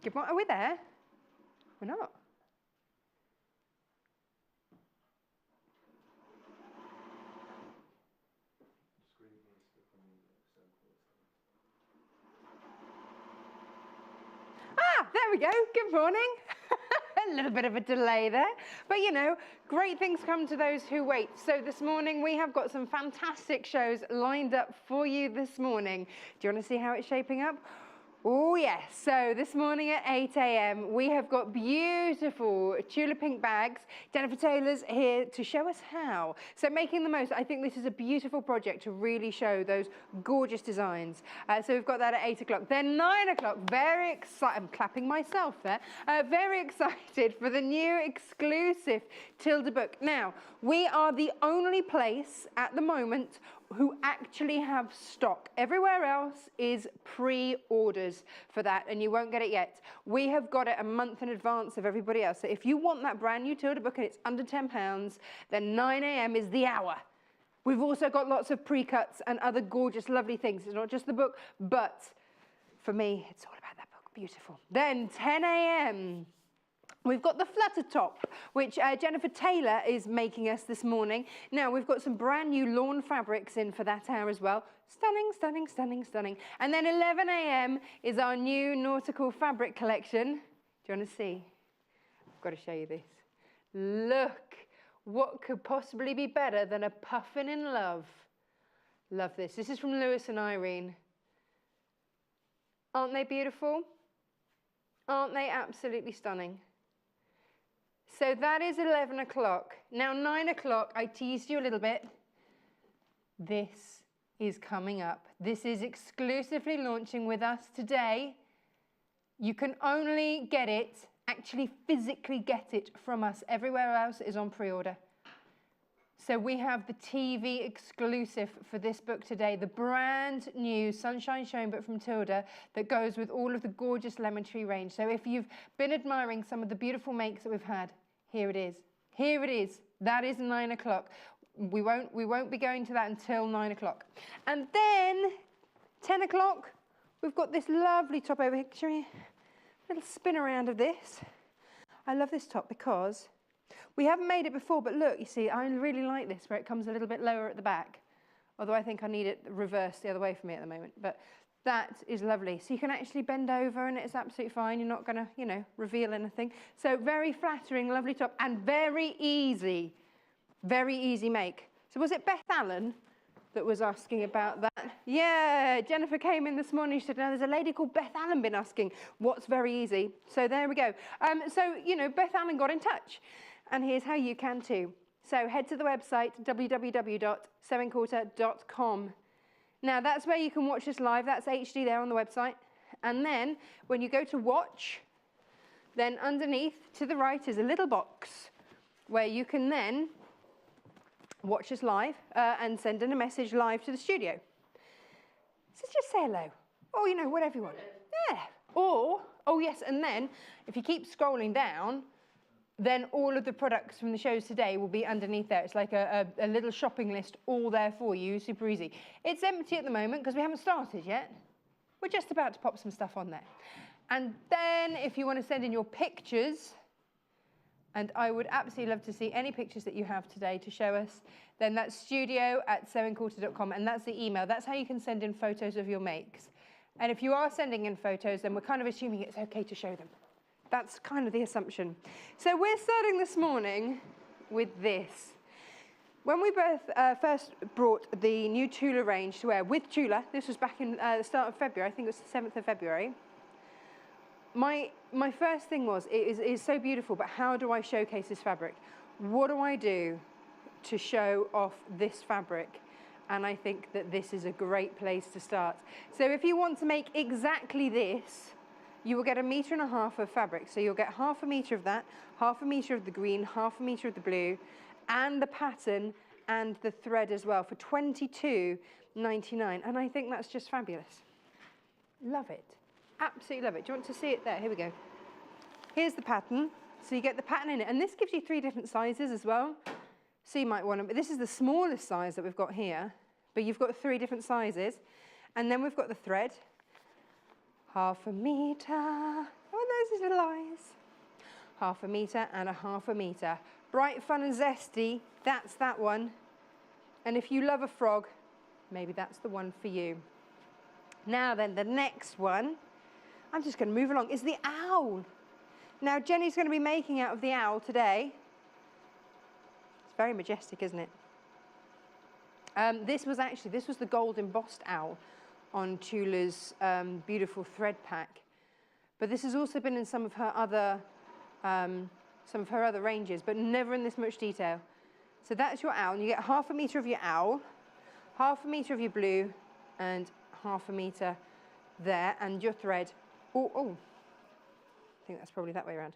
Good morning. Are we there? We're not. Ah, there we go. Good morning. A little bit of a delay there, but you know, great things come to those who wait. So this morning we have got some fantastic shows lined up for you this morning. Do you want to see how it's shaping up? Oh yes, so this morning at 8 a.m. we have got beautiful Tula Pink bags. Jennifer Taylor's here to show us how. So making the most, I think this is a beautiful project to really show those gorgeous designs. So we've got that at 8 o'clock. Then 9 o'clock, very excited, I'm clapping myself there, very excited for the new exclusive Tilda book. Now, we are the only place at the moment who actually have stock. Everywhere else is pre-orders for that, and you won't get it yet. We have got it a month in advance of everybody else. So if you want that brand new Tilda book and it's under £10, then 9 a.m. is the hour. We've also got lots of pre-cuts and other gorgeous, lovely things. It's not just the book, but for me, it's all about that book. Beautiful. Then 10 a.m. we've got the Flutter top, which Jennifer Taylor is making us this morning. Now, we've got some brand new lawn fabrics in for that hour as well. Stunning, stunning, stunning, stunning. And then 11 a.m. is our new Nautical fabric collection. Do you want to see? I've got to show you this. Look, what could possibly be better than a Puffin in love? Love this. This is from Lewis and Irene. Aren't they beautiful? Aren't they absolutely stunning? So that is 11 o'clock. Now 9 o'clock, I teased you a little bit. This is coming up. This is exclusively launching with us today. You can only get it, actually physically get it from us. Everywhere else is on pre-order. So we have the TV exclusive for this book today, the brand new Sunshine Showing book from Tilda that goes with all of the gorgeous lemon tree range. So if you've been admiring some of the beautiful makes that we've had, here it is. Here it is. That is 9 o'clock. We won't be going to that until 9 o'clock. And then 10 o'clock, we've got this lovely top over here. Show you a little spin around of this. I love this top because we haven't made it before, but look, you see, I really like this where it comes a little bit lower at the back. Although I think I need it reversed the other way for me at the moment. But that is lovely. So you can actually bend over and it's absolutely fine. You're not going to, you know, reveal anything. So very flattering, lovely top and very easy make. So was it Beth Allen that was asking about that? Yeah, Jennifer came in this morning. She said, now there's a lady called Beth Allen been asking what's very easy. So there we go. So, you know, Beth Allen got in touch and here's how you can too. So head to the website, www.sewingquarter.com. Now, that's where you can watch us live. That's HD there on the website. And then when you go to watch, then underneath to the right is a little box where you can then watch us live and send in a message live to the studio. So just say hello. Or, you know, whatever you want. Yeah. Or, oh, yes, and then if you keep scrolling down, then all of the products from the shows today will be underneath there. It's like a little shopping list all there for you, super easy. It's empty at the moment because we haven't started yet. We're just about to pop some stuff on there. And then if you want to send in your pictures, and I would absolutely love to see any pictures that you have today to show us, then that's studio@sewingquarter.com, and that's the email. That's how you can send in photos of your makes. And if you are sending in photos, then we're kind of assuming it's okay to show them. That's kind of the assumption. So we're starting this morning with this. When we both first brought the new Tula range to wear with Tula, this was back in the start of February, I think it was the 7th of February, my first thing was, it is so beautiful, but how do I showcase this fabric? What do I do to show off this fabric? And I think that this is a great place to start. So if you want to make exactly this, you will get 1.5 meters of fabric. So you'll get 1/2 meter of that, 1/2 meter of the green, 1/2 meter of the blue, and the pattern and the thread as well for $22.99. And I think that's just fabulous. Love it. Absolutely love it. Do you want to see it there? Here we go. Here's the pattern. So you get the pattern in it. And this gives you 3 different sizes as well. So you might want to, but this is the smallest size that we've got here, but you've got 3 different sizes. And then we've got the thread. 1/2 metre. Oh, those little eyes. 1/2 metre and 1/2 metre. Bright, fun and zesty, that's that one. And if you love a frog, maybe that's the one for you. Now then, the next one, I'm just going to move along, is the owl. Now, Jenny's going to be making out of the owl today. It's very majestic, isn't it? This was the gold embossed owl on Tula's beautiful thread pack. But this has also been in some of her other ranges, but never in this much detail. So that's your owl, and you get 1/2 metre of your owl, 1/2 metre of your blue, and 1/2 metre there, and your thread. Oh, I think that's probably that way around.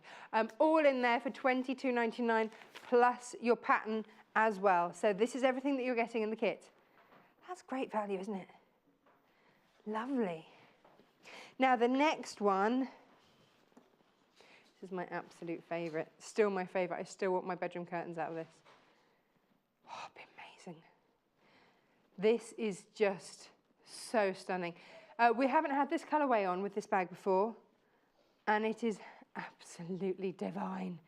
All in there for $22.99 plus your pattern as well. So this is everything that you're getting in the kit. That's great value, isn't it? Lovely. Now the next one, this is my absolute favourite, still my favourite. I still want my bedroom curtains out of this. Oh, it'd be amazing. This is just so stunning. We haven't had this colourway on with this bag before, and it is absolutely divine.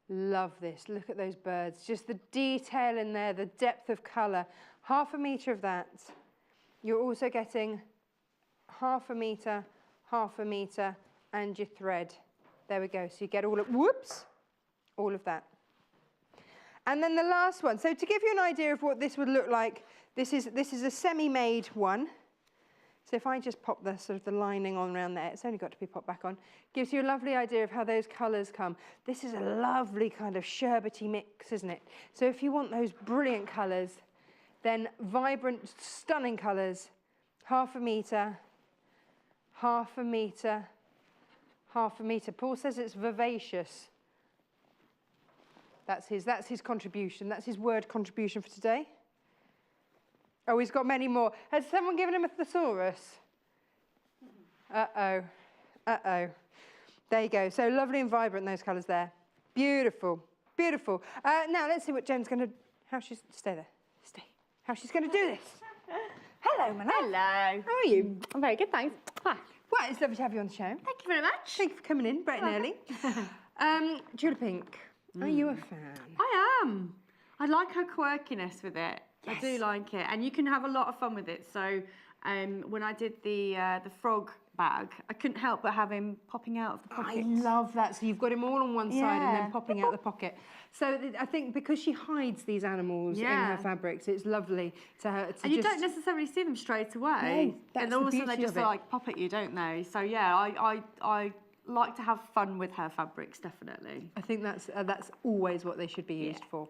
Love this. Look at those birds. Just the detail in there, the depth of colour. 1/2 metre of that. You're also getting 1/2 metre, 1/2 metre, and your thread. There we go. So you get all of, whoops, all of that. And then the last one. So to give you an idea of what this would look like, this is a semi-made one. So if I just pop the sort of the lining on around there, it's only got to be popped back on. Gives you a lovely idea of how those colours come. This is a lovely kind of sherbety mix, isn't it? So if you want those brilliant colours, then vibrant, stunning colours, 1/2 metre, 1/2 metre, 1/2 metre. Paul says it's vivacious. That's his contribution. That's his word contribution for today. Oh, he's got many more. Has someone given him a thesaurus? Uh-oh. Uh-oh. There you go. So lovely and vibrant, those colours there. Beautiful. Beautiful. Now, let's see what Jen's going to... How she's... Stay there. Stay. How she's going to do this. Hello, my love. Hello. How are you? I'm very good, thanks. Hi. Well, it's lovely to have you on the show. Thank you very much. Thank you for coming in bright and early. Tula Pink, are you a fan? I am. I like her quirkiness with it. Yes. I do like it, and you can have a lot of fun with it. So, when I did the frog bag, I couldn't help but have him popping out of the pocket. I love that. So you've got him all on one side and then popping out the pocket. So I think because she hides these animals in her fabrics, it's lovely to her. And you don't necessarily see them straight away. No, that's and the also beauty they just of it. like pop at you, don't they? So yeah, I like to have fun with her fabrics, definitely. I think that's always what they should be used for.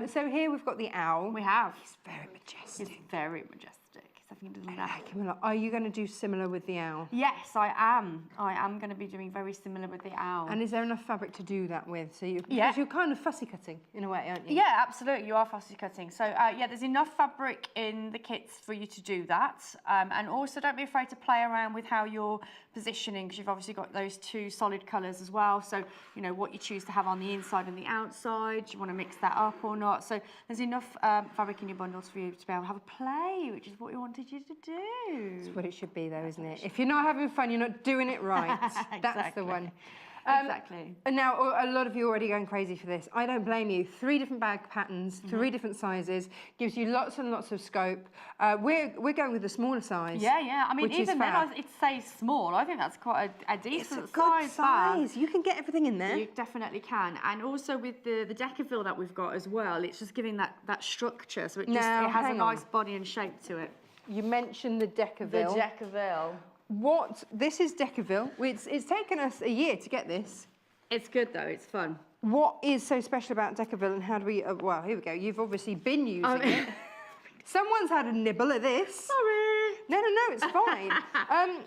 So here we've got the owl. We have. He's very majestic. It's very majestic. He's having a little I like him a lot. Are you going to do similar with the owl? Yes, I am. I am going to be doing very similar with the owl. And is there enough fabric to do that with? So because you're kind of fussy cutting in a way, aren't you? Yeah, absolutely. You are fussy cutting. So yeah, there's enough fabric in the kits for you to do that. And also don't be afraid to play around with how you're positioning, because you've obviously got those two solid colours as well. So, you know, what you choose to have on the inside and the outside, do you want to mix that up or not? So there's enough fabric in your bundles for you to be able to have a play, which is what we wanted you to do. That's what it should be though, isn't it? If you're not having fun, you're not doing it right. Exactly. That's the one. Exactly. And now a lot of you are already going crazy for this. I don't blame you. 3 different bag patterns, 3 different sizes, gives you lots and lots of scope. We're going with the smaller size. Yeah. I mean, even then, it says small. I think that's quite a decent it's a good size. bag. You can get everything in there. You definitely can. And also with the Decovil that we've got as well, it's just giving that structure. So it has a nice body and shape to it. You mentioned the Decovil. The Decovil. This is Decovil. It's taken us a year to get this. It's good though, it's fun. What is so special about Decovil, and how do we, well, here we go. You've obviously been using it. Someone's had a nibble at this. Sorry. No, it's fine.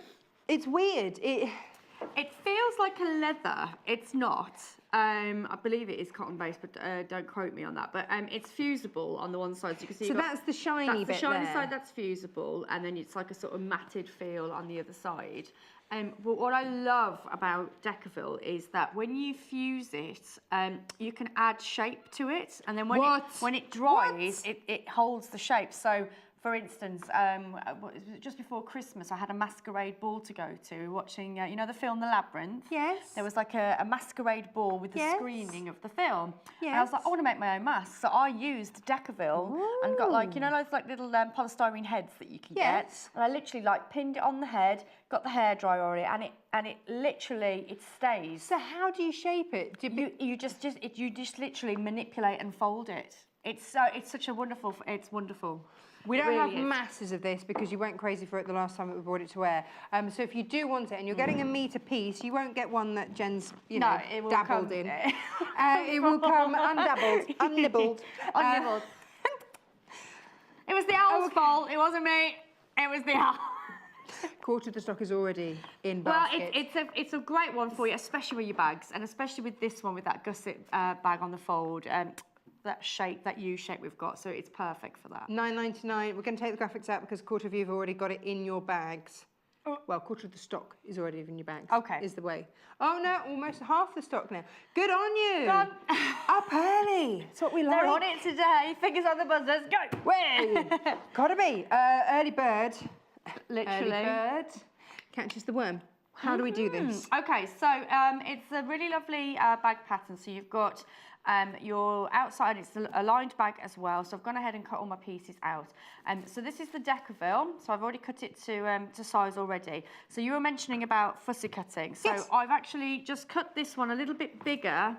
It's weird. It feels like a leather. It's not. I believe it is cotton based, but don't quote me on that. But it's fusible on the one side, so you can see. So that's the shiny bit. That's the shiny there. side. That's fusible, and then it's like a sort of matted feel on the other side. But what I love about Decovil is that when you fuse it, you can add shape to it, and then when it dries, it holds the shape. So, For instance, just before Christmas, I had a masquerade ball to go to, watching, you know, the film The Labyrinth? Yes. There was like a masquerade ball with the screening of the film. Yes. And I was like, I want to make my own mask. So I used Decovil and got like, you know, those like little polystyrene heads that you can get. And I literally like pinned it on the head, got the hairdryer on it, and it literally, it stays. So how do you shape it? You just literally manipulate and fold it. It's such a wonderful, it's wonderful. We don't have masses of this because you went crazy for it the last time that we brought it to wear. So if you do want it and you're getting a metre piece, you won't get one that Jen's, you know, dabbled in. It will come undabbled, unnibbled. Unnibbled. It was the owl's fault. It wasn't me. It was the owl. Quarter of the stock is already in basket. Well, it's a great one for you, especially with your bags, and especially with this one with that gusset bag on the fold. That shape, that U shape we've got, so it's perfect for that. $9.99. We're going to take the graphics out because a quarter of you have already got it in your bags. Well, a quarter of the stock is already in your bags. Okay. Is the way. Oh no, almost half the stock now. Good on you. Go on. Up early. That's what we like. They're on it today. Fingers on the buzzers. Go. Way. Gotta be. Early bird. Literally. Early bird catches the worm. How do we do this? Okay, so it's a really lovely bag pattern. So you've got your outside, it's a lined bag as well. So I've gone ahead and cut all my pieces out. So this is the Decovil. So I've already cut it to size already. So you were mentioning about fussy cutting. So I've actually just cut this one a little bit bigger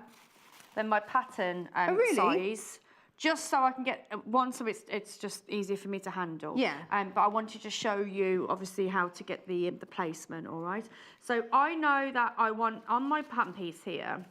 than my pattern size. Just so I can get one, so it's just easier for me to handle. Yeah. But I wanted to show you, obviously, how to get the placement. All right. So I know that I want on my pattern piece here.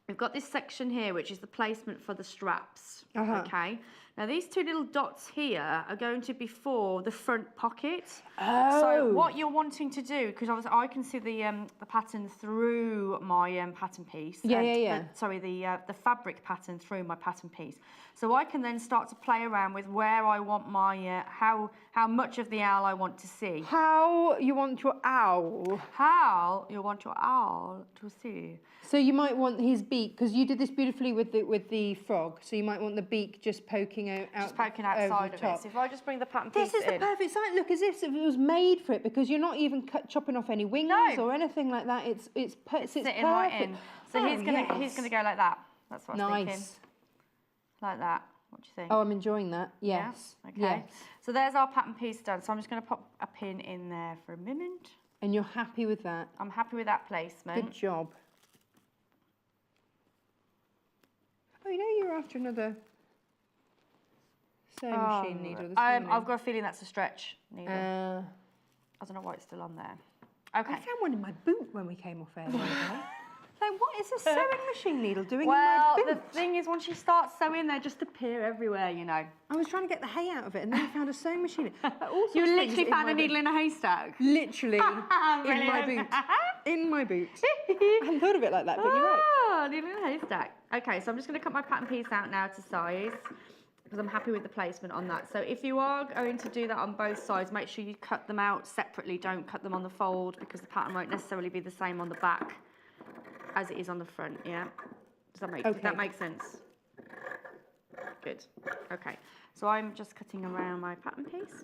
We've got this section here, which is the placement for the straps. Okay. Now these two little dots here are going to be for the front pocket. Oh. So what you're wanting to do, because obviously I can see the pattern through my pattern piece. Sorry, the fabric pattern through my pattern piece. So I can then start to play around with where I want my how much of the owl I want to see. How you want your owl? How you want your owl to see? So you might want his beak, because you did this beautifully with the frog. So you might want the beak just poking out. Just poking outside of it. So if I just bring the pattern piece in. This is the perfect size. Look, as if it was made for it, because you're not even chopping off any wings or anything like that. It's sitting perfect. Right in. So he's gonna go like that. That's what I was thinking. Like that. What do you think? Oh, I'm enjoying that. Yes. Yeah? Okay. Yes. So there's our pattern piece done. So I'm just going to pop a pin in there for a minute. And you're happy with that? I'm happy with that placement. Good job. Oh, you know you're after another sewing machine needle. I've got a feeling that's a stretch needle. I don't know why it's still on there. Okay. I found one in my boot when we came off air. Like, what is a sewing machine needle doing in my boot? Well, the thing is, once you start sewing, they just appear everywhere, you know. I was trying to get the hay out of it, and then I found a sewing machine. You literally found a needle in a haystack? Literally, in my boot. In my boot. I hadn't thought of it like that, but you're right. Oh, needle in a haystack. Okay, so I'm just going to cut my pattern piece out now to size, because I'm happy with the placement on that. So if you are going to do that on both sides, make sure you cut them out separately. Don't cut them on the fold, because the pattern won't necessarily be the same on the back as it is on the front, yeah? Does that make sense? Good. Okay. So I'm just cutting around my pattern piece.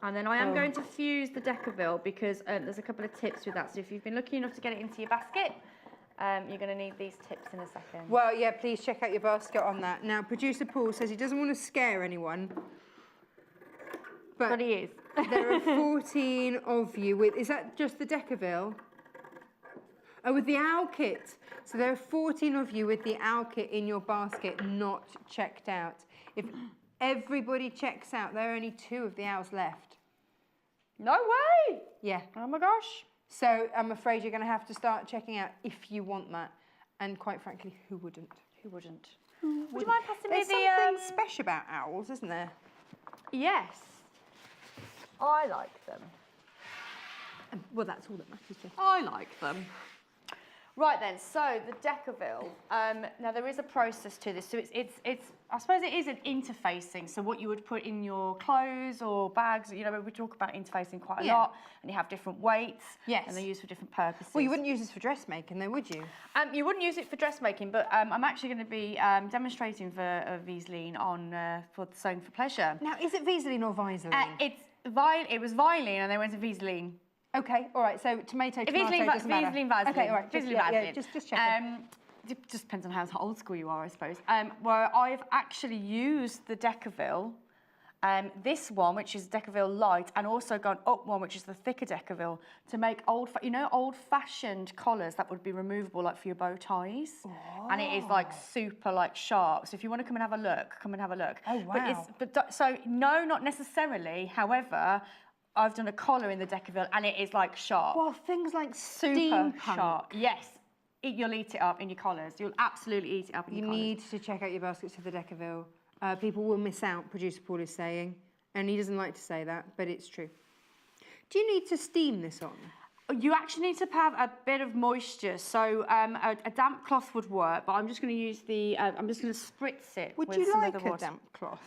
And then I am going to fuse the Decovil, because there's a couple of tips with that. So if you've been lucky enough to get it into your basket, you're going to need these tips in a second. Well, yeah, please check out your basket on that. Now, producer Paul says he doesn't want to scare anyone. But he is. There are 14 of you with, is that just the Decovil? Oh, with the owl kit. So there are 14 of you with the owl kit in your basket not checked out. If everybody checks out, there are only 2 of the owls left. No way! Yeah. Oh my gosh. So I'm afraid you're going to have to start checking out if you want that. And quite frankly, who wouldn't? Who wouldn't? Would you mind passing me the... There's something special about owls, isn't there? Yes. I like them. Well, that's all that matters, Jess. I like them. Right then, so the Decovil. Now there is a process to this. So it's I suppose it is an interfacing. So what you would put in your clothes or bags, you know, we talk about interfacing quite a lot, and you have different weights. Yes. And they're used for different purposes. Well, you wouldn't use this for dressmaking, though, would you? You wouldn't use it for dressmaking, but I'm actually going to be demonstrating for Vaseline on for Sewing for Pleasure. Now, is it Vaseline or Viseline? It was Violin, and they went to Vaseline. Okay, all right. So tomato, doesn't matter. Vaseline, Vaseline. Okay, all right. Vaseline, Vaseline. Just checking. It just depends on how old school you are, I suppose. Where I've actually used the Decovil, this one, which is Decovil Light, and also gone up one, which is the thicker Decovil, to make old-fashioned collars that would be removable, like for your bow ties. Oh. And it is like super like sharp. So if you want to come and have a look, come and have a look. Oh wow! So no, not necessarily. However, I've done a collar in the Decovil, and it is like sharp. Well, things like super sharp. Yes. You'll eat it up in your collars. You'll absolutely eat it up in your collars. You need to check out your baskets of the Decovil. People will miss out, producer Paul is saying. And he doesn't like to say that, but it's true. Do you need to steam this on? You actually need to have a bit of moisture. So a damp cloth would work, but I'm just going to use the, I'm just going to spritz it with some of the water. Would you like a damp cloth?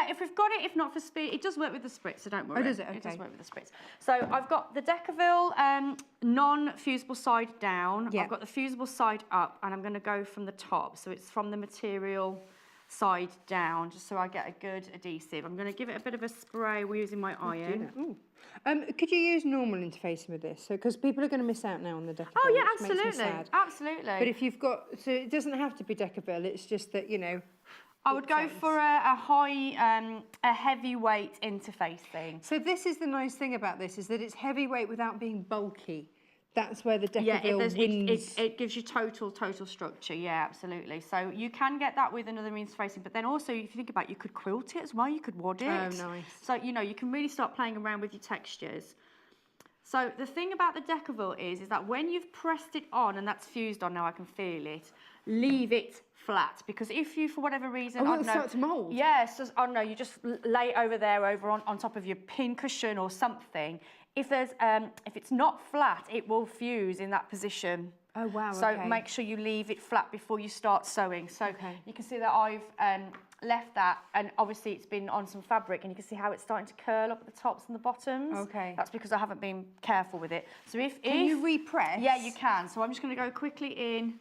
If we've got it, if not for speed, it does work with the spritz, so don't worry. Oh, does it? Okay. It does work with the spritz. So I've got the Decovil non-fusible side down. I've got the fusible side up, and I'm going to go from the top. So it's from the material side down, just so I get a good adhesive. I'm going to give it a bit of a spray. We're using my iron. Could you use normal interfacing with this? So, because people are going to miss out now on the Decovil. Oh yeah, absolutely, absolutely. But if you've got, so it doesn't have to be Decovil. It's just that, you know. I would go for a high, a heavyweight interfacing. So this is the nice thing about this, is that it's heavyweight without being bulky. That's where the Decovil wins. It gives you total structure, yeah, absolutely. So you can get that with another interfacing, but then also, if you think about it, you could quilt it as well, you could wad it. Oh, nice. So, you know, you can really start playing around with your textures. So the thing about the Decovil is that when you've pressed it on, and that's fused on now, I can feel it, leave it flat, because if you, for whatever reason, it'll start to mould. Yes, I don't know, you just lay it over there, on top of your pin cushion or something. If there's, if it's not flat, it will fuse in that position. Oh wow! So make sure you leave it flat before you start sewing. So you can see that I've left that, and obviously it's been on some fabric, and you can see how it's starting to curl up at the tops and the bottoms. Okay. That's because I haven't been careful with it. So can you repress? Yeah, you can. So I'm just going to go quickly in.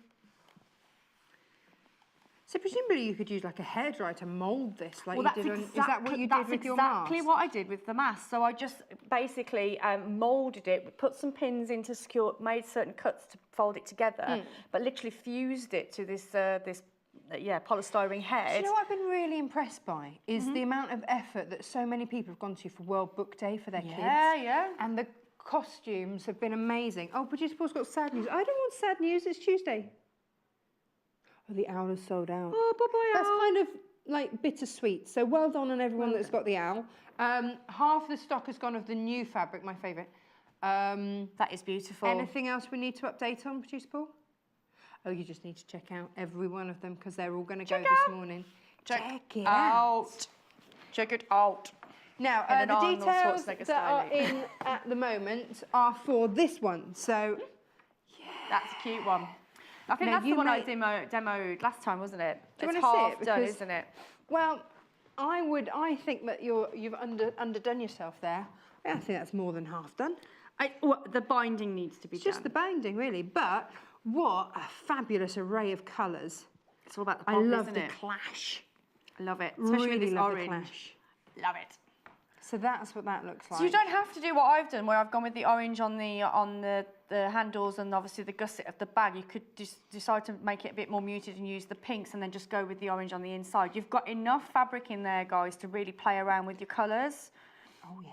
So presumably you could use like a hairdryer to mould this, like you did on, is that what you did with your mask? That's exactly what I did with the mask. So I just basically moulded it, put some pins in to secure, made certain cuts to fold it together, but literally fused it to this polystyrene head. Do you know what I've been really impressed by is the amount of effort that so many people have gone to for World Book Day for their kids. Yeah. And the costumes have been amazing. Oh, producer Paul's got sad news. I don't want sad news, it's Tuesday. Oh, the owl is sold out. Oh, bye-bye, That's kind of like bittersweet. So well done on everyone that's got the owl. Half the stock has gone of the new fabric, my favourite. That is beautiful. Anything else we need to update on, producer Paul? Oh, you just need to check out every one of them, because they're all going to go this morning. Check it out. Check it out. Now, the details that are in at the moment are for this one. So, that's a cute one. I think that's the one I demoed last time, wasn't it? It's half done, isn't it? Well, I think that you've underdone yourself there. I think that's more than half done. The binding needs to be done. It's just the binding, really. But what a fabulous array of colours. It's all about the pop, isn't it? I love the clash. I love it, especially really with this love orange. The clash. Love it. So that's what that looks like. So you don't have to do what I've done, where I've gone with the orange on the handles and obviously the gusset of the bag. You could just decide to make it a bit more muted and use the pinks, and then just go with the orange on the inside. You've got enough fabric in there, guys, to really play around with your colours. Oh yeah.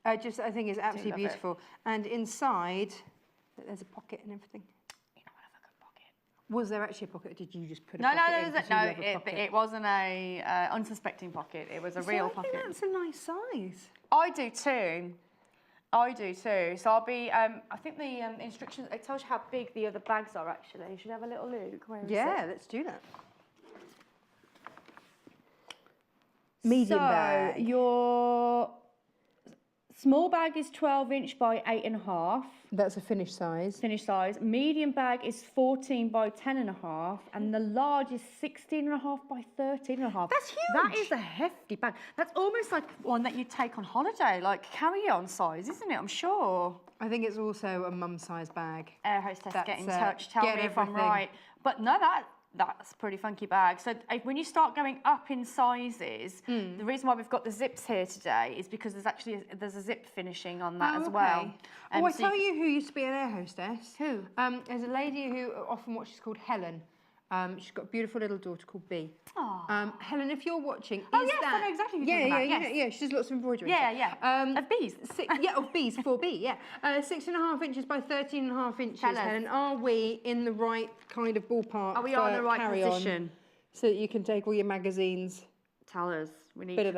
I think it's absolutely beautiful. And inside, there's a pocket and everything. You know, I love a good pocket. Was there actually a pocket, or did you just put a pocket in? No, it wasn't a unsuspecting pocket. It was a real pocket. I think that's a nice size. I do too. So I'll be, I think the instructions, it tells you how big the other bags are actually. You should have a little look. Where is it? Let's do that. Medium bag. Small bag is 12" by 8.5. That's a finished size. Finished size. Medium bag is 14 by 10.5, and the large is 16.5 by 13.5. That's huge. That is a hefty bag. That's almost like one that you take on holiday, like carry-on size, isn't it? I'm sure. I think it's also a mum-sized bag. Air hostess, That's, get in touch. Tell me if I'm everything. right. But no, that's a pretty funky bag. So when you start going up in sizes, the reason why we've got the zips here today is because there's a zip finishing on that as well. Oh, I tell you who used to be an air hostess. Who? There's a lady who often watches called Helen. She's got a beautiful little daughter called Bee. Helen, if you're watching, I know exactly who you're talking about. Yeah. She does lots of embroidery. Yeah. Of bees. Of bees, 4B, yeah. 6.5 inches by 13.5 inches. Tell us. Helen, are we in the right kind of ballpark? Are we on the right position? So that you can take all your magazines. Tell us. We need Bit to of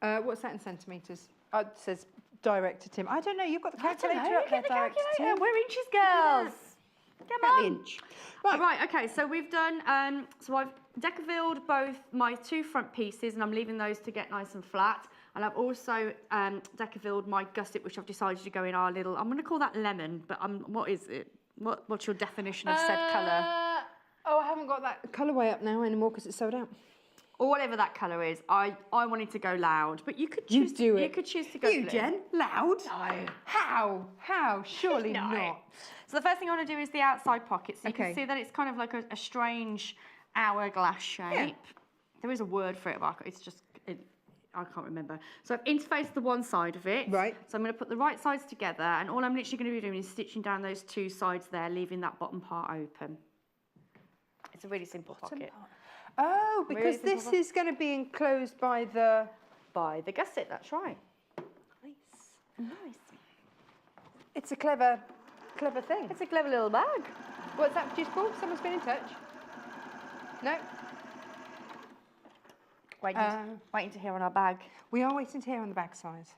that. What's that in centimetres? It says direct to Tim. I don't know. You've got the calculator up there. Direct to Tim. We're inches, girls. Come About on. the inch. Right, okay, so we've done, so I've decovilled both my two front pieces, and I'm leaving those to get nice and flat. And I've also decovilled my gusset, which I've decided to go in our little, I'm going to call that lemon, but what is it? What's your definition of said colour? Oh, I haven't got that colourway up now anymore because it's sold out. Or whatever that colour is. I wanted to go loud, but you could choose You could choose to go blue. Jen, loud? No. How? Surely No. not. So the first thing I want to do is the outside pocket. So you can see that it's kind of like a strange hourglass shape. Yeah. There is a word for it, but it's just, I can't remember. So I've interfaced the one side of it. Right. So I'm going to put the right sides together, and all I'm literally going to be doing is stitching down those two sides there, leaving that bottom part open. It's a really simple pocket. Oh, because this is going to be enclosed by the gusset, that's right. Nice. It's a clever thing. It's a clever little bag. What's that produced, Paul? Someone's been in touch? No? Waiting to hear on our bag. We are waiting to hear on the bag size.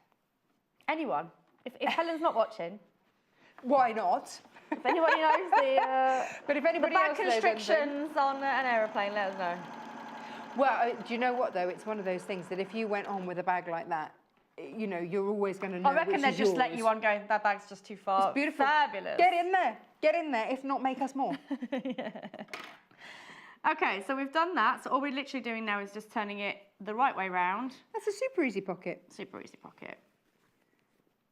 Anyone? If Helen's not watching. Why not? If anybody knows But if anybody the bag else knows constrictions on an aeroplane, let us know. Well, do you know what though? It's one of those things that if you went on with a bag like that, you know, you're always going to know. I reckon they'd just let you on going, that bag's just too far. It's beautiful. Fabulous. Get in there. Get in there. If not, make us more. Okay, so we've done that. So all we're literally doing now is just turning it the right way round. That's a super easy pocket. Super easy pocket.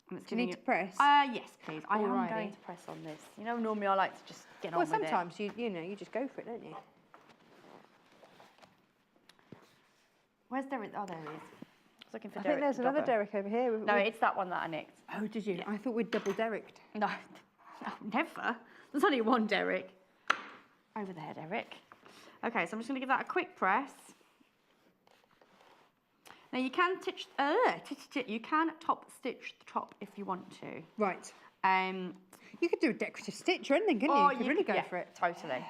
Do you need to press? Yes, please. I am Alrighty. going to press on this. You know, normally I like to just get on with it. Well, sometimes you know, you just go for it, don't you? Where's Derek? Oh, there he is. I was looking for I Derek. think there's another Derek over here. No, it's that one that I nicked. Oh, did you? Yeah. I thought we'd double Derricked. No, never. There's only one Derek. Over there, Derek. Okay, so I'm just going to give that a quick press. Now you can you can top stitch the top if you want to. Right. You could do a decorative stitch or anything, couldn't you? You could really go for it. Totally.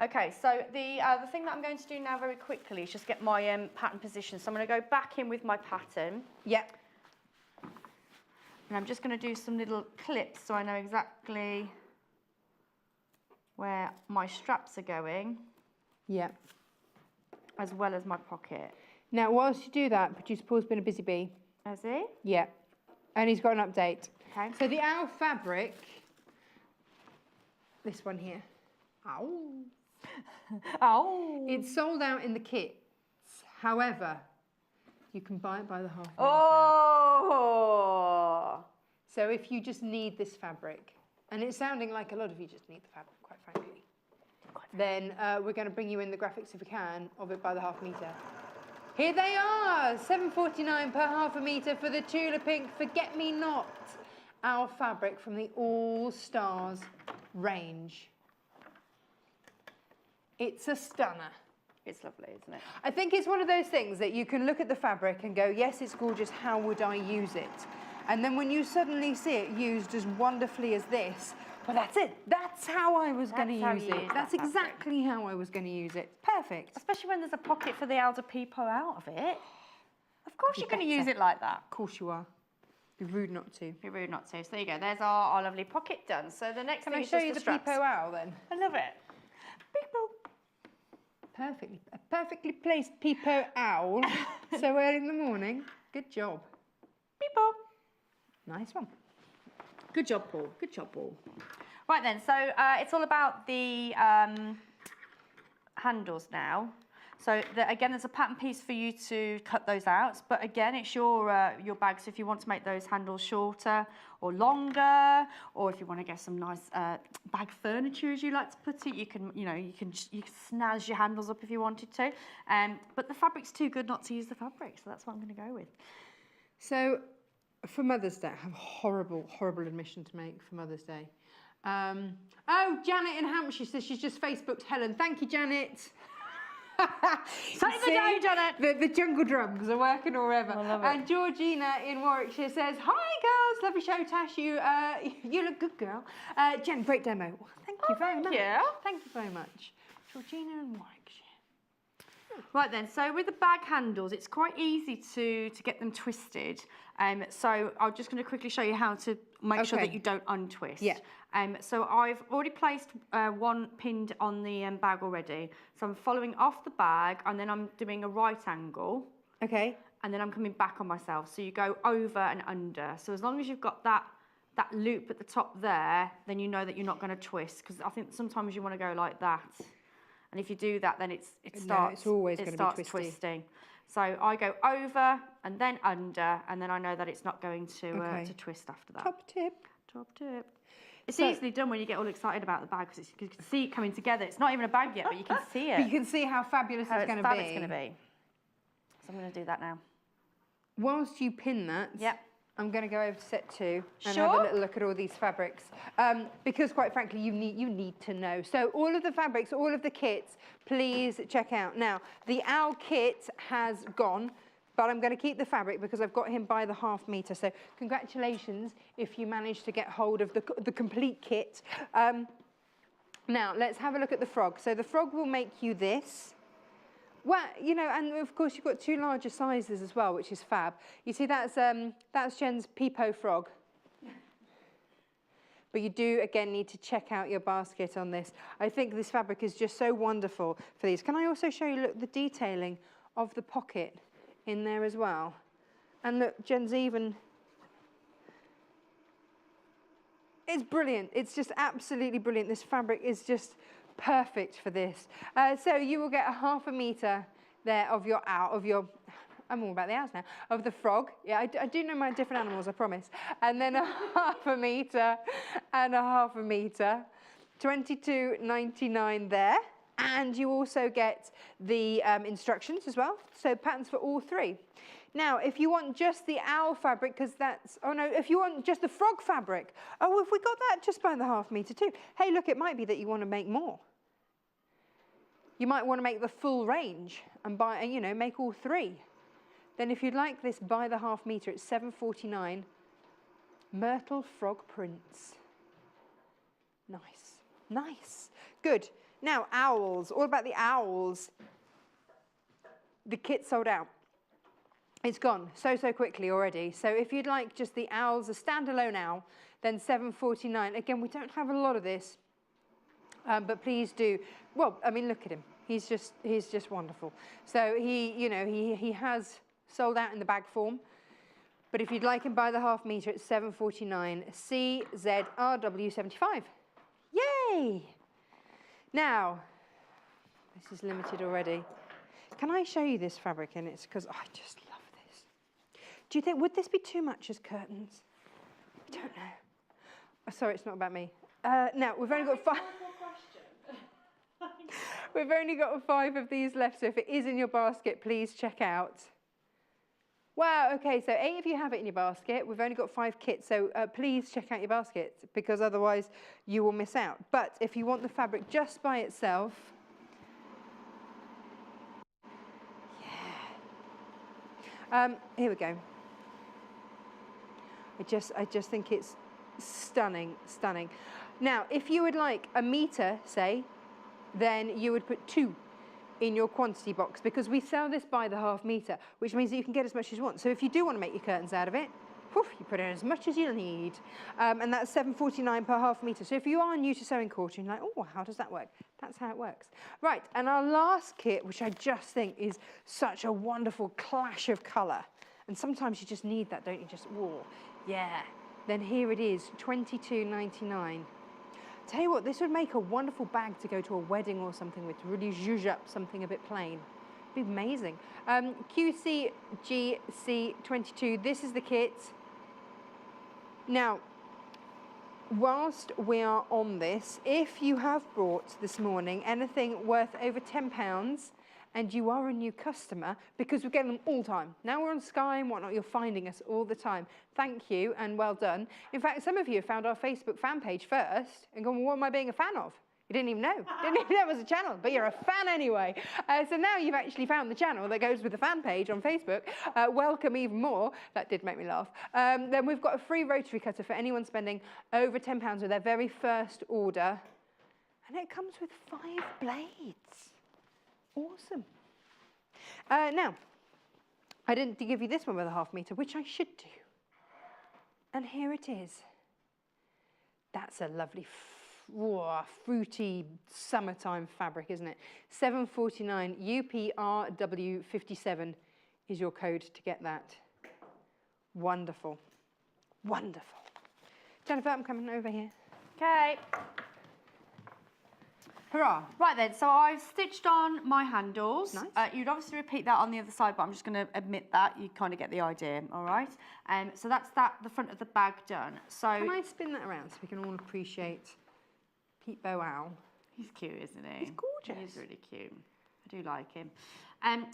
Okay, so the thing that I'm going to do now very quickly is just get my pattern position. So I'm going to go back in with my pattern. Yep. And I'm just going to do some little clips so I know exactly where my straps are going. Yep. As well as my pocket. Now, whilst you do that, producer Paul's been a busy bee. Has he? Yeah. And he's got an update. Okay. So the owl fabric, this one here. Ow. Oh. It's sold out in the kits. However, you can buy it by the half metre. Oh. So if you just need this fabric, and it's sounding like a lot of you just need the fabric, quite frankly, then we're going to bring you in the graphics if we can of it by the half metre. Here they are, $7.49 per half a metre for the Tula Pink Forget Me Not owl fabric from the All Stars range. It's a stunner. It's lovely, isn't it? I think it's one of those things that you can look at the fabric and go, yes, it's gorgeous, how would I use it? And then when you suddenly see it used as wonderfully as this, well, that's it. That's how I was going to use it. That's exactly how I was going to use it. Perfect. Especially when there's a pocket for the owl to peepo out of it. Of course you're going to use it like that. Of course you are. Be rude not to. Be rude not to. So there you go. There's our lovely pocket done. So the next thing is Can I show just you the straps. peepo owl then? I love it. Peepo. A perfectly placed peepo owl so early in the morning. Good job. Peepo. Nice one. Good job, Paul. Good job, Paul. Right then, so it's all about the handles now. So again, there's a pattern piece for you to cut those out. But again, it's your bag. So if you want to make those handles shorter or longer, or if you want to get some nice bag furniture, as you like to put it, you can snazz your handles up if you wanted to. But the fabric's too good not to use the fabric, so that's what I'm going to go with. So for Mother's Day, I have a horrible, horrible admission to make for Mother's Day. Oh, Janet in Hampshire says she's just Facebooked Helen. Thank you, Janet. Take the day, Janet. The jungle drums are working already. And Georgina in Warwickshire says, "Hi girls, lovely show, Tash. You look good, girl. Jen, great demo." Well, thank you very much. Thank you very much, Georgina in Warwickshire. Right then, so with the bag handles, it's quite easy to get them twisted. So I'm just going to quickly show you how to make sure that you don't untwist. Yeah. So I've already placed one pinned on the bag already. So I'm following off the bag, and then I'm doing a right angle. Okay. And then I'm coming back on myself. So you go over and under. So as long as you've got that loop at the top there, then you know that you're not going to twist. Because I think sometimes you want to go like that. And if you do that, then it starts twisting. So I go over and then under, and then I know that it's not going to twist after that. Top tip. Top tip. It's easily done when you get all excited about the bag, because you can see it coming together. It's not even a bag yet, but you can see it. But you can see how fabulous it's going to be. It's going to be. So I'm going to do that now. Whilst you pin that, I'm going to go over to set 2 and Sure. have a little look at all these fabrics, because quite frankly, you need to know. So all of the fabrics, all of the kits, please check out. Now, the owl kit has gone, but I'm going to keep the fabric because I've got him by the ½ metre. So congratulations if you managed to get hold of the complete kit. Now, let's have a look at the frog. So the frog will make you this. Well, you know, and of course you've got 2 larger sizes as well, which is fab. You see, that's Jen's Peepo frog. But you do, again, need to check out your basket on this. I think this fabric is just so wonderful for these. Can I also show you, look, the detailing of the pocket in there as well? And look, Jen's even... It's brilliant. It's just absolutely brilliant. This fabric is just perfect for this. So you will get a ½ metre there of your owl, I'm all about the owls now, of the frog. Yeah, I do know my different animals, I promise. And then a ½ metre and a ½ metre. $22.99 there. And you also get the instructions as well. So patterns for all 3. Now, if you want just the owl fabric, because that's, oh no, if you want just the frog fabric, oh, if we got that just by the ½ metre too. Hey, look, it might be that you want to make more. You might want to make the full range and buy, you know, make all 3. Then if you'd like this by the ½ metre, it's $7.49. Myrtle frog prints. Nice, nice, good. Now, owls, all about the owls. The kit sold out. It's gone so quickly already. So if you'd like just the owls, a standalone owl, then $7.49. Again, we don't have a lot of this, but please do. Well, I mean, look at him. He's just wonderful. So he has sold out in the bag form. But if you'd like him by the ½ metre, it's $7.49. CZRW75. Yay! Now, this is limited already. Can I show you this fabric? And it's because I just love this. Do you think, would this be too much as curtains? I don't know. Oh, sorry, it's not about me. Now, we've only got 5. We've only got 5 of these left, so if it is in your basket, please check out. Wow, okay, so 8 of you have it in your basket. We've only got 5 kits, so please check out your basket, because otherwise you will miss out. But if you want the fabric just by itself, here we go. I just think it's stunning, stunning. Now, if you would like a metre, say, then you would put 2 in your quantity box, because we sell this by the ½ metre, which means that you can get as much as you want. So if you do want to make your curtains out of it, whew, you put in as much as you need. And that's $7.49 per ½ metre. So if you are new to sewing quartering, you're like, oh, how does that work? That's how it works. Right, and our last kit, which I just think is such a wonderful clash of colour. And sometimes you just need that, don't you? Just, whoa, yeah. then here it is, $22.99. Tell you what, this would make a wonderful bag to go to a wedding or something with, to really zhuzh up something a bit plain. It'd be amazing. QCGC22, this is the kit. Now, whilst we are on this, if you have bought this morning anything worth over £10 and you are a new customer, because we get them all the time. Now we're on Sky and whatnot, you're finding us all the time. Thank you and well done. In fact, some of you have found our Facebook fan page first and gone, well, what am I being a fan of? You didn't even know. Didn't even know it was a channel, but you're a fan anyway. So now you've actually found the channel that goes with the fan page on Facebook. Welcome even more. That did make me laugh. Then we've got a free rotary cutter for anyone spending over £10 with their very first order. And it comes with 5 blades. Awesome. Now, I didn't give you this one with a ½ metre, which I should do. And here it is. That's a lovely fruity summertime fabric, isn't it? $7.49 UPRW57 is your code to get that. Wonderful. Wonderful. Jennifer, I'm coming over here. Okay. Hurrah. Right then, so I've stitched on my handles. Nice. You'd obviously repeat that on the other side, but I'm just going to admit that. You kind of get the idea, all right? So that's the front of the bag done. So can I spin that around so we can all appreciate Pete Bow Owl? He's cute, isn't he? He's gorgeous. He's really cute. I do like him.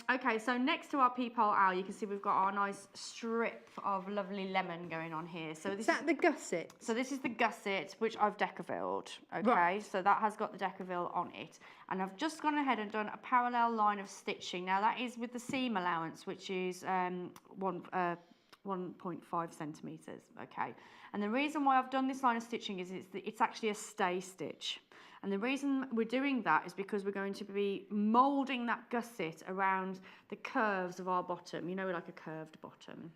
Okay, so next to our peephole owl, you can see we've got our nice strip of lovely lemon going on here. So this is that the gusset? So this is the gusset, which I've decovilled. Okay, right. So that has got the decovil on it, and I've just gone ahead and done a parallel line of stitching. Now that is with the seam allowance, which is 1.5 centimeters. Okay, and the reason why I've done this line of stitching is it's actually a stay stitch. And the reason we're doing that is because we're going to be moulding that gusset around the curves of our bottom. You know, like a curved bottom.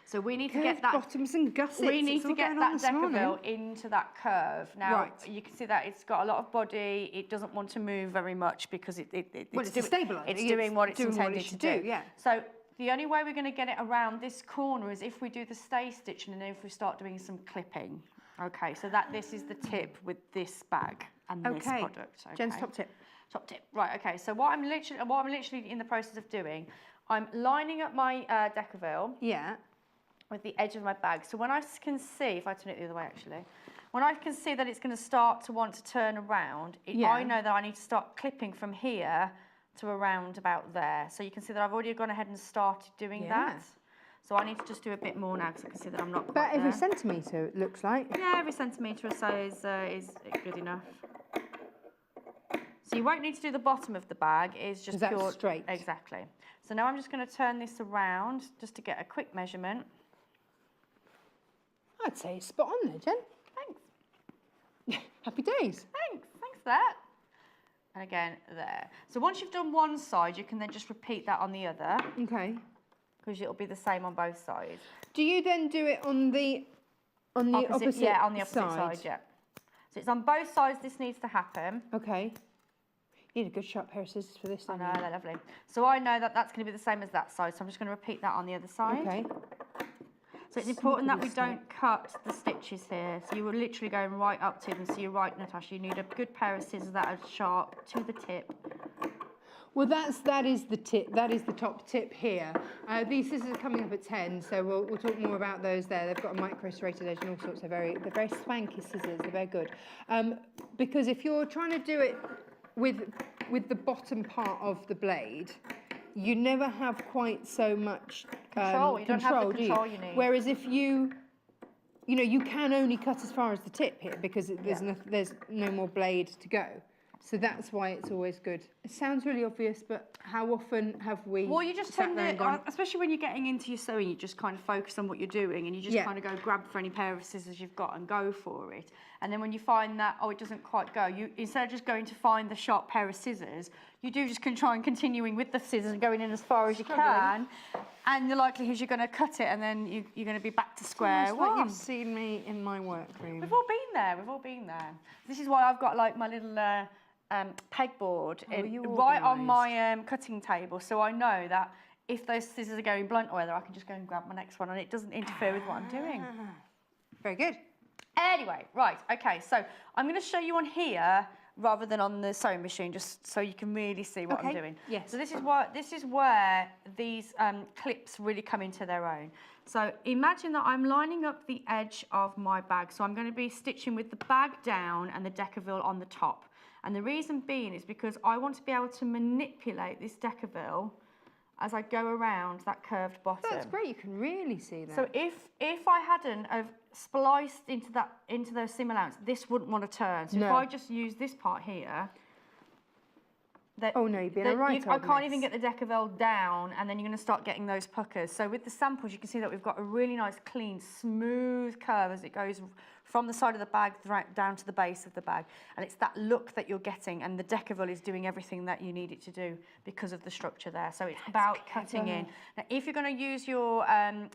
So we need to get that bottoms and gussets. We need to get that decovil into that curve. Now you can see that it's got a lot of body. It doesn't want to move very much because it's stabilising. It's doing what it's intended to do. Yeah. So the only way we're going to get it around this corner is if we do the stay stitching and then if we start doing some clipping. Okay, so this is the tip with this bag and this product. Okay. Jen's top tip. Top tip. Right. Okay. So what I'm literally in the process of doing, I'm lining up my decovil. Yeah. With the edge of my bag. So when I can see, if I turn it the other way actually, when I can see that it's going to start to want to turn around, I know that I need to start clipping from here to around about there. So you can see that I've already gone ahead and started doing that. So I need to just do a bit more now because I can see that I'm not quite About every centimetre, it looks like. Yeah, every centimetre or so is good enough. So you won't need to do the bottom of the bag, it's just pure straight. Exactly. So now I'm just going to turn this around just to get a quick measurement. I'd say it's spot on there, Jen. Thanks. Happy days. Thanks for that. And again, there. So once you've done one side, you can then just repeat that on the other. Okay. Because it'll be the same on both sides. Do you then do it on the opposite side? Yeah, on the opposite side, yeah. So it's on both sides this needs to happen. Okay. You need a good sharp pair of scissors for this. I know, they're lovely. So I know that that's going to be the same as that side, so I'm just going to repeat that on the other side. Okay. So it's important that we don't cut the stitches here. So you were literally going right up to them. So you're right, Natasha, you need a good pair of scissors that are sharp to the tip. Well, that is the tip. That is the top tip here. These scissors are coming up at 10, so we'll talk more about those there. They've got a micro serrated edge and all sorts. They're very swanky scissors. They're very good. Because if you're trying to do it with the bottom part of the blade, you never have quite so much control. You don't have the control you need. Whereas if you can only cut as far as the tip here because there's no more blade to go. So that's why it's always good. It sounds really obvious, but how often have we? Well, you just tend to, especially when you're getting into your sewing, you just kind of focus on what you're doing and you just kind of go grab for any pair of scissors you've got and go for it. And then when you find that, it doesn't quite go, instead of just going to find the sharp pair of scissors, you do just try and continuing with the scissors and going in as far as you can. And the likelihood is you're going to cut it and then you're going to be back to square one. Like you've seen me in my workroom. We've all been there. We've all been there. This is why I've got like my little pegboard right on my cutting table, so I know that if those scissors are going blunt or whether I can just go and grab my next one and it doesn't interfere with what I'm doing. Very good. Anyway, right, okay, so I'm going to show you on here rather than on the sewing machine, just so you can really see what I'm doing. Yes. So this is where these clips really come into their own. So imagine that I'm lining up the edge of my bag. So I'm going to be stitching with the bag down and the Decovil on the top. And the reason being is because I want to be able to manipulate this Decovil as I go around that curved bottom. That's great, you can really see that. So if I hadn't have spliced into those seam allowance, this wouldn't want to turn. So if I just use this part here, you'd be in a right I can't even get the Decovil down, and then you're going to start getting those puckers. So with the samples, you can see that we've got a really nice, clean, smooth curve as it goes from the side of the bag down to the base of the bag. And it's that look that you're getting, and the Decovil is doing everything that you need it to do because of the structure there. So it's about cutting in. Now, if you're going to use your,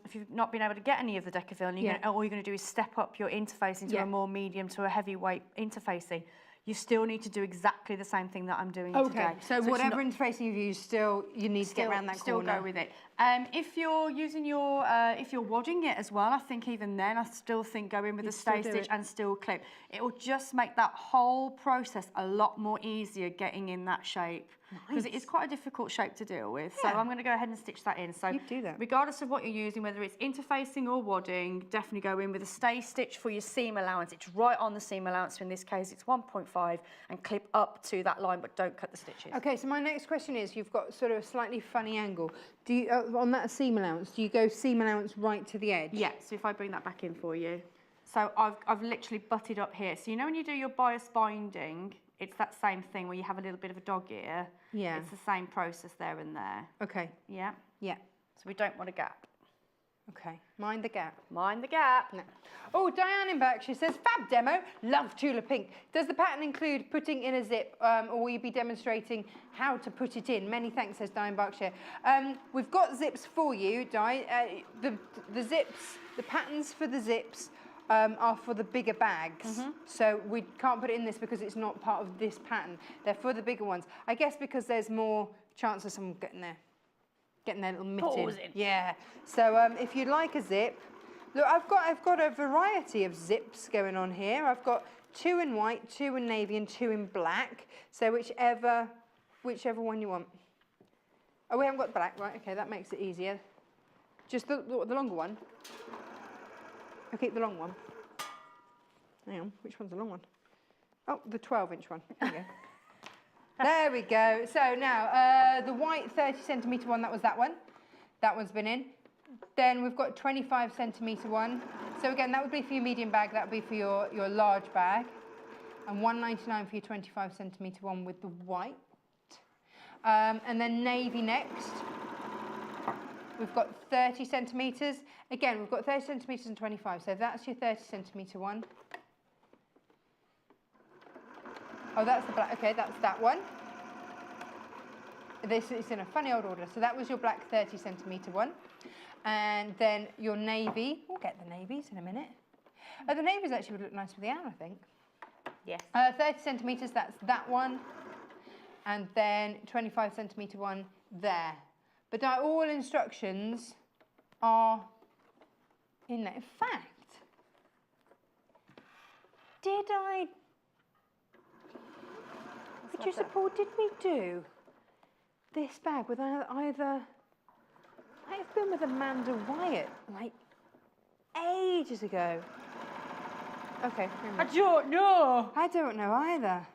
if you've not been able to get any of the Decovil, and all you're going to do is step up your interface into a more medium to a heavyweight interfacing, you still need to do exactly the same thing that I'm doing today. So whatever interfacing you've used, you need to get around that corner. Still go with it. If you're using your, if you're wadding it as well, I think even then, I still think go in with a stay stitch and still clip. It will just make that whole process a lot more easier getting in that shape. Because it is quite a difficult shape to deal with. So I'm going to go ahead and stitch that in. So you do that. Regardless of what you're using, whether it's interfacing or wadding, definitely go in with a stay stitch for your seam allowance. It's right on the seam allowance. So in this case, it's 1.5 and clip up to that line, but don't cut the stitches. Okay, so my next question is, you've got sort of a slightly funny angle. Do you, on that seam allowance, do you go seam allowance right to the edge? Yeah, so if I bring that back in for you. So I've literally butted up here. So you know when you do your bias binding, it's that same thing where you have a little bit of a dog ear. Yeah. It's the same process there and there. Okay. Yeah. Yeah. So we don't want a gap. Okay. Mind the gap. Mind the gap. No. Oh, Diane in back, she says, fab demo, love Tula Pink. Does the pattern include putting in a zip, or will you be demonstrating how to put it in? Many thanks, says Di in Berkshire. We've got zips for you, Di. The zips, the patterns for the zips are for the bigger bags. So we can't put it in this because it's not part of this pattern. They're for the bigger ones. I guess because there's more chance of someone getting their little mitt in. Yeah. So if you'd like a zip, look, I've got a variety of zips going on here. I've got 2 in white, 2 in navy, and 2 in black. So whichever one you want. Oh, we haven't got black, right? Okay, that makes it easier. Just the longer one. I'll keep the long one. Hang on, which one's the long one? Oh, the 12-inch one. There we go. There we go. So now, the white 30cm one, that was that one. That one's been in. Then we've got 25cm one. So again, that would be for your medium bag. That would be for your large bag. And $1.99 for your 25cm one with the white. And then navy next. We've got 30 centimetres. Again, we've got 30 centimetres and 25. So that's your 30cm one. Oh, that's the black. Okay, that's that one. This is in a funny old order. So that was your black 30cm one. And then your navy. We'll get the navies in a minute. The navies actually would look nice with the owl, I think. Yes. 30 centimetres, that's that one. And then 25cm one there. But all instructions are in there. In fact, Producer Paul, did we do this bag with either, might have been with Amanda Wyatt, like ages ago. Okay. I don't know. I don't know either.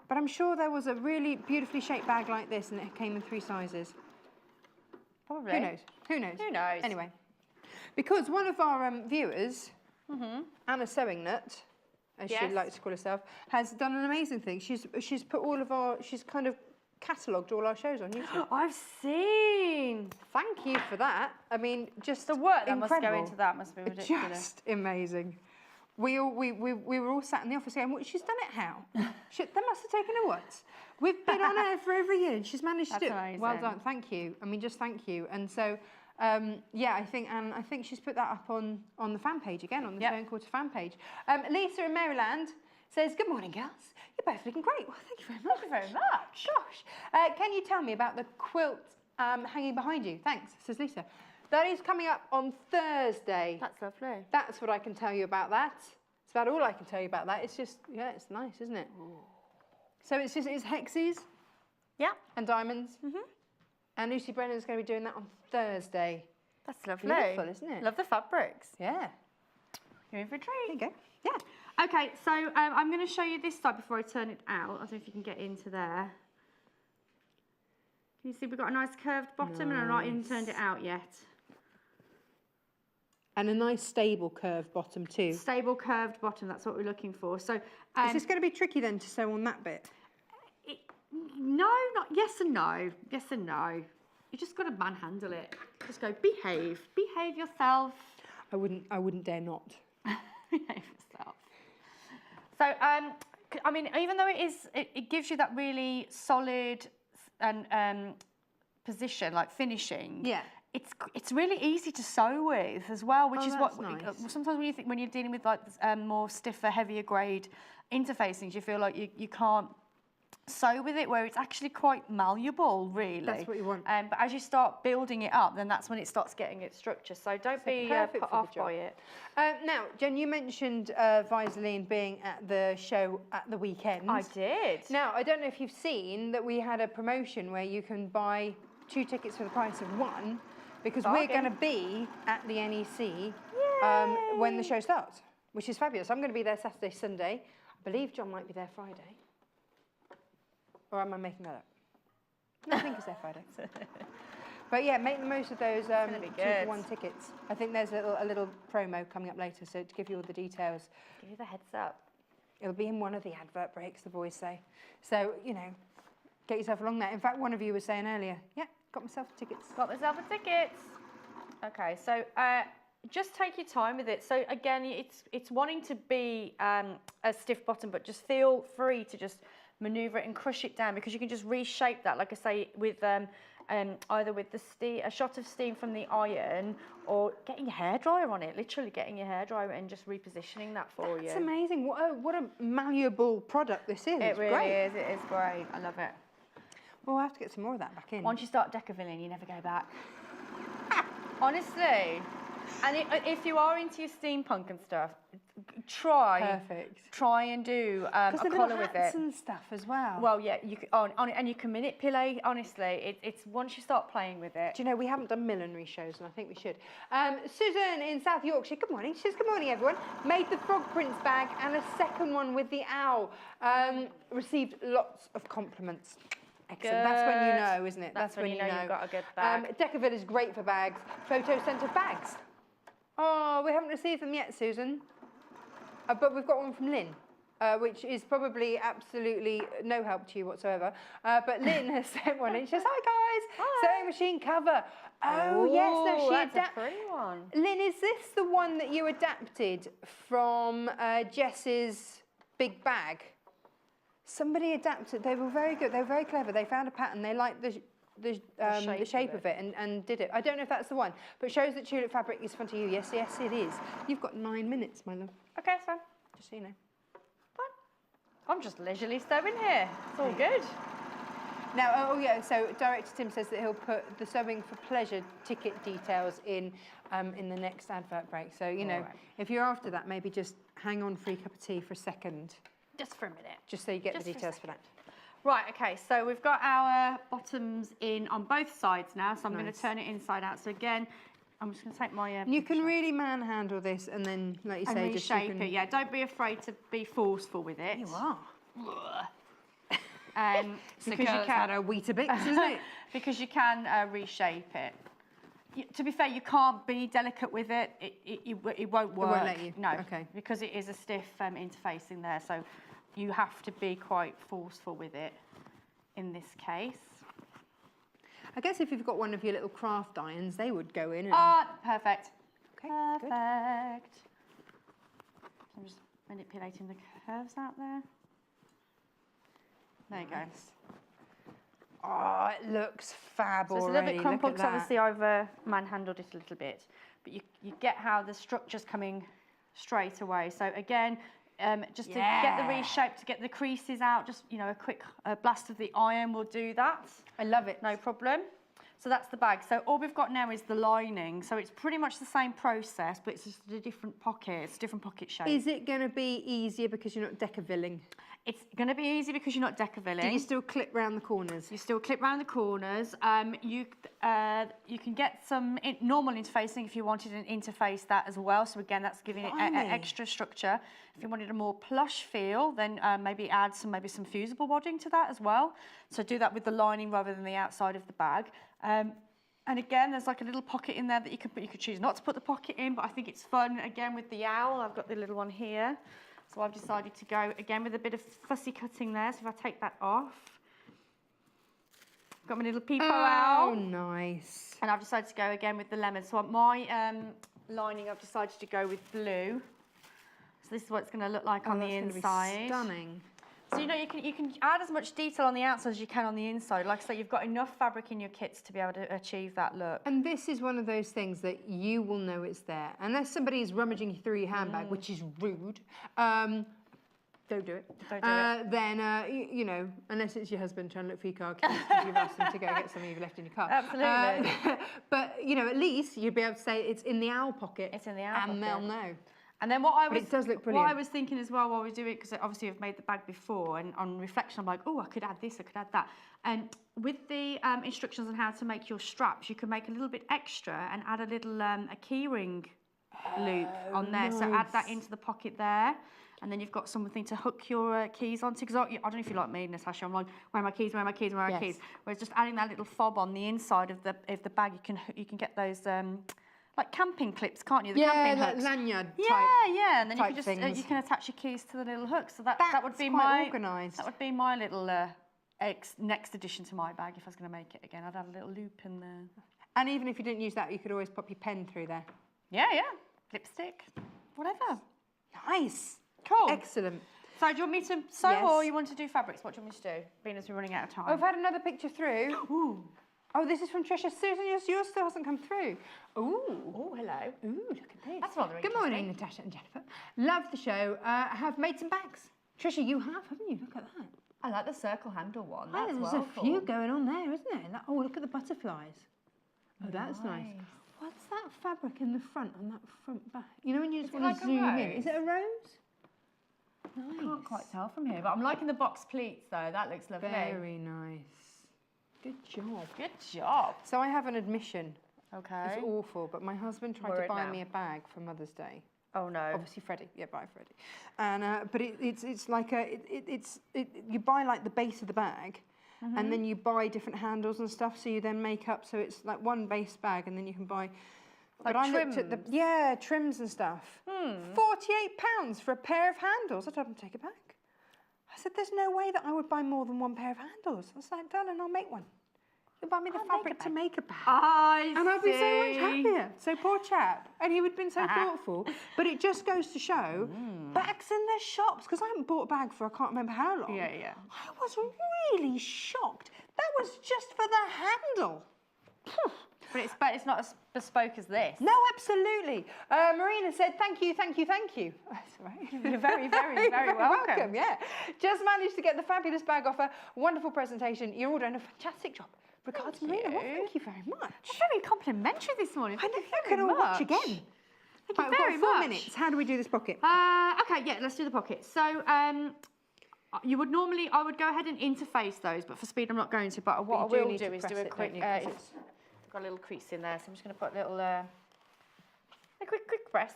But I'm sure there was a really beautifully shaped bag like this and it came in 3 sizes. Probably. Who knows? Who knows? Who knows? Anyway, because one of our viewers, Anna Sewing Nut, as she likes to call herself, has done an amazing thing. She's put all of our, she's kind of catalogued all our shows on YouTube. I've seen. Thank you for that. I mean, just the work that incredible. must go into that must be ridiculous. Just amazing. We were all sat in the office going, well, she's done it how? They must have taken her what? We've been on her for every year and she's managed to do it. Amazing. Well done, thank you. I mean, just thank you. And so, yeah, I think she's put that up on the fan page again, on the Sewing Quarter fan page. Lisa in Maryland says, good morning, girls. You're both looking great. Well, thank you very much. Thank you very much. Gosh. Can you tell me about the quilt hanging behind you. Thanks, says Lisa. That is coming up on Thursday. That's lovely. That's what I can tell you about that. It's about all I can tell you about that. It's just, yeah, it's nice, isn't it? Ooh. So it's hexes. Yeah. And diamonds. And Lucy Brennan's going to be doing that on Thursday. That's lovely. Beautiful, isn't it? Love the fabrics. Yeah. You're in for a treat. There you go. Yeah. Okay, so I'm going to show you this side before I turn it out. I don't know if you can get into there. Can you see we've got a nice curved bottom and I've not even turned it out yet. And a nice stable curved bottom too. Stable curved bottom, that's what we're looking for. So is this going to be tricky then to sew on that bit? No, not yes and no. Yes and no. You just got to manhandle it. Just go behave yourself. I wouldn't dare not. Behave yourself. So I mean, even though it gives you that really solid and position, like finishing. Yeah. It's really easy to sew with as well, which is what nice. Sometimes when you're dealing with like more stiffer, heavier grade interfacings, you feel like you can't sew with it, where it's actually quite malleable, really. That's what you want. But as you start building it up, then that's when it starts getting its structure. So don't be put off by it. Now, Jen, you mentioned Visaline being at the show at the weekend. I did. Now, I don't know if you've seen that we had a promotion where you can buy 2 tickets for the price of 1, because we're going to be at the NEC when the show starts, which is fabulous. I'm going to be there Saturday, Sunday. I believe John might be there Friday. Or am I making that up? No, I think it's there Friday. But yeah, make the most of those 2 for 1 tickets. I think there's a little promo coming up later, so to give you all the details. Give you the heads up. It'll be in one of the advert breaks, the boys say. So, you know, get yourself along there. In fact, one of you was saying earlier, yeah, got myself tickets. Got myself a tickets. Okay, so just take your time with it. So again, it's wanting to be a stiff bottom, but just feel free to just maneuver it and crush it down, because you can just reshape that, like I say, with either with a shot of steam from the iron, or getting your hairdryer on it, literally getting your hairdryer and just repositioning that for you. It's amazing. What a malleable product this is. It really is. It is great. I love it. Well, we'll have to get some more of that back in. Once you start Decovilling, you never go back. Honestly. And if you are into your steampunk and stuff, try and do a collar with it. And stuff as well. Well, yeah, you can, and you can manipulate. Honestly, it's once you start playing with it. Do you know, we haven't done millinery shows, and I think we should. Susan in South Yorkshire, good morning. She says, good morning, everyone. Made the frog prints bag and a second one with the owl. Received lots of compliments. Excellent. Good. That's when you know, isn't it? That's when you know you've got a good bag. Decovil is great for bags. Photo centre bags. Oh, we haven't received them yet, Susan. But we've got one from Lynn, which is probably absolutely no help to you whatsoever. But Lynn has sent one, and she says, hi, guys. Hi. Sewing machine cover. Oh, yes. No, she that's a pretty one. Lynn, is this the one that you adapted from Jess's big bag? Somebody adapted. They were very good. They were very clever. They found a pattern. They liked the shape of it and did it. I don't know if that's the one, but shows that tulip fabric is fun to you. Yes, yes, it is. You've got 9 minutes, my love. Okay, it's fine. Just so you know. Fine. I'm just leisurely sewing here. It's all good. Now, oh yeah, so Director Tim says that he'll put the Sewing for Pleasure ticket details in the next advert break. So, you know, if you're after that, maybe just hang on for a cup of tea for a second. Just for a minute. Just so you get the details for that. Right, okay, so we've got our bottoms in on both sides now, so I'm going to turn it inside out. So again, I'm just going to take my... you can really manhandle this and then, like you say, just reshape it. Yeah, don't be afraid to be forceful with it. You are. Because you can... a Weetabix, isn't it? Because you can reshape it. To be fair, you can't be delicate with it. It won't work. It won't let you? No, okay. Because it is a stiff interface in there, so you have to be quite forceful with it in this case. I guess if you've got one of your little craft irons, they would go in. Ah, perfect. Okay, perfect. So I'm just manipulating the curves out there. There you go. Oh, it looks fab so it's already. a little bit crumpled because obviously I've manhandled it a little bit. But you get how the structure's coming straight away. So again, just to get the reshape, to get the creases out, just, you know, a quick blast of the iron will do that. I love it. No problem. So that's the bag. So all we've got now is the lining. So it's pretty much the same process, but it's just a different pocket. It's a different pocket shape. Is it going to be easier because you're not decovilling? It's going to be easy because you're not decovilling. Do you still clip round the corners? You still clip round the corners. You can get some normal interfacing if you wanted an interface that as well. So again, that's giving it extra structure. If you wanted a more plush feel, then maybe add some fusible wadding to that as well. So do that with the lining rather than the outside of the bag. And again, there's like a little pocket in there that you can put. You could choose not to put the pocket in, but I think it's fun. Again, with the owl, I've got the little one here. So I've decided to go again with a bit of fussy cutting there. So if I take that off, got my little peepo owl. Oh, nice. And I've decided to go again with the lemon. So my lining, I've decided to go with blue. So this is what it's going to look like on the inside. Stunning. So you know you can add as much detail on the outside as you can on the inside. Like I say, you've got enough fabric in your kits to be able to achieve that look. And this is one of those things that you will know it's there. Unless somebody is rummaging through your handbag, which is rude. Don't do it. Don't do it. Then, you know, unless it's your husband trying to look for your car keys because you've asked him to go get something you've left in your car. Absolutely. But, you know, at least you'd be able to say it's in the owl pocket. It's in the owl pocket. And they'll know. And then what it does look brilliant. What I was thinking as well while we do it, because obviously I've made the bag before, and on reflection I'm like, oh, I could add this, I could add that. And with the instructions on how to make your straps, you can make a little bit extra and add a little a key ring loop on there. Nice. So add that into the pocket there. And then you've got something to hook your keys onto. Because I don't know if you like me, Natasha. I'm like, where are my keys? Where are my keys? Where are my keys? Whereas just adding that little fob on the inside of the bag, you can get those like camping clips, can't you? The camping like hooks. lanyard type. Yeah. And then you can just things. you can attach your keys to the little hook. So that would be quite organised. That would be my little next addition to my bag if I was going to make it again. I'd add a little loop in there. And even if you didn't use that, you could always pop your pen through there. Yeah. Lipstick, whatever. Nice. Cool. Excellent. So do you want me to sew or you want to do fabrics? What do you want me to do? Being as we're running out of time. Oh, I've had another picture through. Ooh. Oh, this is from Tricia. Susan, yours still hasn't come through. Ooh. Oh, hello. Ooh, look at this. That's rather Good morning, Natasha and Jennifer. Love the show. Have made some bags. Tricia, you have, haven't you? Look at that. I like the circle handle one. That's There's well a few going on there, isn't there? Oh, look at the butterflies. Oh, that's nice. Nice. What's that fabric in the front on that front back? You know when you just want like to a zoom in? rose? Is it a rose? Nice. I can't quite tell from here, but I'm liking the box pleats though. That looks lovely. Very nice. Good job. Good job. So I have an admission. Okay. It's awful, but my husband tried to buy me a bag for Mother's Day. Oh no. Obviously Freddie, yeah, buy Freddie. And but it's like you buy like the base of the bag, and then you buy different handles and stuff. So you then make up. So it's like one base bag, and then you can buy. Like but I trims? looked at the trims and stuff. £48 for a pair of handles. I told him to take it back. I said, "There's no way that I would buy more than one pair of handles." I was like, "Darling, I'll make one. You'll buy me the fabric to make a bag." And I'd be so much happier. So poor chap. And he would have been so thoughtful. But it just goes to show bags in their shops. Because I haven't bought a bag for I can't remember how long. Yeah. I was really shocked. That was just for the handle. But it's not as bespoke as this. No, absolutely. Marina said, thank you. That's all right. You're very, very, very welcome. Yeah. Just managed to get the fabulous bag offer. Wonderful presentation. You're all doing a fantastic job. Regards, Marina. Well, thank you very much. Very complimentary this morning. I know you can all watch again. Thank you Right, very we've got 4 much. minutes. How do we do this pocket? Okay, yeah, let's do the pocket. So, I would go ahead and interface those, but for speed I'm not going to. But what I will do is do a quick, got a little crease in there, so I'm just going to put a little, a quick press.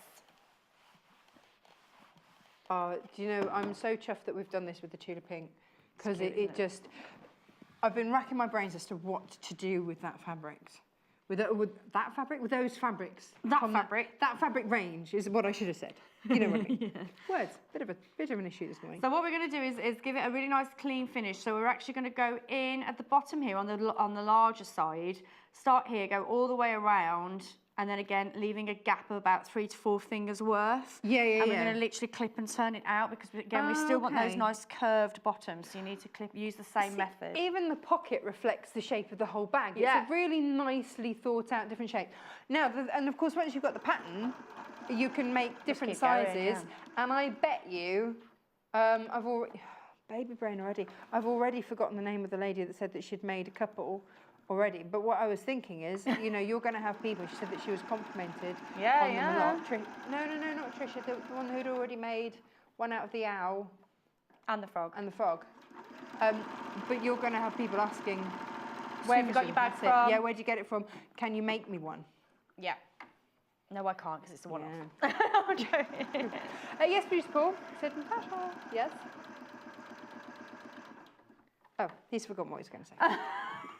Oh, do you know, I'm so chuffed that we've done this with the Tula Pink, because it just, I've been racking my brains as to what to do with that fabric. With that fabric? With those fabrics. That fabric range is what I should have said. You know what I mean? Words. Bit of an issue this morning. So what we're going to do is give it a really nice clean finish. So we're actually going to go in at the bottom here on the larger side. Start here, go all the way around, and then again leaving a gap of about 3 to 4 fingers worth. Yeah. And we're going to literally clip and turn it out because again we still want those nice curved bottoms. So you need to use the same method. Even the pocket reflects the shape of the whole bag. It's a really nicely thought out different shape. Now, and of course, once you've got the pattern, you can make different sizes. Going, yeah. And I bet you, I've already, baby brain already. I've already forgotten the name of the lady that said that she'd made a couple. already. But what I was thinking is, you know, you're going to have people. She said that she was complimented Yeah, on them a yeah. lot. No, not Trisha. The one who'd already made one out of the owl And the frog. and the frog. But you're going to have people asking, Where have you got your bag that's it. from? Yeah, where'd you get it from? Can you make me one? Yeah. No, I can't because it's a one-off. Yeah. I'm joking. Yes, please, Paul. Said Natasha. Yes. Oh, he's forgotten what he was going to say.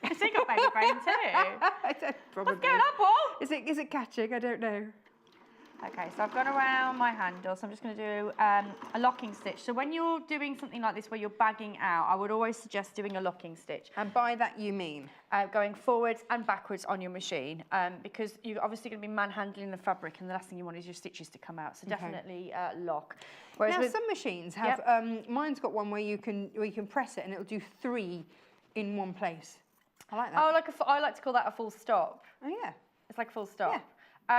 Has he got baby brain too? I don't, probably. What's going on, Paul? Is it catching? I don't know. Okay, so I've gone around my handle, so I'm just going to do a locking stitch. So when you're doing something like this where you're bagging out, I would always suggest doing a locking stitch. And by that you mean? Going forwards and backwards on your machine, because you're obviously going to be manhandling the fabric, and the last thing you want is your stitches to come out. So definitely lock. Whereas Now some machines have, mine's got one where you can press it and it'll do 3 in one place. I like that. Oh, I like to call that a full stop. Oh yeah. It's like a full stop. Yeah.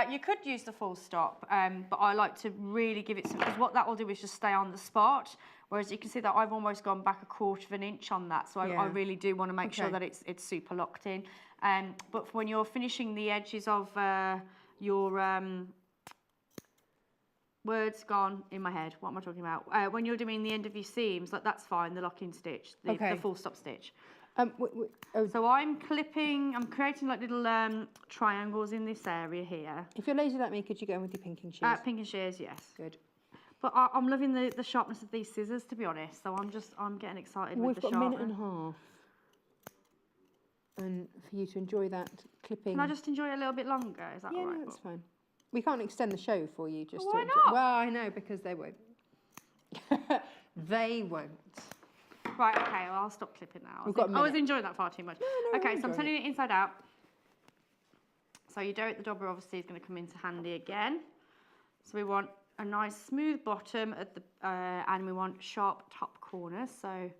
You could use the full stop, but I like to really give it some, because what that will do is just stay on the spot. Whereas you can see that I've almost gone back 1/4 of an inch on that, so I really do want to make sure that it's super locked in. But when you're finishing the edges of your words gone in my head, what am I talking about? When you're doing the end of your seams, like that's fine, the locking stitch, the full stop stitch. So I'm creating like little triangles in this area here. If you're lazy like me, could you go in with your pinking shears? Pink and shears, yes. Good. But I'm loving the sharpness of these scissors, to be honest. So I'm getting excited with the sharpness. We've got a minute and a half. And for you to enjoy that clipping. Can I just enjoy it a little bit longer? Is that all right? Yeah, that's fine. We can't extend the show for you. Just Why to not? Well, I know, because they won't. They won't. Right, okay, well, I'll stop clipping now. I was enjoying that far too much. No, okay, so I'm turning it inside out. So your derrick the dobber obviously is going to come into handy again. So we want a nice smooth bottom at the and we want sharp top corners. So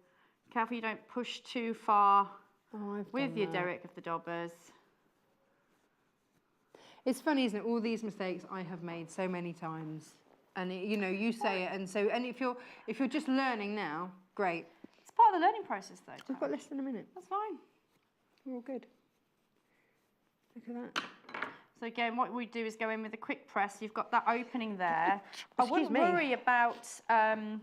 careful you don't push too far with your derrick of the dobbers. It's funny, isn't it? All these mistakes I have made so many times, and you know, you say it, and if you're just learning now, great. It's part of the learning process, though. We've got less than a minute. That's fine. We're all good. Look at that. So again, what we do is go in with a quick press. You've got that opening there. I Excuse wouldn't me. worry about. I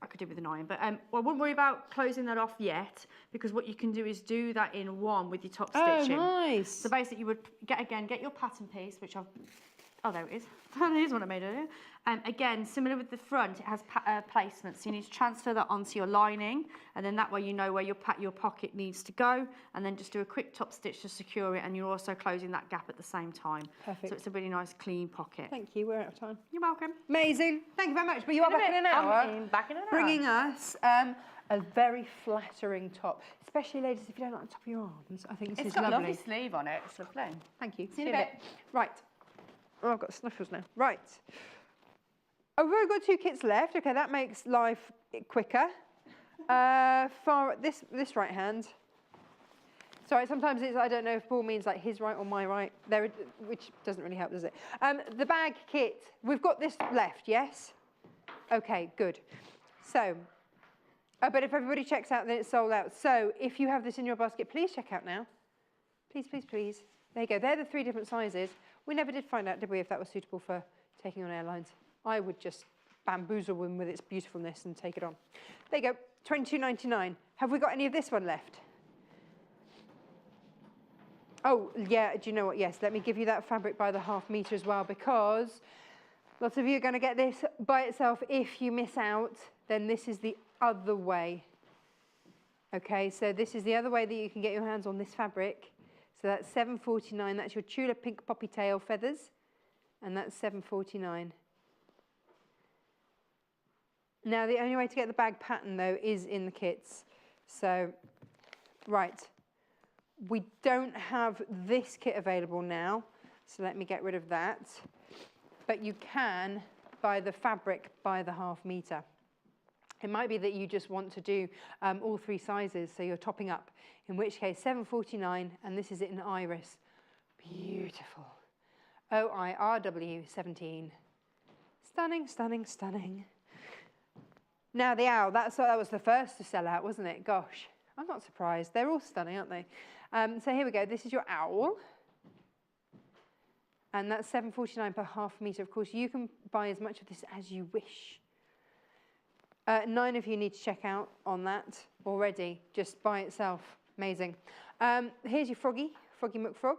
could do it with an iron, but I wouldn't worry about closing that off yet, because what you can do is do that in one with your top stitching. Oh, nice. So basically, you would get your pattern piece, which I've. Oh, there it is. Here's what I made earlier. Again, similar with the front, it has placement, so you need to transfer that onto your lining, and then that way you know where your pocket needs to go, and then just do a quick top stitch to secure it, and you're also closing that gap at the same time. Perfect. So it's a really nice, clean pocket. Thank you. We're out of time. You're welcome. Amazing. Thank you very much. But you are back in an hour. I'm back in an hour. Bringing us a very flattering top, especially ladies if you don't like the top of your arms. I think this It's is got a lovely. lovely sleeve on it. It's lovely. Thank you. See you in a bit. Right. Oh, I've got snuffles now. Right. Oh, we've only got 2 kits left. Okay, that makes life quicker. This right hand. Sorry, sometimes it's, I don't know if Paul means like his right or my right, which doesn't really help, does it? The bag kit, we've got this left, yes? Okay, good. So, but if everybody checks out, then it's sold out. So if you have this in your basket, please check out now. Please, please, please. There you go. They're the 3 different sizes. We never did find out, did we, if that was suitable for taking on airlines. I would just bamboozle them with its beautifulness and take it on. There you go, $22.99. Have we got any of this one left? Oh, yeah, do you know what? Yes, let me give you that fabric by the ½ metre as well, because lots of you are going to get this by itself. If you miss out, then this is the other way. Okay, so this is the other way that you can get your hands on this fabric. So that's $7.49. That's your Tula Pink poppy tail feathers, and that's $7.49. Now, the only way to get the bag pattern, though, is in the kits. So, right. We don't have this kit available now, so let me get rid of that. But you can buy the fabric by the ½ metre. It might be that you just want to do all 3 sizes, so you're topping up, in which case $7.49, and this is it in iris. Beautiful. OIRW 17. Stunning, stunning, stunning. Now the owl, that was the first to sell out, wasn't it? Gosh, I'm not surprised. They're all stunning, aren't they? So here we go. This is your owl. And that's £7.49 per half metre. Of course, you can buy as much of this as you wish. 9 of you need to check out on that already, just by itself. Amazing. Here's your Froggy McFrog.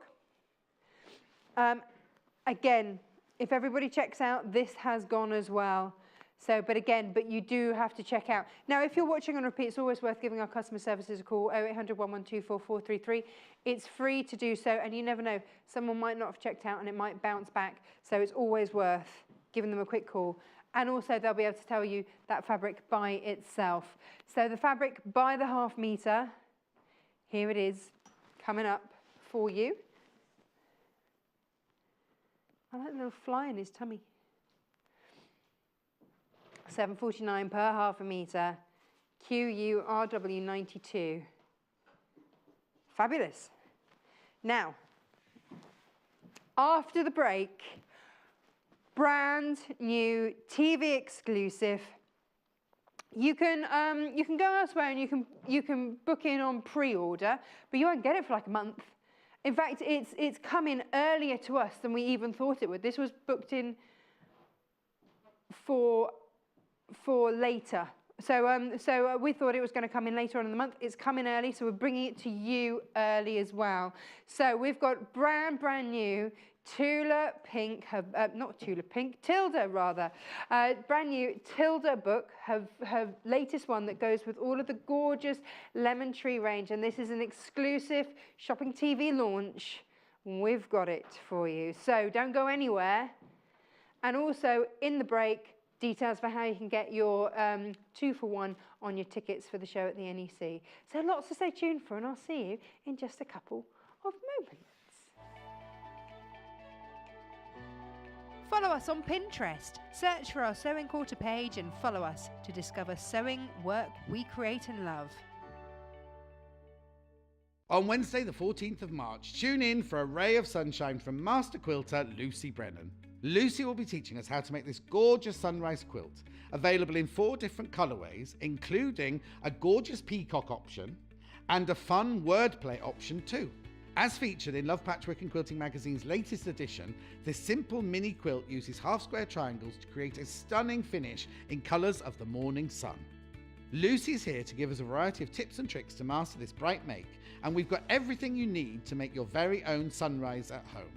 Again, if everybody checks out, this has gone as well. So, but you do have to check out. Now, if you're watching on repeat, it's always worth giving our customer services a call, 0800 112 4433. It's free to do so, and you never know, someone might not have checked out and it might bounce back. So it's always worth giving them a quick call. And also, they'll be able to tell you that fabric by itself. So the fabric by the half metre, here it is, coming up for you. I like the little fly in his tummy. £7.49 per half a metre, QURW92. Fabulous. Now, after the break, brand new TV exclusive. You can go elsewhere and you can book in on pre-order, but you won't get it for like a month. In fact, it's coming earlier to us than we even thought it would. This was booked in for later. So we thought it was going to come in later on in the month. It's coming early, so we're bringing it to you early as well. So we've got brand new Tula Pink, not Tula Pink, Tilda rather. Brand new Tilda book, her latest one that goes with all of the gorgeous lemon tree range. And this is an exclusive shopping TV launch. We've got it for you. So don't go anywhere. And also in the break, details for how you can get your 2-for-1 on your tickets for the show at the NEC. So lots to stay tuned for, and I'll see you in just a couple of moments. Follow us on Pinterest. Search for our Sewing Quarter page and follow us to discover sewing work we create and love. On Wednesday, the 14th of March, tune in for a ray of sunshine from master quilter Lucy Brennan. Lucy will be teaching us how to make this gorgeous sunrise quilt, available in 4 different colourways, including a gorgeous peacock option and a fun wordplay option too. As featured in Love Patchwork and Quilting magazine's latest edition, this simple mini quilt uses half-square triangles to create a stunning finish in colours of the morning sun. Lucy's here to give us a variety of tips and tricks to master this bright make, and we've got everything you need to make your very own sunrise at home.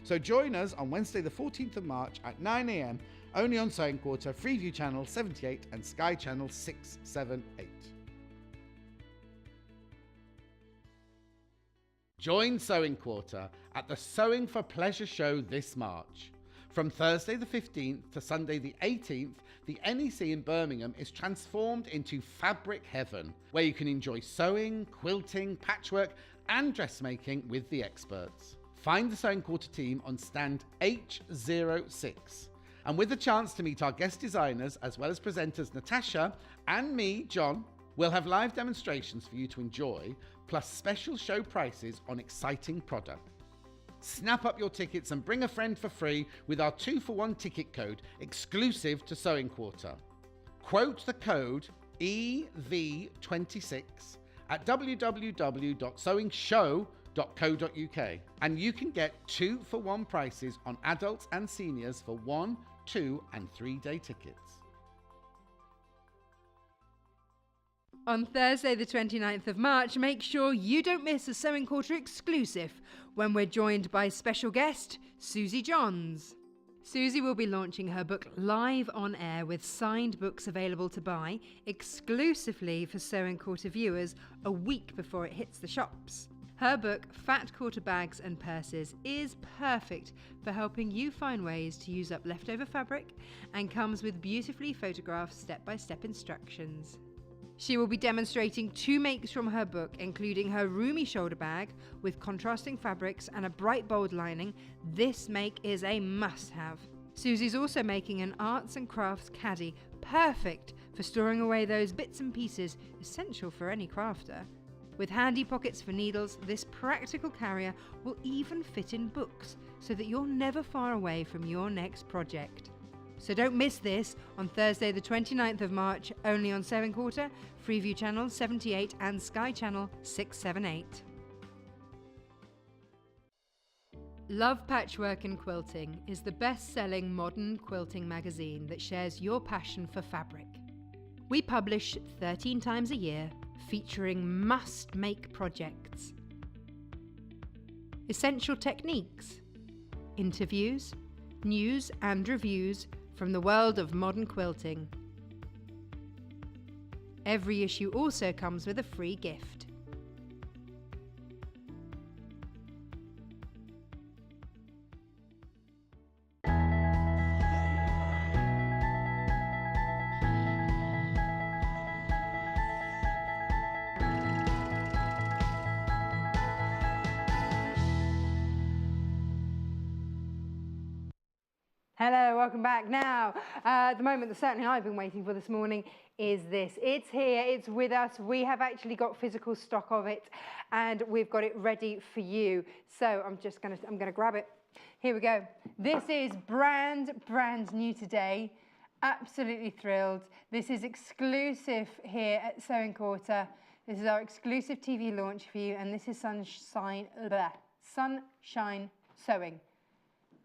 So join us on Wednesday the 14th of March at 9 AM, only on Sewing Quarter, Freeview Channel 78 and Sky Channel 678. Join Sewing Quarter at the Sewing for Pleasure show this March. From Thursday the 15th to Sunday the 18th, the NEC in Birmingham is transformed into fabric heaven, where you can enjoy sewing, quilting, patchwork and dressmaking with the experts. Find the Sewing Quarter team on stand H06. And with the chance to meet our guest designers as well as presenters Natasha and me, John, we'll have live demonstrations for you to enjoy, plus special show prices on exciting product. Snap up your tickets and bring a friend for free with our 2-for-1 ticket code exclusive to Sewing Quarter. Quote the code EV26 at www.sewingshow.co.uk and you can get 2-for-1 prices on adults and seniors for 1, 2 and 3 day tickets. On Thursday the 29th of March, make sure you don't miss a Sewing Quarter exclusive when we're joined by special guest Susie Johns. Susie will be launching her book live on air with signed books available to buy exclusively for Sewing Quarter viewers a week before it hits the shops. Her book, Fat Quarter Bags and Purses, is perfect for helping you find ways to use up leftover fabric and comes with beautifully photographed step-by-step instructions. She will be demonstrating 2 makes from her book, including her roomy shoulder bag with contrasting fabrics and a bright bold lining. This make is a must-have. Susie's also making an arts and crafts caddy, perfect for storing away those bits and pieces essential for any crafter. With handy pockets for needles, this practical carrier will even fit in books so that you're never far away from your next project. So don't miss this on Thursday the 29th of March, only on 7/4, Freeview Channel 78 and Sky Channel 678. Love Patchwork and Quilting is the best-selling modern quilting magazine that shares your passion for fabric. We publish 13 times a year, featuring must-make projects, essential techniques, interviews, news and reviews from the world of modern quilting. Every issue also comes with a free gift. Hello, welcome back. Now, the moment that certainly I've been waiting for this morning is this. It's here, it's with us. We have actually got physical stock of it and we've got it ready for you. So I'm gonna grab it. Here we go. This is brand new today. Absolutely thrilled. This is exclusive here at Sewing Quarter. This is our exclusive TV launch for you, and this is Sunshine Sewing.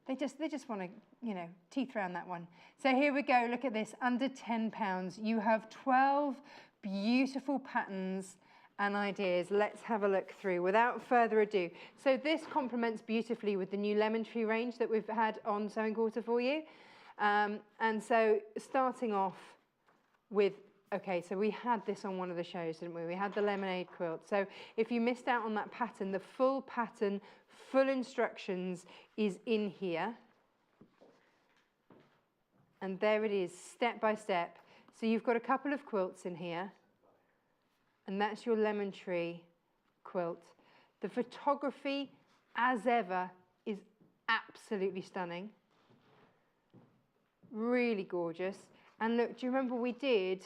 They just want to, you know, teeth around that one. So here we go, look at this, under £10. You have 12 beautiful patterns and ideas. Let's have a look through without further ado. So this complements beautifully with the new lemon tree range that we've had on Sewing Quarter for you. And so starting off with, okay, so we had this on one of the shows, didn't we? We had the lemonade quilt. So if you missed out on that pattern, the full pattern, full instructions is in here. And there it is, step by step. So you've got a couple of quilts in here, and that's your lemon tree quilt. The photography, as ever, is absolutely stunning. Really gorgeous. And look, do you remember we did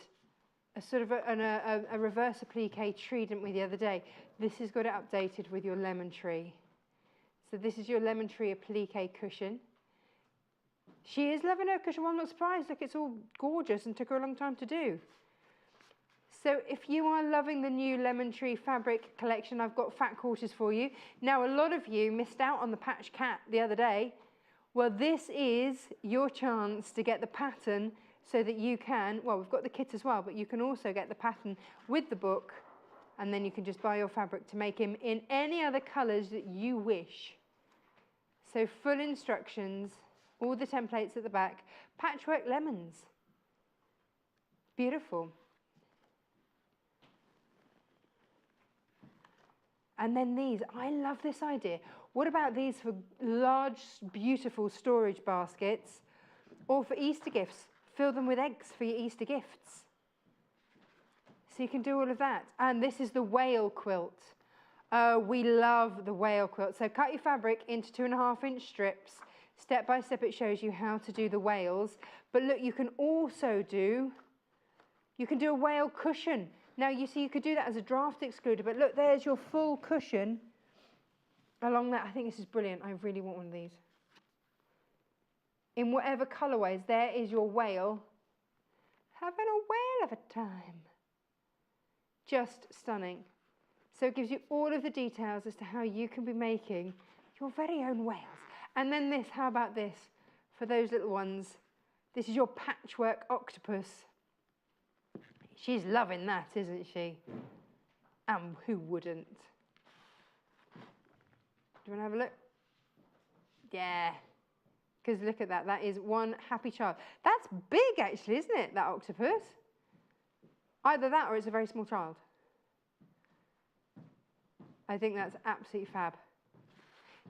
a sort of a reverse applique tree, didn't we, the other day? This has got it updated with your lemon tree. So this is your lemon tree applique cushion. She is loving her cushion. Well, I'm not surprised. Look, it's all gorgeous and took her a long time to do. So if you are loving the new lemon tree fabric collection, I've got fat quarters for you. Now, a lot of you missed out on the patch cat the other day. Well, this is your chance to get the pattern so that you can, well, we've got the kit as well, but you can also get the pattern with the book, and then you can just buy your fabric to make him in any other colours that you wish. So full instructions, all the templates at the back, patchwork lemons. Beautiful. And then these, I love this idea. What about these for large, beautiful storage baskets or for Easter gifts? Fill them with eggs for your Easter gifts. So you can do all of that. And this is the whale quilt. We love the whale quilt. So cut your fabric into 2.5-inch strips. Step by step it shows you how to do the whales. But look, you can also do, a whale cushion. Now you see you could do that as a draft excluder, but look, there's your full cushion along that. I think this is brilliant. I really want one of these. In whatever colourways, there is your whale. Having a whale of a time. Just stunning. So it gives you all of the details as to how you can be making your very own whales. And then this, how about this? For those little ones, this is your patchwork octopus. She's loving that, isn't she? And who wouldn't? Do you want to have a look? Yeah. Because look at that. That is one happy child. That's big, actually, isn't it, that octopus? Either that or it's a very small child. I think that's absolutely fab.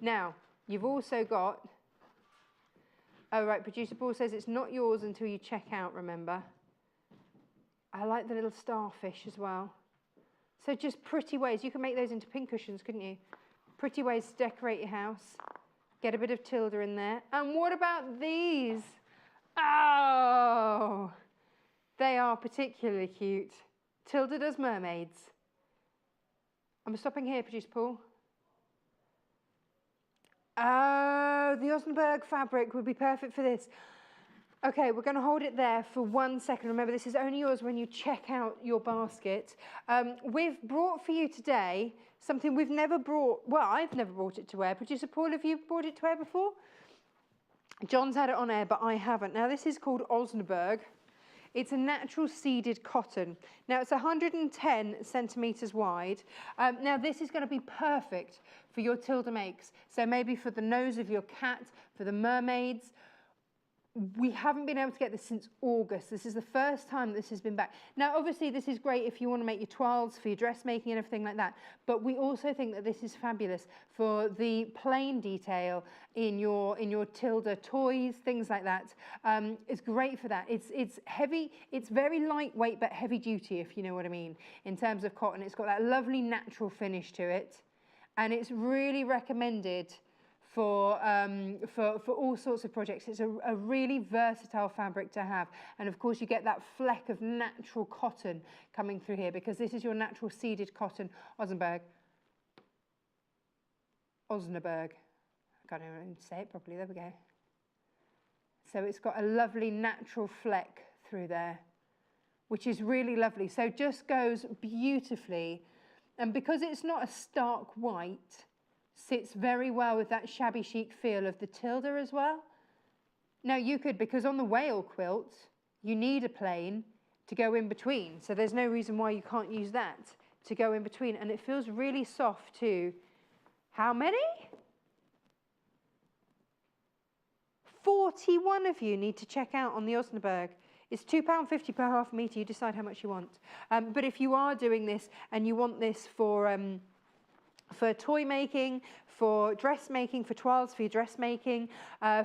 Now, you've also got... Oh, right, Producer Paul says it's not yours until you check out, remember? I like the little starfish as well. So just pretty ways. You can make those into pin cushions, couldn't you? Pretty ways to decorate your house. Get a bit of Tilda in there. And what about these? Oh, they are particularly cute. Tilda does mermaids. I'm stopping here, Producer Paul. Oh, the Osnaburg fabric would be perfect for this. Okay, we're going to hold it there for 1 second. Remember, this is only yours when you check out your basket. We've brought for you today something we've never brought. Well, I've never brought it to wear. Producer Paul, have you brought it to wear before? John's had it on air, but I haven't. Now, this is called Osnaburg. It's a natural seeded cotton. Now, it's 110 centimetres wide. Now, this is going to be perfect for your Tilda makes. So maybe for the nose of your cat, for the mermaids. We haven't been able to get this since August. This is the first time this has been back. Now, obviously, this is great if you want to make your toiles for your dressmaking and everything like that. But we also think that this is fabulous for the plain detail in your Tilda toys, things like that. It's great for that. It's heavy. It's very lightweight but heavy duty, if you know what I mean, in terms of cotton. It's got that lovely natural finish to it, and it's really recommended for all sorts of projects. It's a really versatile fabric to have. And of course you get that fleck of natural cotton coming through here because this is your natural seeded cotton Osnaburg. I can't even say it properly, there we go. So it's got a lovely natural fleck through there, which is really lovely. So just goes beautifully. And because it's not a stark white, sits very well with that shabby chic feel of the Tilda as well. Now you could, because on the whale quilt, you need a plain to go in between. So there's no reason why you can't use that to go in between. And it feels really soft too. How many? 41 of you need to check out on the Osnaburg. It's £2.50 per half metre. You decide how much you want. But if you are doing this and you want this for toy making, for dressmaking, for toiles, for your dressmaking,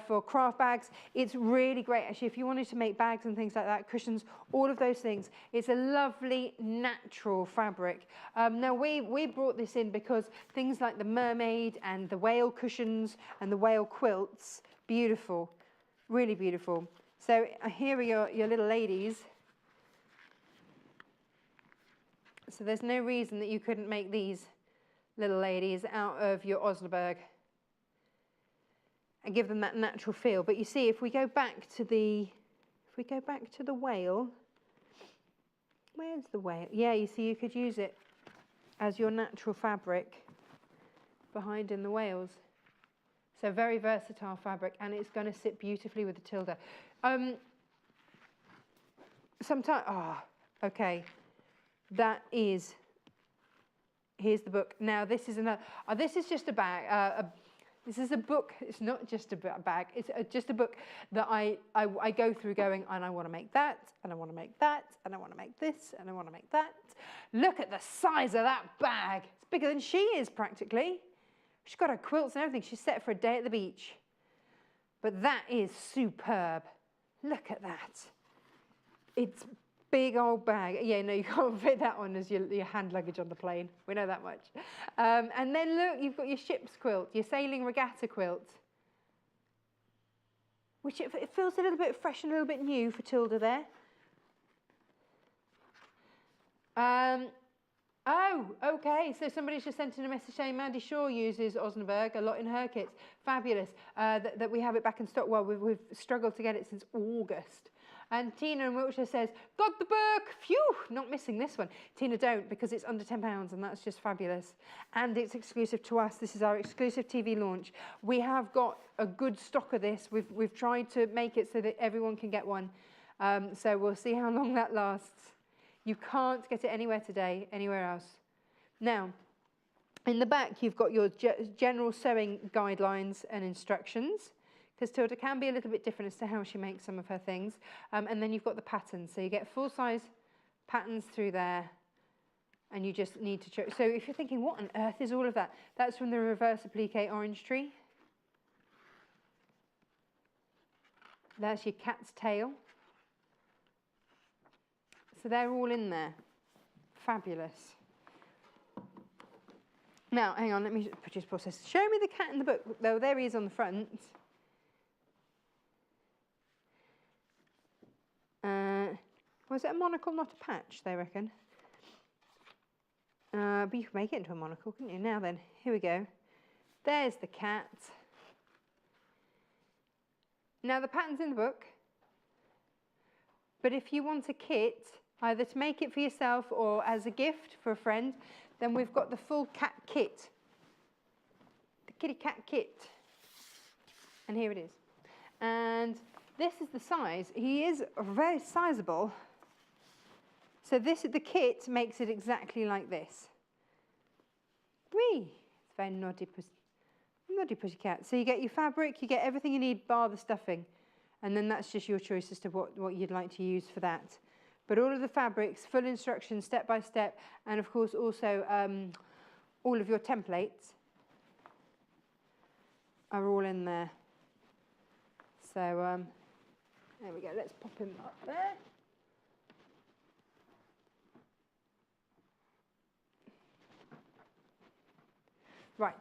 for craft bags. It's really great, actually, if you wanted to make bags and things like that, cushions, all of those things. It's a lovely, natural fabric. Now, we brought this in because things like the mermaid and the whale cushions and the whale quilts, beautiful, really beautiful. So here are your little ladies. So there's no reason that you couldn't make these little ladies out of your Osnaburg and give them that natural feel. But you see, if we go back to the whale, where's the whale? Yeah, you see, you could use it as your natural fabric behind in the whales. So very versatile fabric, and it's going to sit beautifully with the Tilda. Okay, that is. Here's the book. Now this is another. This is just a bag. This is a book. It's not just a bag. It's just a book that I go through, going, and I want to make that, and I want to make that, and I want to make this, and I want to make that. Look at the size of that bag. It's bigger than she is practically. She's got her quilts and everything. She's set for a day at the beach. But that is superb. Look at that. It's big old bag. Yeah, no, you can't fit that on as your hand luggage on the plane. We know that much. And then look, you've got your ship's quilt, your sailing regatta quilt, which it feels a little bit fresh and a little bit new for Tilda there. Oh, okay. So somebody's just sent in a message saying Mandy Shaw uses Osnaburg a lot in her kits. Fabulous that we have it back in stock. Well, we've struggled to get it since August. And Tina in Wiltshire says, got the book, phew, not missing this one. Tina, don't, because it's under £10 and that's just fabulous. And it's exclusive to us. This is our exclusive TV launch. We have got a good stock of this. We've tried to make it so that everyone can get one. So we'll see how long that lasts. You can't get it anywhere today, anywhere else. Now, in the back, you've got your general sewing guidelines and instructions, because Tilda can be a little bit different as to how she makes some of her things. And then you've got the patterns. So you get full-size patterns through there, and you just need to choose. So if you're thinking, what on earth is all of that? That's from the reverse applique orange tree. That's your cat's tail. So they're all in there. Fabulous. Now, hang on, let me just process. Show me the cat in the book. Oh, there he is on the front. Was it a monocle, not a patch, they reckon? But you can make it into a monocle, couldn't you? Now then, here we go. There's the cat. Now, the pattern's in the book. But if you want a kit, either to make it for yourself or as a gift for a friend, then we've got the full cat kit. The kitty cat kit. And here it is. And this is the size. He is very sizable. So this, the kit makes it exactly like this. Whee! It's very naughty pussycat. So you get your fabric, you get everything you need bar the stuffing. And then that's just your choice as to what you'd like to use for that. But all of the fabrics, full instructions, step by step, and of course also all of your templates are all in there. So there we go, let's pop him up there. Right,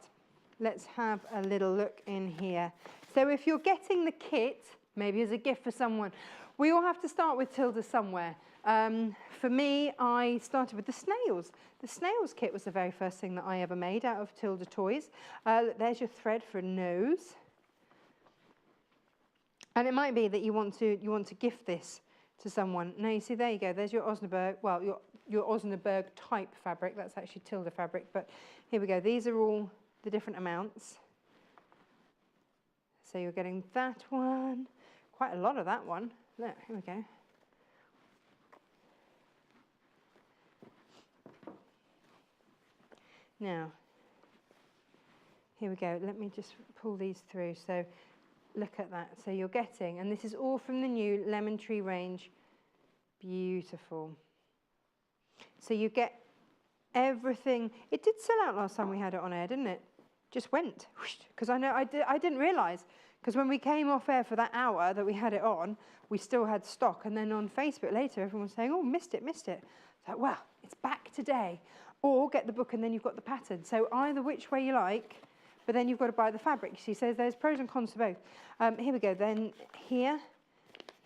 let's have a little look in here. So if you're getting the kit, maybe as a gift for someone, we all have to start with Tilda somewhere. For me, I started with the snails. The snails kit was the very first thing that I ever made out of Tilda toys. There's your thread for a nose. And it might be that you want to gift this to someone. Now you see, there you go. There's your Osnaburg, well, your Osnaburg type fabric. That's actually Tilda fabric. But here we go. These are all the different amounts. So you're getting that one, quite a lot of that one. Look, here we go. Now, here we go. Let me just pull these through. So look at that. So you're getting, and this is all from the new Lemon Tree range. Beautiful. So you get everything. It did sell out last time we had it on air, didn't it? Just went, because I know I didn't realise, because when we came off air for that hour that we had it on, we still had stock, and then on Facebook later everyone was saying, oh, missed it. So, well, it's back today. Or get the book and then you've got the pattern. So either which way you like, but then you've got to buy the fabric. You see, so there's pros and cons to both. Here we go. Then here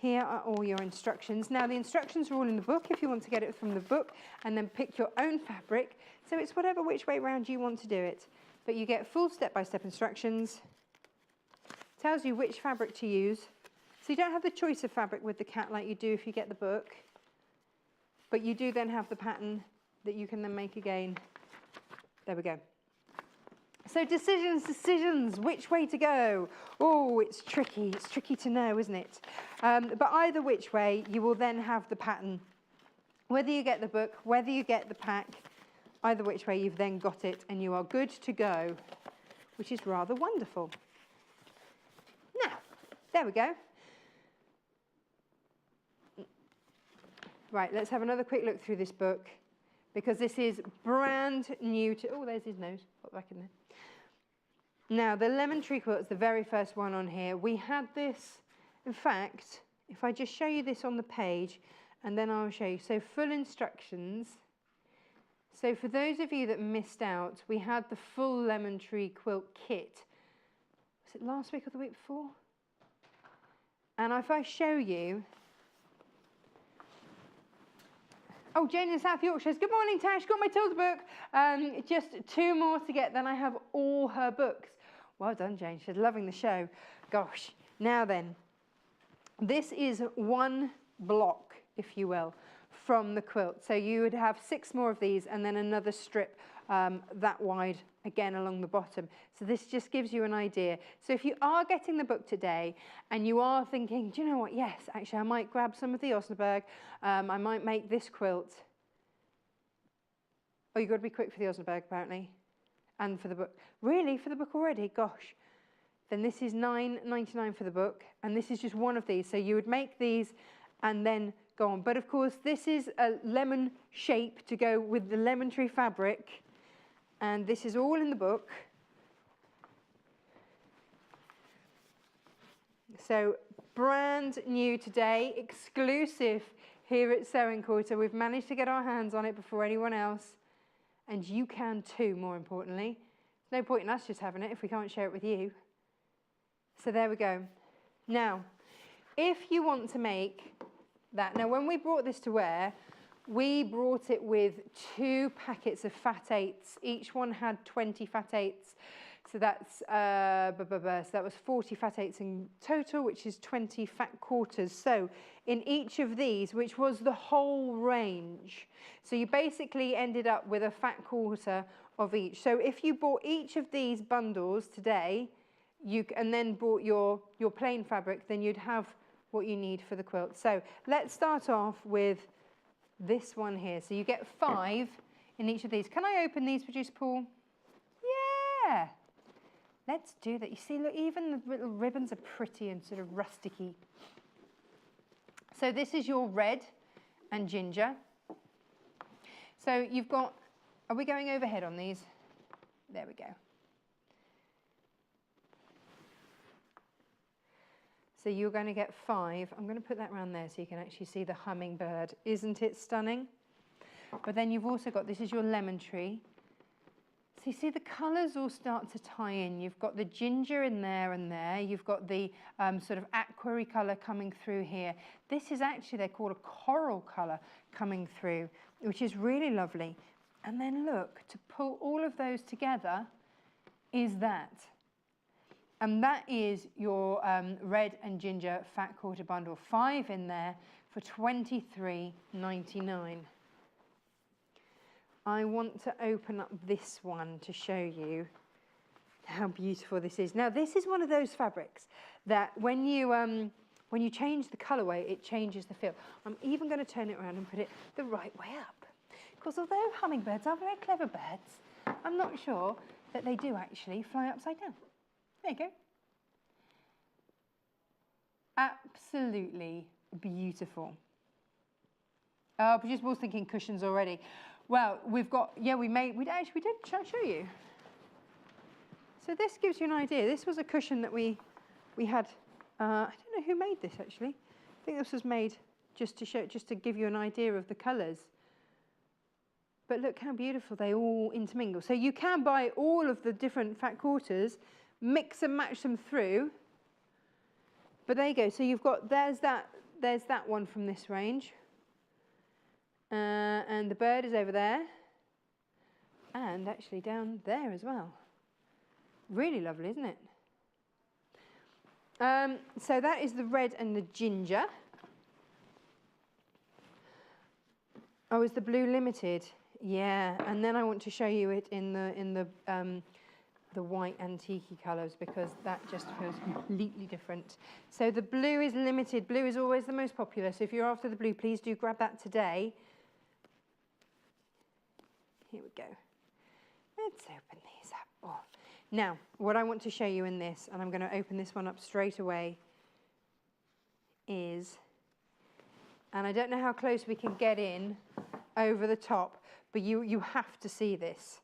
are all your instructions. Now the instructions are all in the book if you want to get it from the book, and then pick your own fabric. So it's whatever which way round you want to do it. But you get full step-by-step instructions. Tells you which fabric to use. So you don't have the choice of fabric with the cat like you do if you get the book. But you do then have the pattern that you can then make again. There we go. So decisions, which way to go? Oh, it's tricky to know, isn't it? But either which way, you will then have the pattern. Whether you get the book, whether you get the pack, either which way, you've then got it and you are good to go, which is rather wonderful. Now, there we go. Right, let's have another quick look through this book, because this is brand new to, oh, there's his nose, put back in there. Now, the Lemon Tree quilt is the very first one on here. We had this, in fact, if I just show you this on the page, and then I'll show you. So, full instructions. So, for those of you that missed out, we had the full Lemon Tree quilt kit. Was it last week or the week before? And if I show you, oh, Jane in South Yorkshire says, good morning, Tash, got my Tilda book. Just 2 more to get, then I have all her books. Well done, Jane, she's loving the show. Gosh, now then, this is one block, if you will, from the quilt. So you would have 6 more of these and then another strip that wide, again, along the bottom. So this just gives you an idea. So if you are getting the book today and you are thinking, do you know what, yes, actually, I might grab some of the Osnaburg, I might make this quilt. Oh, you've got to be quick for the Osnaburg, apparently, and for the book. Really, for the book already? Gosh. Then this is $9.99 for the book, and this is just one of these. So you would make these and then go on. But of course, this is a lemon shape to go with the Lemon Tree fabric, and this is all in the book. So brand new today, exclusive here at Sewing Quarter. We've managed to get our hands on it before anyone else, and you can too, more importantly. There's no point in us just having it if we can't share it with you. So there we go. Now, if you want to make that, now when we brought this to wear, we brought it with 2 packets of Fat 8s. Each one had 20 Fat 8s. So So that's so that was 40 fat eighths in total, which is 20 fat quarters. So in each of these, which was the whole range, so you basically ended up with a fat quarter of each. So if you bought each of these bundles today, and then bought your plain fabric, then you'd have what you need for the quilt. So let's start off with this one here. So you get 5 in each of these. Can I open these, producer Paul? Yeah. Let's do that. You see, look, even the little ribbons are pretty and sort of rusticy. So this is your red and ginger. So you've got, are we going overhead on these? There we go. So you're going to get 5. I'm going to put that around there so you can actually see the hummingbird. Isn't it stunning? But then you've also got, this is your lemon tree. So you see the colours all start to tie in. You've got the ginger in there and there. You've got the sort of aquary colour coming through here. This is actually, they're called a coral colour coming through, which is really lovely. And then look, to pull all of those together is that. And that is your red and ginger fat quarter bundle. 5 in there for $23.99. I want to open up this one to show you how beautiful this is. Now, this is one of those fabrics that when you change the colourway, it changes the feel. I'm even going to turn it around and put it the right way up. Because although hummingbirds are very clever birds, I'm not sure that they do actually fly upside down. There you go. Absolutely beautiful. Producer Paul's thinking cushions already. Well, we've got, yeah, we did, shall I show you? So this gives you an idea. This was a cushion that we had, I don't know who made this actually. I think this was made just to give you an idea of the colours. But look how beautiful they all intermingle. So you can buy all of the different fat quarters, mix and match them through. But there you go. So you've got, there's that one from this range. And the bird is over there. And actually down there as well. Really lovely, isn't it? So that is the red and the ginger. Oh, is the blue limited? Yeah, and then I want to show you it in the white antique colours because that just feels completely different. So the blue is limited. Blue is always the most popular. So if you're after the blue, please do grab that today. Here we go. Let's open these up. Oh. Now, what I want to show you in this, and I'm going to open this one up straight away, is, and I don't know how close we can get in over the top, but you have to see this.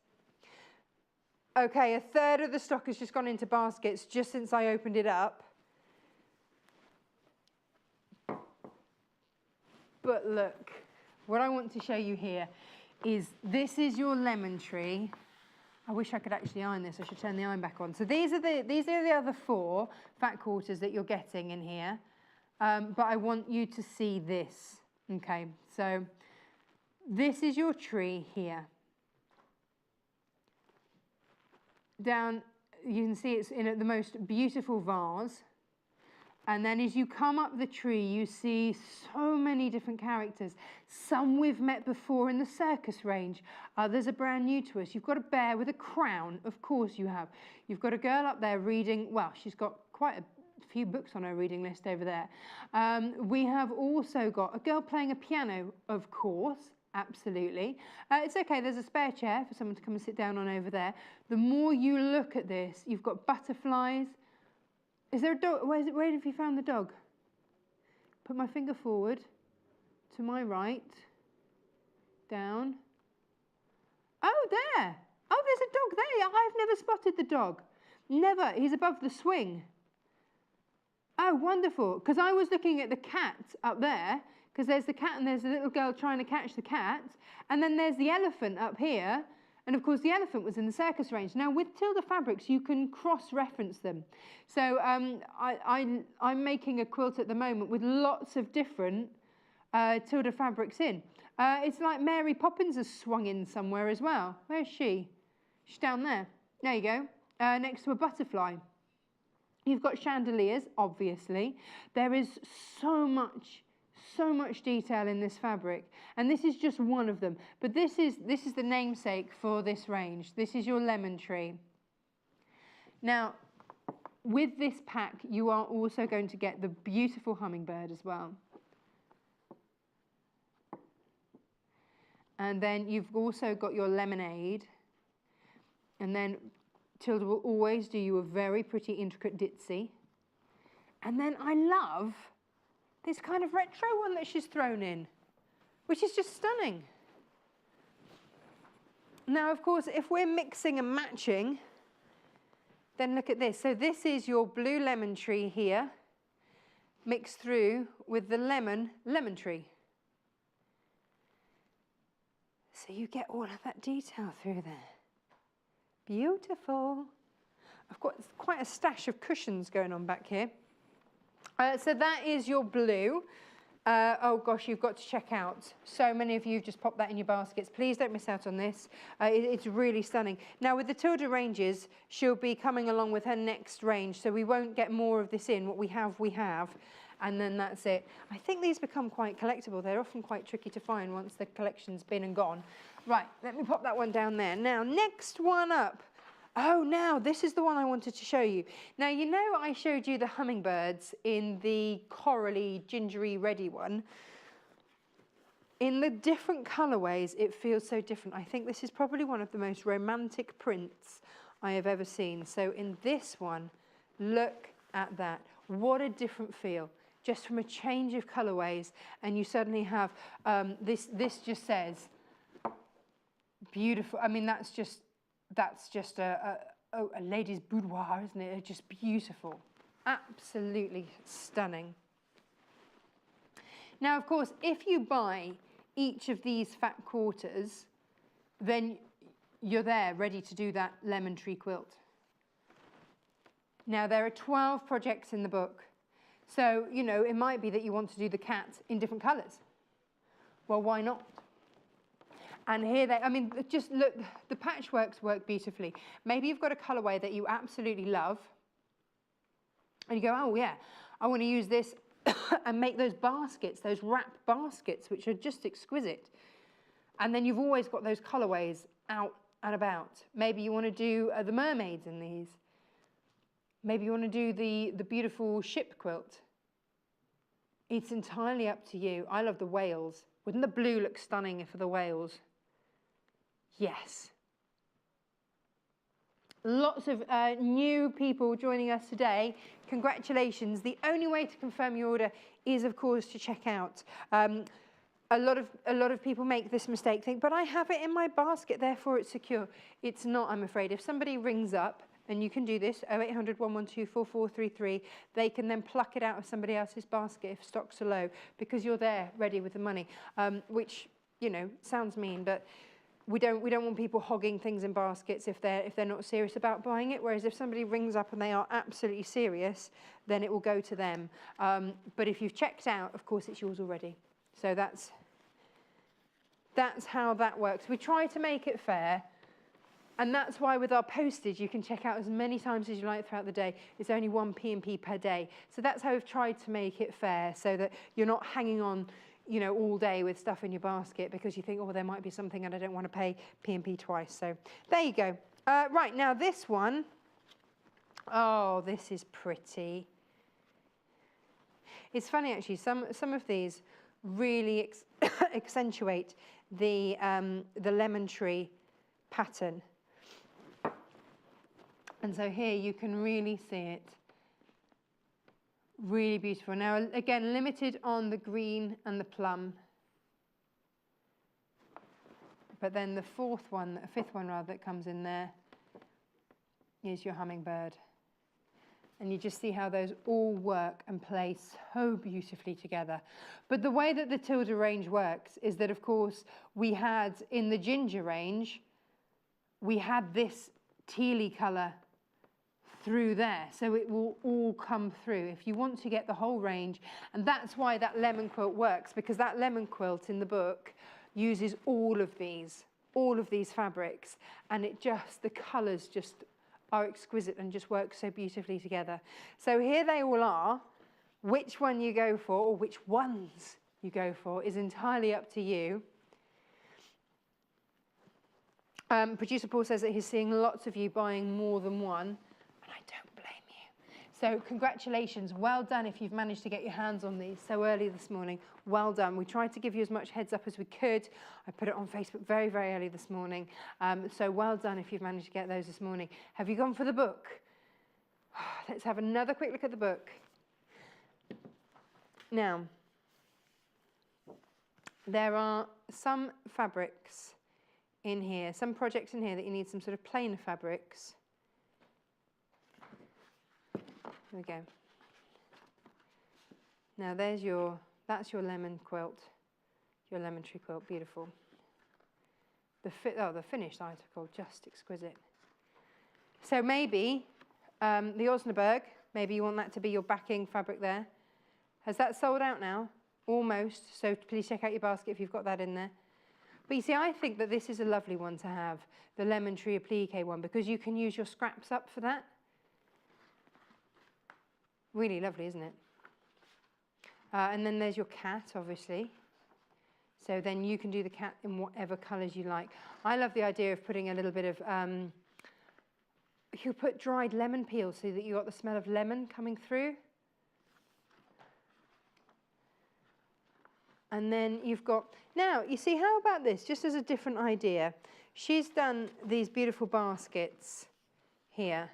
Okay, 1/3 of the stock has just gone into baskets just since I opened it up. But look, what I want to show you here is this is your lemon tree. I wish I could actually iron this. I should turn the iron back on. So these are the other 4 fat quarters that you're getting in here. But I want you to see this. Okay, so this is your tree here. Down, you can see it's in the most beautiful vase. And then as you come up the tree, you see so many different characters. Some we've met before in the circus range. Others are brand new to us. You've got a bear with a crown. Of course you have. You've got a girl up there reading. Well, she's got quite a few books on her reading list over there. We have also got a girl playing a piano, of course. Absolutely. It's okay. There's a spare chair for someone to come and sit down on over there. The more you look at this, you've got butterflies. Is there a dog? Where have you found the dog? Put my finger forward, to my right, down. Oh, there. Oh, there's a dog there. I've never spotted the dog. Never. He's above the swing. Oh, wonderful. Because I was looking at the cat up there, because there's the cat and there's a little girl trying to catch the cat. And then there's the elephant up here. And of course, the elephant was in the circus range. Now, with Tilda fabrics, you can cross-reference them. So I'm making a quilt at the moment with lots of different Tilda fabrics in. It's like Mary Poppins has swung in somewhere as well. Where's she? She's down there. There you go. next to a butterfly. You've got chandeliers, obviously. There is so much detail in this fabric, and this is just one of them. But this is the namesake for this range. This is your lemon tree. Now, with this pack, you are also going to get the beautiful hummingbird as well. And then you've also got your lemonade. And then Tilda will always do you a very pretty, intricate ditzy. And then I love this kind of retro one that she's thrown in, which is just stunning. Now, of course, if we're mixing and matching, then look at this. So this is your blue lemon tree here, mixed through with the lemon tree. So you get all of that detail through there. Beautiful. I've got quite a stash of cushions going on back here. So that is your blue. Oh gosh, you've got to check out. So many of you have just popped that in your baskets. Please don't miss out on this. It's really stunning. Now with the Tilda ranges, she'll be coming along with her next range, so we won't get more of this in. What we have, and then that's it. I think these become quite collectible. They're often quite tricky to find once the collection's been and gone. Right, let me pop that one down there. Now, next one up. Oh, now, this is the one I wanted to show you. Now, you know I showed you the hummingbirds in the corally, gingery, reddy one. In the different colourways, it feels so different. I think this is probably one of the most romantic prints I have ever seen. So in this one, look at that. What a different feel. Just from a change of colourways, and you suddenly have, this just says, beautiful. I mean, that's just a lady's boudoir, isn't it? It's just beautiful. Absolutely stunning. Now, of course, if you buy each of these fat quarters, then you're there ready to do that lemon tree quilt. Now, there are 12 projects in the book. So, you know, it might be that you want to do the cat in different colours. Well, why not? And here I mean, just look, the patchworks work beautifully. Maybe you've got a colourway that you absolutely love, and you go, oh yeah, I want to use this and make those baskets, those wrap baskets, which are just exquisite. And then you've always got those colourways out and about. Maybe you want to do the mermaids in these. Maybe you want to do the beautiful ship quilt. It's entirely up to you. I love the whales. Wouldn't the blue look stunning for the whales? Yes. Lots of new people joining us today. Congratulations. The only way to confirm your order is, of course, to check out. A lot of people make this mistake, think, but I have it in my basket, therefore it's secure. It's not, I'm afraid. If somebody rings up, and you can do this, 0800 112 4433, they can then pluck it out of somebody else's basket if stocks are low, because you're there ready with the money, which, you know, sounds mean, but we don't want people hogging things in baskets if they're not serious about buying it. Whereas if somebody rings up and they are absolutely serious, then it will go to them. But if you've checked out, of course, it's yours already. So that's how that works. We try to make it fair. And that's why with our postage, you can check out as many times as you like throughout the day. It's only 1 P&P per day. So that's how we've tried to make it fair, so that you're not hanging on, you know, all day with stuff in your basket because you think, oh, there might be something and I don't want to pay P&P twice. So there you go. Right, now this one. Oh, this is pretty. It's funny, actually. Some of these really accentuate the lemon tree pattern. And so here you can really see it. Really beautiful. Now, again, limited on the green and the plum. But then the fifth one that comes in there is your hummingbird. And you just see how those all work and play so beautifully together. But the way that the Tilda range works is that, of course, we had in the ginger range, we had this tealy colour through there, so it will all come through if you want to get the whole range. And that's why that lemon quilt works, because that lemon quilt in the book uses all of these fabrics, and the colours just are exquisite and just work so beautifully together. So here they all are. Which one you go for, or which ones you go for, is entirely up to you. Producer Paul says that he's seeing lots of you buying more than one, and I don't blame you. So congratulations, well done if you've managed to get your hands on these so early this morning. Well done. We tried to give you as much heads up as we could. I put it on Facebook very, very early this morning. So well done if you've managed to get those this morning. Have you gone for the book? Let's have another quick look at the book. Now, there are some fabrics in here, some projects in here that you need some sort of plainer fabrics. There we go. Now there's that's your lemon quilt, your lemon tree quilt, beautiful. The finished article, just exquisite. So maybe the Osnaburg, maybe you want that to be your backing fabric there. Has that sold out now? Almost, so please check out your basket if you've got that in there. But you see, I think that this is a lovely one to have, the lemon tree applique one, because you can use your scraps up for that. Really lovely, isn't it? And then there's your cat, obviously. So then you can do the cat in whatever colours you like. I love the idea of putting a little bit of, you put dried lemon peel so that you got the smell of lemon coming through. And then you've got, now, you see, how about this, just as a different idea? She's done these beautiful baskets here.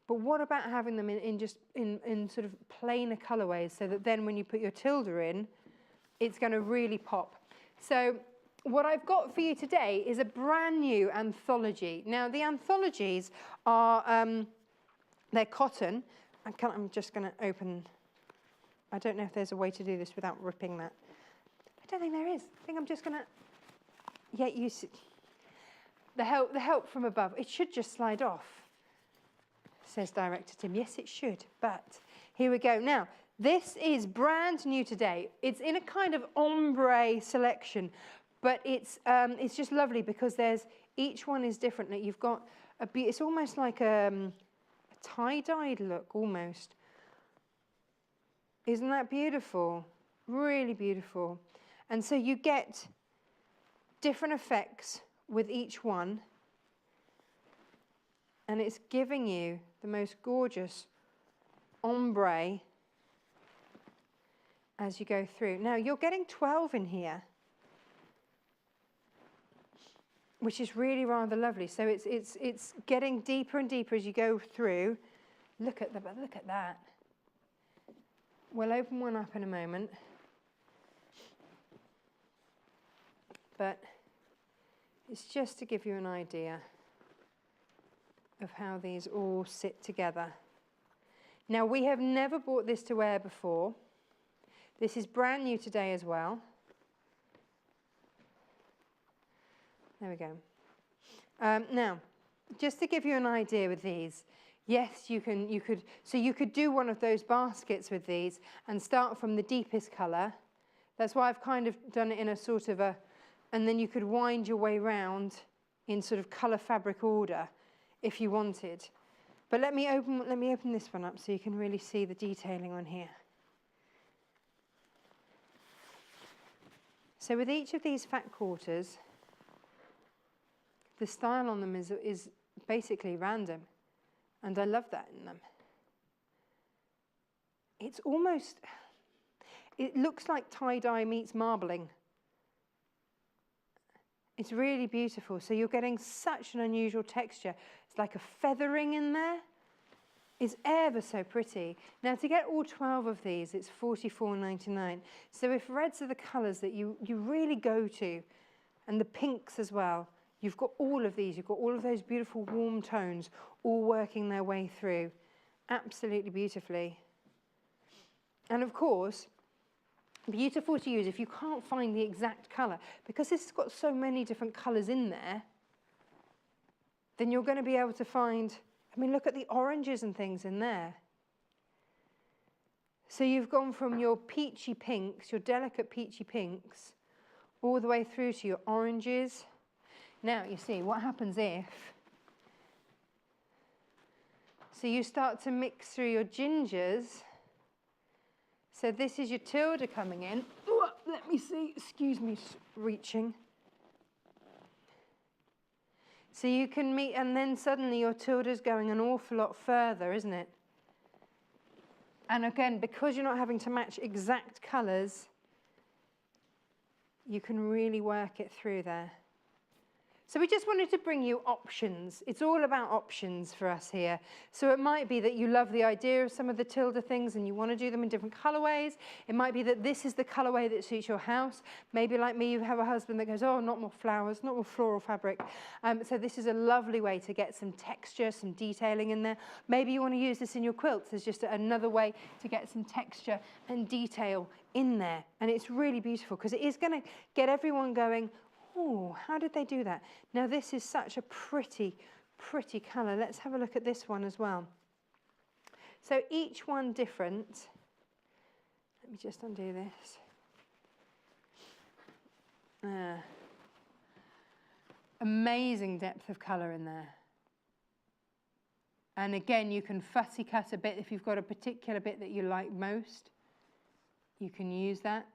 But what about having them in sort of plainer colourways so that then when you put your Tilda in, it's going to really pop. So what I've got for you today is a brand new anthology. Now, the anthologies are, they're cotton. I'm just going to open... I don't know if there's a way to do this without ripping that. I don't think there is. I think I'm just going to... Yeah, you see. The help from above. It should just slide off, says Director Tim. Yes, it should, but here we go. Now, this is brand new today. It's in a kind of ombre selection, but it's just lovely because each one is different. You've got it's almost like a tie-dyed look, almost. Isn't that beautiful? Really beautiful. And so you get different effects with each one. And it's giving you the most gorgeous ombre as you go through. Now, you're getting 12 in here, which is really rather lovely. So it's getting deeper and deeper as you go through. Look at that. We'll open one up in a moment, but it's just to give you an idea of how these all sit together. Now, we have never brought this to wear before. This is brand new today as well. There we go. Now, just to give you an idea with these, yes, you could do one of those baskets with these and start from the deepest colour. That's why I've kind of done it in a sort of and then you could wind your way round in sort of colour fabric order if you wanted. But let me open this one up so you can really see the detailing on here. So with each of these fat quarters, the style on them is basically random. And I love that in them. It's almost, it looks like tie-dye meets marbling. It's really beautiful. So you're getting such an unusual texture. It's like a feathering in there. It's ever so pretty. Now, to get all 12 of these, it's $44.99. So if reds are the colours that you really go to, and the pinks as well, you've got all of these. You've got all of those beautiful warm tones all working their way through absolutely beautifully. And of course, beautiful to use if you can't find the exact colour. Because this has got so many different colours in there, then you're going to be able to find, I mean, look at the oranges and things in there. So you've gone from your peachy pinks, your delicate peachy pinks, all the way through to your oranges. Now, you see, what happens if So you start to mix through your gingers. So this is your Tilda coming in. Ooh, let me see, excuse me, reaching. So you can meet, and then suddenly your Tilda's going an awful lot further, isn't it? And again, because you're not having to match exact colours, you can really work it through there. So we just wanted to bring you options. It's all about options for us here. So it might be that you love the idea of some of the Tilda things and you want to do them in different colorways. It might be that this is the colorway that suits your house. Maybe like me, you have a husband that goes, oh, not more flowers, not more floral fabric. So this is a lovely way to get some texture, some detailing in there. Maybe you want to use this in your quilts as just another way to get some texture and detail in there. And it's really beautiful because it is going to get everyone going, oh, how did they do that? Now this is such a pretty, pretty colour. Let's have a look at this one as well. So each one different. Let me just undo this. Amazing depth of colour in there. And again, you can fussy cut a bit if you've got a particular bit that you like most. You can use that.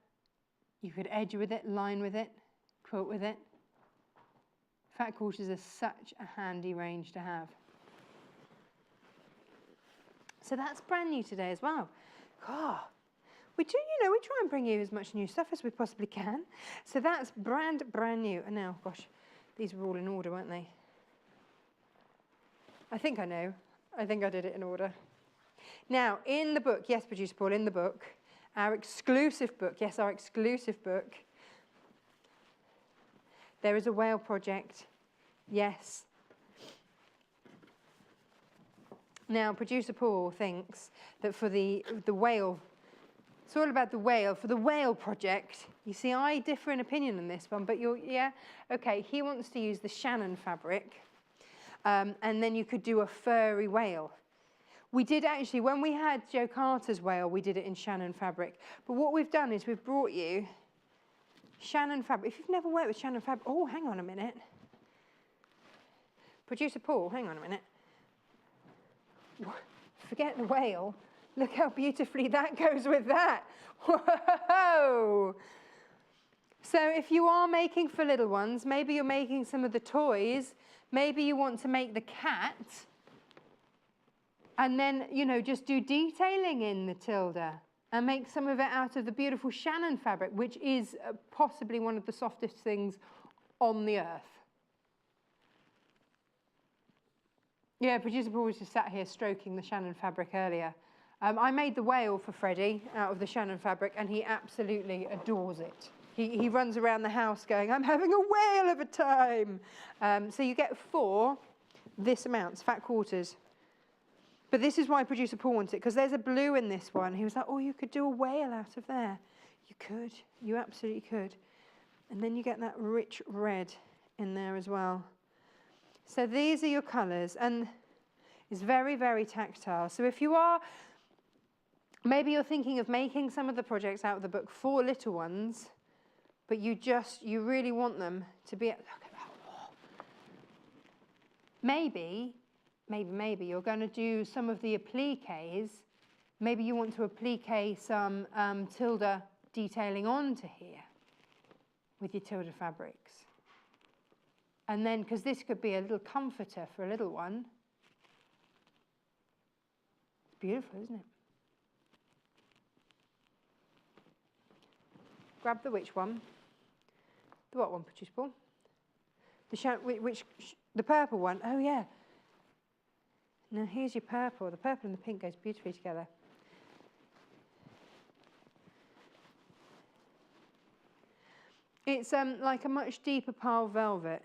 You could edge with it, line with it, quilt with it. Fat quarters are such a handy range to have. So that's brand new today as well. God, we do, you know, we try and bring you as much new stuff as we possibly can. So that's brand new. And now, gosh, these were all in order, weren't they? I think I know. I think I did it in order. Now, in the book, yes, Producer Paul, in the book, our exclusive book, yes, our exclusive book, there is a whale project, yes. Now, Producer Paul thinks that for the whale, it's all about the whale. For the whale project, you see, I differ in opinion on this one, but you're, yeah? Okay, he wants to use the Shannon fabric, and then you could do a furry whale. We did actually, when we had Joe Carter's whale, we did it in Shannon fabric. But what we've done is we've brought you Shannon fabric. If you've never worked with Shannon fabric, oh, hang on a minute. Producer Paul, hang on a minute. Forget the whale. Look how beautifully that goes with that. Whoa! So if you are making for little ones, maybe you're making some of the toys, maybe you want to make the cat, and then, you know, just do detailing in the Tilda. And make some of it out of the beautiful Shannon fabric, which is possibly one of the softest things on the earth. Yeah, Producer Paul was just sat here stroking the Shannon fabric earlier. I made the whale for Freddie out of the Shannon fabric, and he absolutely adores it. He runs around the house going, I'm having a whale of a time. So you get 4 this amounts, fat quarters. But this is why Producer Paul wants it, because there's a blue in this one. He was like, oh, you could do a whale out of there. You could. You absolutely could. And then you get that rich red in there as well. So these are your colours, and it's very, very tactile. So if you are, maybe you're thinking of making some of the projects out of the book for little ones, but you really want them to be, look at that. Oh. Maybe you're going to do some of the appliques. Maybe you want to applique some Tilda detailing onto here with your Tilda fabrics. And then, because this could be a little comforter for a little one. It's beautiful, isn't it? Grab the which one? The what one, Producer Paul? The purple one? Oh, yeah. Now here's your purple. The purple and the pink goes beautifully together. It's like a much deeper pile velvet,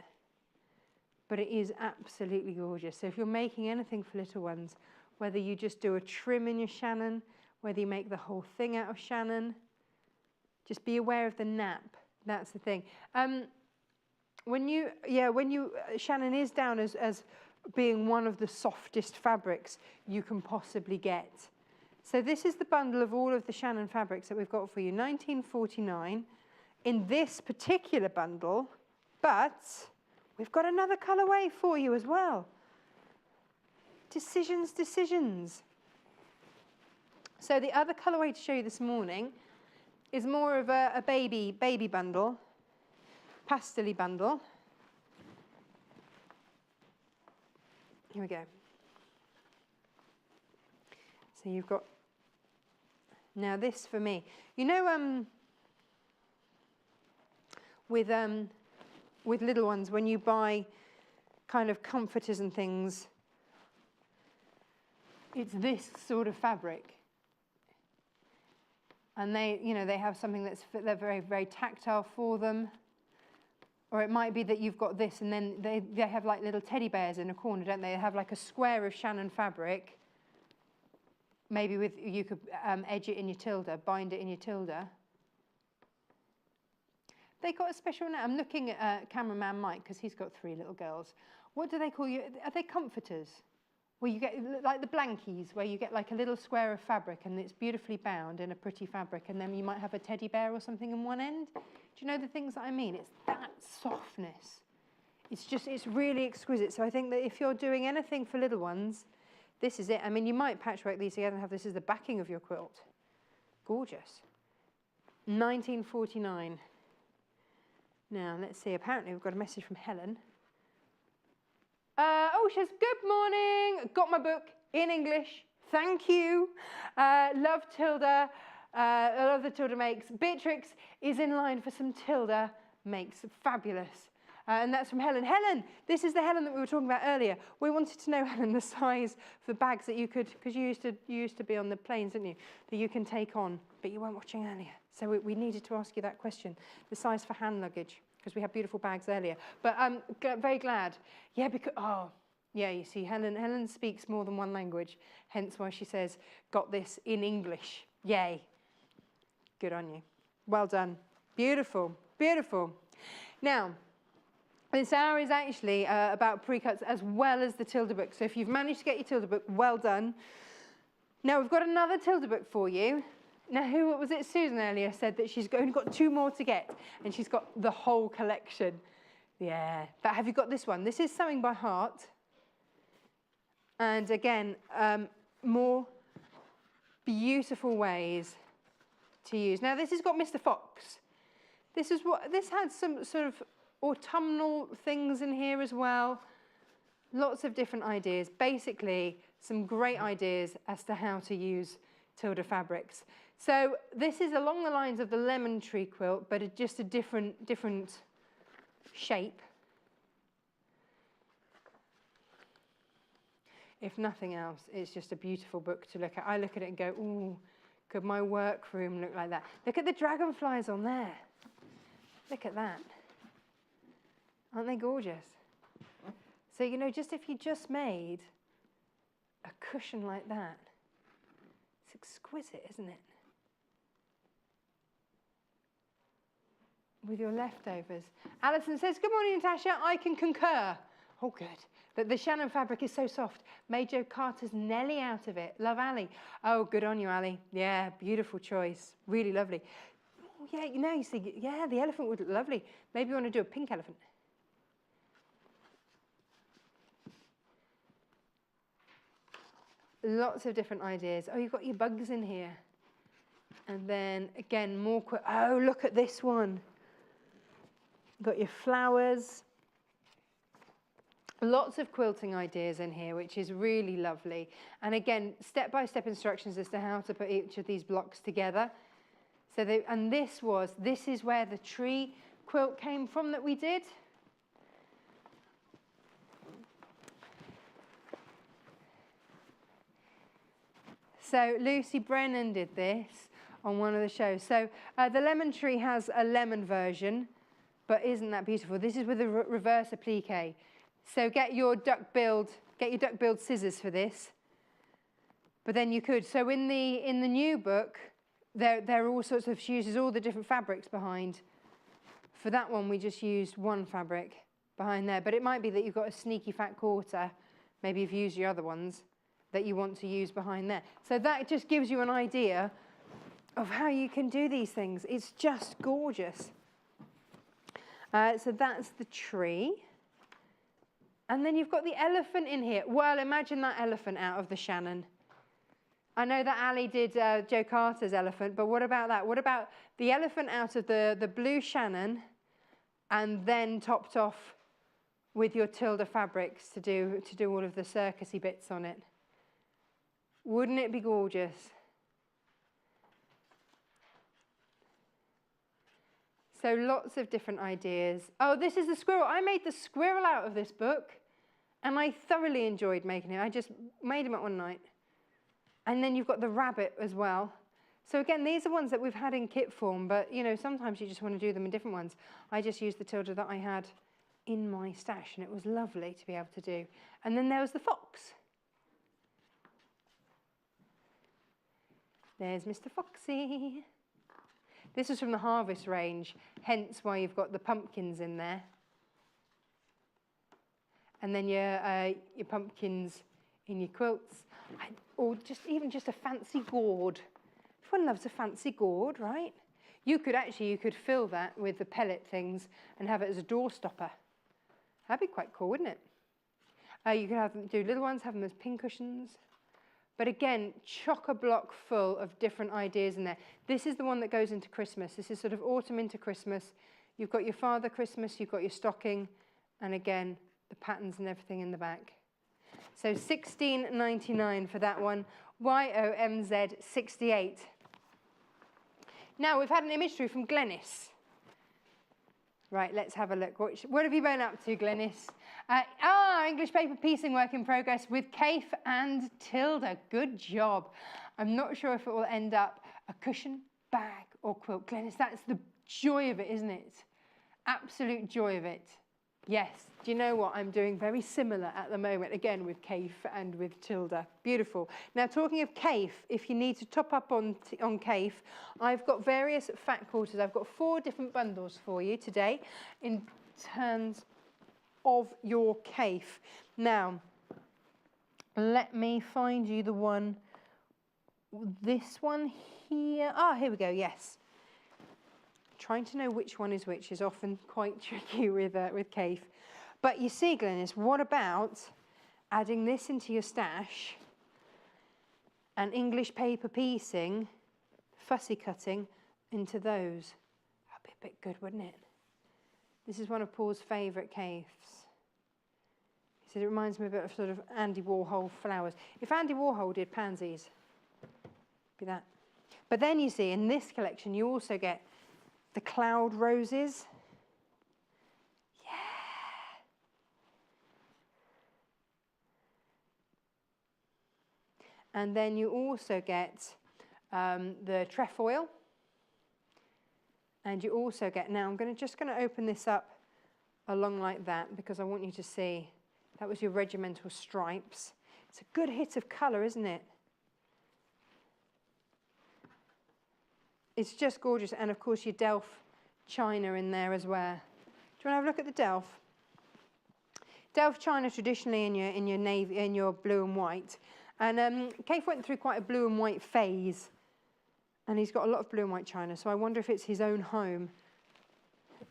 but it is absolutely gorgeous. So if you're making anything for little ones, whether you just do a trim in your Shannon, whether you make the whole thing out of Shannon, just be aware of the nap. That's the thing. Shannon is down as being one of the softest fabrics you can possibly get. So this is the bundle of all of the Shannon fabrics that we've got for you, $19.49 in this particular bundle, but we've got another colourway for you as well. Decisions, decisions. So the other colourway to show you this morning is more of a baby bundle, pastel-y bundle. Here we go. So you've got, now this for me, you know, with little ones, when you buy kind of comforters and things, it's this sort of fabric. And they, you know, they have something they're very, very tactile for them. Or it might be that you've got this and then they have like little teddy bears in a corner, don't they? They have like a square of Shannon fabric. Maybe you could edge it in your Tilda, bind it in your Tilda. They got a special name. I'm looking at cameraman Mike because he's got 3 little girls. What do they call you? Are they comforters? Where you get like the blankies, where you get like a little square of fabric and it's beautifully bound in a pretty fabric, and then you might have a teddy bear or something in one end. Do you know the things that I mean? It's that softness. It's really exquisite. So I think that if you're doing anything for little ones, this is it. I mean, you might patchwork these together and have this as the backing of your quilt. Gorgeous. 1949. Now, let's see. Apparently, we've got a message from Helen. Oh, she says, good morning. Got my book in English. Thank you. Love Tilda. I love the Tilda makes. Beatrix is in line for some Tilda makes. Fabulous. And that's from Helen. Helen, this is the Helen that we were talking about earlier. We wanted to know, Helen, the size for bags that you could, because you used to be on the planes, didn't you? That you can take on, but you weren't watching earlier. So we needed to ask you that question. The size for hand luggage, because we had beautiful bags earlier. But I'm very glad. Yeah, because, oh, yeah, you see, Helen speaks more than one language, hence why she says, got this in English. Yay. Good on you. Well done. Beautiful, beautiful. Now, this hour is actually about pre-cuts as well as the Tilda book. So if you've managed to get your Tilda book, well done. Now, we've got another Tilda book for you. Now, who was it? Susan earlier said that she's only got 2 more to get, and she's got the whole collection. Yeah. But have you got this one? This is Sewing by Heart. And again, more beautiful ways to use. Now, this has got Mr. Fox. This had some sort of autumnal things in here as well. Lots of different ideas. Basically, some great ideas as to how to use Tilda fabrics. So this is along the lines of the lemon tree quilt, but just a different shape. If nothing else, it's just a beautiful book to look at. I look at it and go, ooh, could my workroom look like that? Look at the dragonflies on there. Look at that. Aren't they gorgeous? So, you know, just if you just made a cushion like that, it's exquisite, isn't it? With your leftovers. Alison says, good morning, Natasha. I can concur. Oh, good. That the Shannon fabric is so soft. Made Joe Carter's Nelly out of it. Love Ali. Oh, good on you, Ali. Yeah, beautiful choice. Really lovely. Oh, yeah, you know, you see, yeah, the elephant would look lovely. Maybe you want to do a pink elephant. Lots of different ideas. Oh, you've got your bugs in here. And then, again, more... Oh, look at this one. You've got your flowers. Lots of quilting ideas in here, which is really lovely. And again, step-by-step instructions as to how to put each of these blocks together. So this is where the tree quilt came from that we did. So Lucy Brennan did this on one of the shows. So the lemon tree has a lemon version, but isn't that beautiful? This is with a reverse applique. So get your duck-billed scissors for this. But then you could. So in the new book, there are all sorts of, she uses all the different fabrics behind. For that one, we just used one fabric behind there. But it might be that you've got a sneaky fat quarter. Maybe you've used your other ones that you want to use behind there. So that just gives you an idea of how you can do these things. It's just gorgeous. So that's the tree. And then you've got the elephant in here. Well, imagine that elephant out of the Shannon. I know that Ali did Joe Carter's elephant, but what about that? What about the elephant out of the blue Shannon and then topped off with your Tilda fabrics to do all of the circusy bits on it? Wouldn't it be gorgeous? So lots of different ideas. Oh, this is the squirrel. I made the squirrel out of this book, and I thoroughly enjoyed making it. I just made him at one night. And then you've got the rabbit as well. So again, these are ones that we've had in kit form, but you know, sometimes you just want to do them in different ones. I just used the Tilda that I had in my stash, and it was lovely to be able to do. And then there was the fox. There's Mr. Foxy. This is from the Harvest range, hence why you've got the pumpkins in there. And then your pumpkins in your quilts. Or even just a fancy gourd. Everyone loves a fancy gourd, right? You could fill that with the pellet things and have it as a door stopper. That'd be quite cool, wouldn't it? You could do little ones, have them as pin cushions. But again, chock-a-block full of different ideas in there. This is the one that goes into Christmas. This is sort of autumn into Christmas. You've got your Father Christmas, you've got your stocking, and again, the patterns and everything in the back. So $16.99 for that one, YOMZ 68. Now, we've had an image through from Glenys. Right, let's have a look. What have you been up to, Glenys? English paper piecing work in progress with Kaffe and Tilda. Good job. I'm not sure if it will end up a cushion, bag, or quilt. Glenys, that's the joy of it, isn't it? Absolute joy of it. Yes. Do you know what? I'm doing very similar at the moment, again, with Kaffe and with Tilda. Beautiful. Now, talking of Kaffe, if you need to top up on Kaffe, I've got various fat quarters. I've got 4 different bundles for you today in terms of your Kaffe. Now, let me find you the one, this one here. Here we go, yes. Trying to know which one is which is often quite tricky with Kaffe. But you see, Glenys, what about adding this into your stash and English paper piecing, fussy cutting into those? That'd be a bit good, wouldn't it? This is one of Paul's favourite Kaffes. He said it reminds me a bit of sort of Andy Warhol flowers. If Andy Warhol did pansies, be that. But then you see, in this collection, you also get the cloud roses. And then you also get the trefoil. And you also get, now I'm just going to open this up along like that because I want you to see, that was your regimental stripes. It's a good hit of colour, isn't it? It's just gorgeous. And of course your Delft china in there as well. Do you want to have a look at the Delft? Delft china traditionally in your navy, in your blue and white. And Kaffe went through quite a blue and white phase, and he's got a lot of blue and white china, so I wonder if it's his own home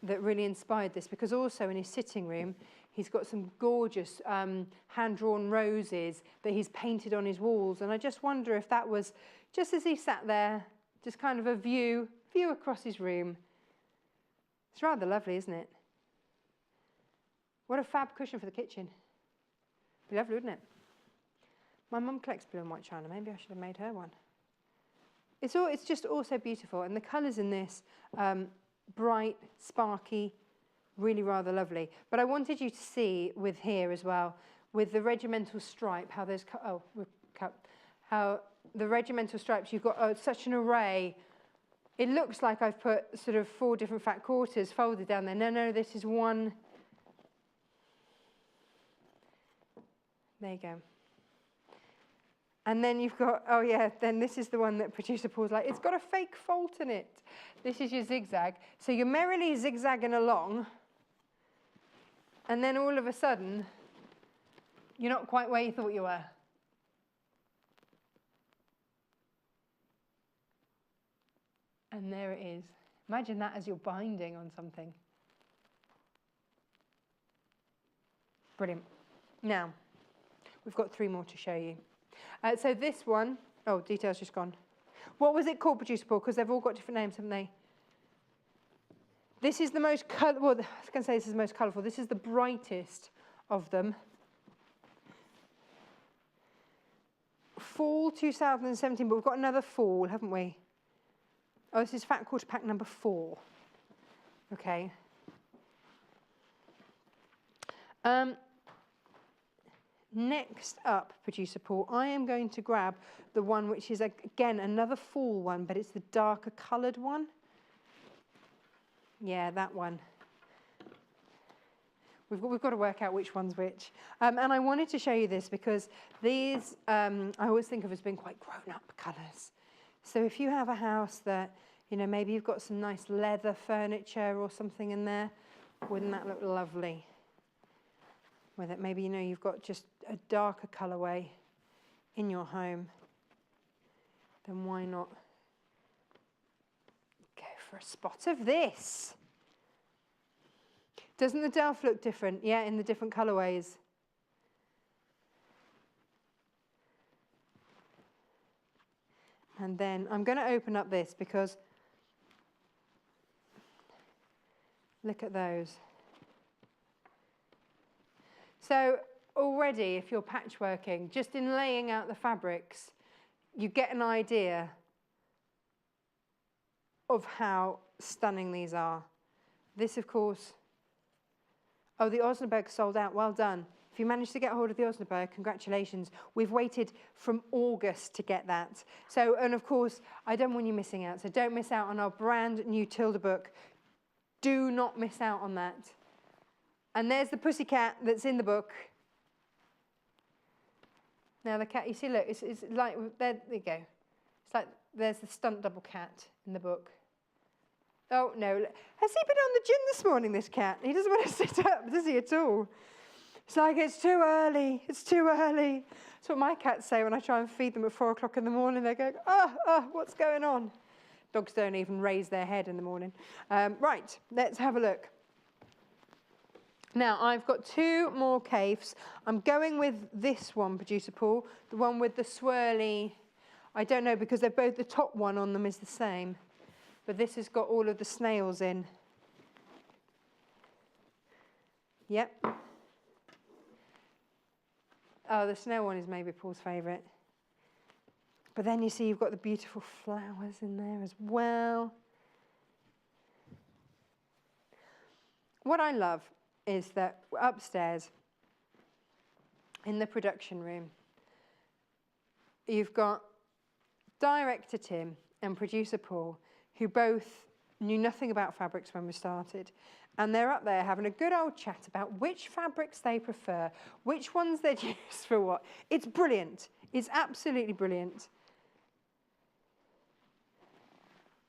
that really inspired this, because also in his sitting room, he's got some gorgeous hand-drawn roses that he's painted on his walls, and I just wonder if that was, just as he sat there, just kind of a view across his room. It's rather lovely, isn't it? What a fab cushion for the kitchen. Be lovely, wouldn't it? My mum collects blue and white china. Maybe I should have made her one. It's just also beautiful. And the colours in this, bright, sparky, really rather lovely. But I wanted you to see with here as well, with the regimental stripe, how there's, how the regimental stripes, you've got such an array. It looks like I've put sort of 4 different fat quarters folded down there. No, this is one. There you go. And then you've got, then this is the one that producer Paul's like, it's got a fake fault in it. This is your zigzag. So you're merrily zigzagging along, and then all of a sudden, you're not quite where you thought you were. And there it is. Imagine that as you're binding on something. Brilliant. Now, we've got 3 more to show you. So this one, oh, detail's just gone. What was it called, Producer Paul? Because they've all got different names, haven't they? This is the most colourful, well, I was going to say this is the most colourful. This is the brightest of them. Fall 2017, but we've got another fall, haven't we? Oh, this is Fat Quarter Pack number 4. Okay. Next up, Producer Paul, I am going to grab the one which is, again, another fall one, but it's the darker coloured one. Yeah, that one. We've got to work out which one's which. And I wanted to show you this because these, I always think of as being quite grown-up colours. So if you have a house that, you know, maybe you've got some nice leather furniture or something in there, wouldn't that look lovely? With it, maybe, you know, you've got just a darker colourway in your home, then why not go for a spot of this? Doesn't the Delft look different? Yeah, in the different colourways. And then I'm going to open up this because look at those. So already, if you're patchworking, just in laying out the fabrics, you get an idea of how stunning these are. This, of course, oh, the Osnaburg sold out. Well done. If you managed to get hold of the Osnaburg, congratulations. We've waited from August to get that. So, and of course, I don't want you missing out. So don't miss out on our brand new Tilda book. Do not miss out on that. And there's the pussycat that's in the book. Now the cat, you see, look, it's like, there you go. It's like there's the stunt double cat in the book. Oh, no. Has he been on the gym this morning, this cat? He doesn't want to sit up, does he, at all? It's like, it's too early. It's too early. That's what my cats say when I try and feed them at 4 o'clock in the morning. They go, what's going on? Dogs don't even raise their head in the morning. Right, let's have a look. Now, I've got 2 more caves. I'm going with this one, Producer Paul, the one with the swirly. I don't know, because they're both, the top one on them is the same. But this has got all of the snails in. Yep. Oh, the snail one is maybe Paul's favourite. But then you see you've got the beautiful flowers in there as well. What I love is that upstairs in the production room, you've got director Tim and producer Paul, who both knew nothing about fabrics when we started. And they're up there having a good old chat about which fabrics they prefer, which ones they'd use for what. It's brilliant. It's absolutely brilliant.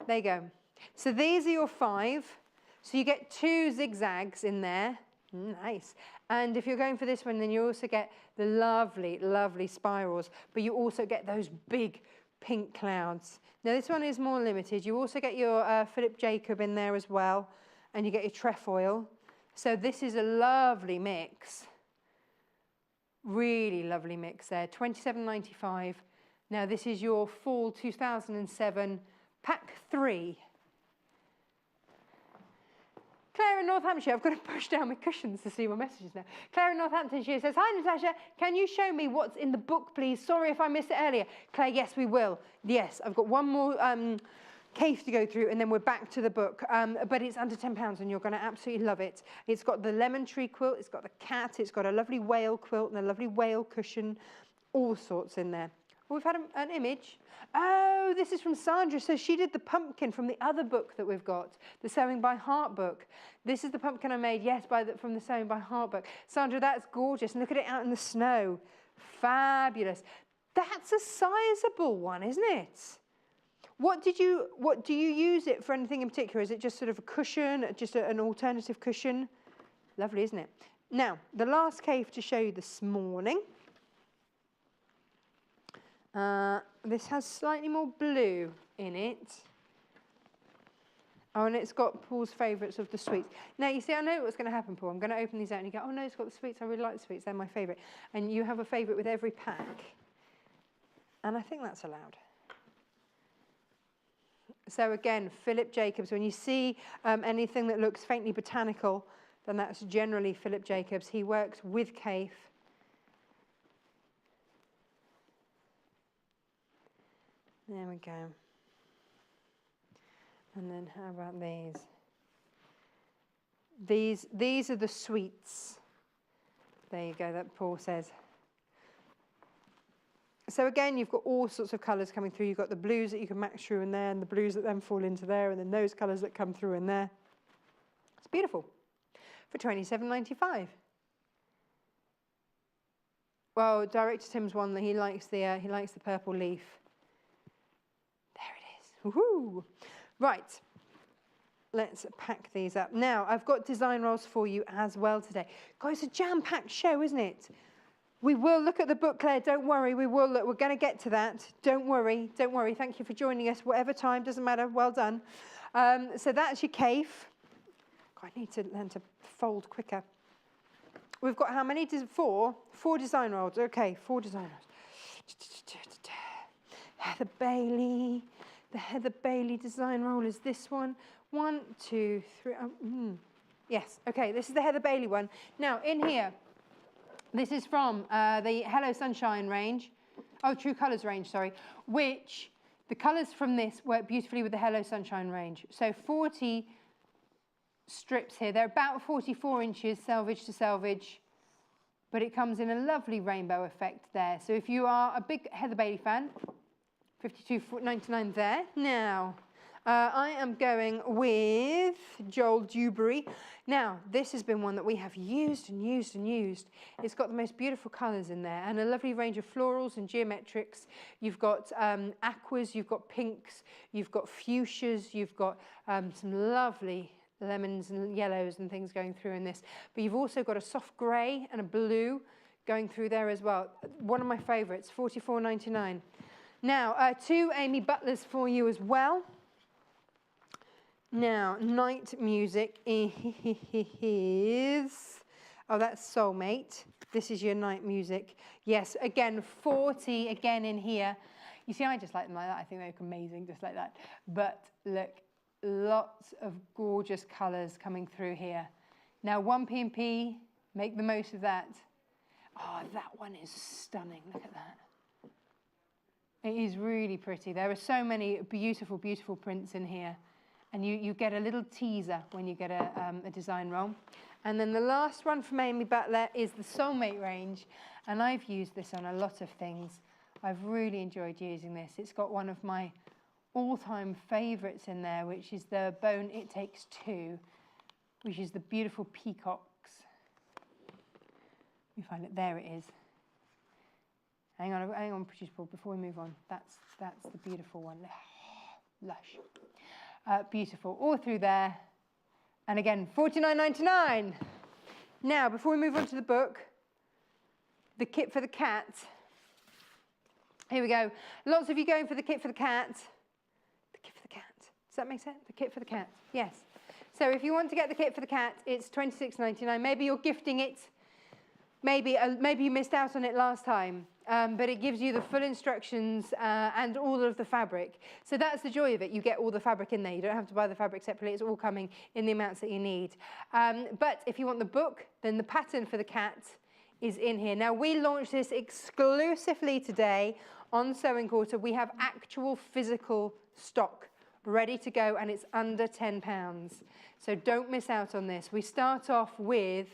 There you go. So these are your 5. So you get 2 zigzags in there. Nice. And if you're going for this one, then you also get the lovely, lovely spirals, but you also get those big pink clouds. Now this one is more limited. You also get your Philip Jacob in there as well, and you get your trefoil. So this is a lovely mix. Really lovely mix there. $27.95. Now this is your fall 2007 pack 3. Claire in Northamptonshire, I've got to push down my cushions to see my messages now. Claire in Northamptonshire says, hi Natasha, can you show me what's in the book, please? Sorry if I missed it earlier. Claire, yes, we will. Yes, I've got one more case to go through and then we're back to the book. But it's under £10 and you're going to absolutely love it. It's got the lemon tree quilt, it's got the cat, it's got a lovely whale quilt and a lovely whale cushion, all sorts in there. Oh, we've had an image. Oh, this is from Sandra. So she did the pumpkin from the other book that we've got, the Sewing by Heart book. This is the pumpkin I made, yes, from the Sewing by Heart book. Sandra, that's gorgeous. And look at it out in the snow. Fabulous. That's a sizable one, isn't it? What do you use it for anything in particular? Is it just sort of a cushion, just an alternative cushion? Lovely, isn't it? Now, the last cave to show you this morning. This has slightly more blue in it. Oh, and it's got Paul's favourites of the sweets. Now, you see, I know what's going to happen, Paul. I'm going to open these out and you go, oh, no, it's got the sweets. I really like the sweets. They're my favourite. And you have a favourite with every pack. And I think that's allowed. So, again, Philip Jacobs. When you see anything that looks faintly botanical, then that's generally Philip Jacobs. He works with Kaffe. There we go. And then how about these? These are the sweets. There you go, that Paul says. So again, you've got all sorts of colours coming through. You've got the blues that you can match through in there, and the blues that then fall into there, and then those colours that come through in there. It's beautiful. For $27.95. Well, Director Tim's one that he likes the purple leaf. There it is. Woohoo! Right, let's pack these up. Now, I've got design rolls for you as well today. Guys, it's a jam-packed show, isn't it? We will look at the book, Claire, don't worry. We will look. We're going to get to that. Don't worry, don't worry. Thank you for joining us, whatever time, doesn't matter. Well done. So that's your Kaffe. God, I need to learn to fold quicker. We've got how many? Four? 4 design rolls. Okay, 4 design rolls. Heather Bailey. The Heather Bailey design roll is this one. 1, 2, 3. Yes, okay, this is the Heather Bailey one. Now, in here, this is from the Hello Sunshine range. Oh, True Colours range, sorry. Which, the colours from this work beautifully with the Hello Sunshine range. So 40 strips here. They're about 44 inches, selvage to selvage. But it comes in a lovely rainbow effect there. So if you are a big Heather Bailey fan, $52.99 there. Now, I am going with Joel Dewberry. Now, this has been one that we have used and used and used. It's got the most beautiful colours in there and a lovely range of florals and geometrics. You've got aquas, you've got pinks, you've got fuchsias, you've got some lovely lemons and yellows and things going through in this. But you've also got a soft grey and a blue going through there as well. One of my favourites, $44.99. Now, 2 Amy Butlers for you as well. Now, night music is, oh, that's Soulmate. This is your night music. Yes, again, 40 again in here. You see, I just like them like that. I think they look amazing, just like that. But look, lots of gorgeous colours coming through here. Now, 1 P&P, make the most of that. Oh, that one is stunning. Look at that. It is really pretty. There are so many beautiful, beautiful prints in here. And you get a little teaser when you get a design roll. And then the last one from Amy Butler is the Soulmate range. And I've used this on a lot of things. I've really enjoyed using this. It's got one of my all-time favourites in there, which is the Bone It Takes 2, which is the beautiful peacocks. Let me find it. There it is. Hang on, Producer Paul, before we move on. That's the beautiful one. Lush. Beautiful. All through there. And again, $49.99. Now, before we move on to the book, the kit for the cat. Here we go. Lots of you going for the kit for the cat. The kit for the cat. Does that make sense? The kit for the cat. Yes. So if you want to get the kit for the cat, it's $26.99. Maybe you're gifting it. Maybe you missed out on it last time, but it gives you the full instructions and all of the fabric. So that's the joy of it. You get all the fabric in there. You don't have to buy the fabric separately. It's all coming in the amounts that you need. But if you want the book, then the pattern for the cat is in here. Now, we launched this exclusively today on Sewing Quarter. We have actual physical stock ready to go, and it's under £10. So don't miss out on this. We start off with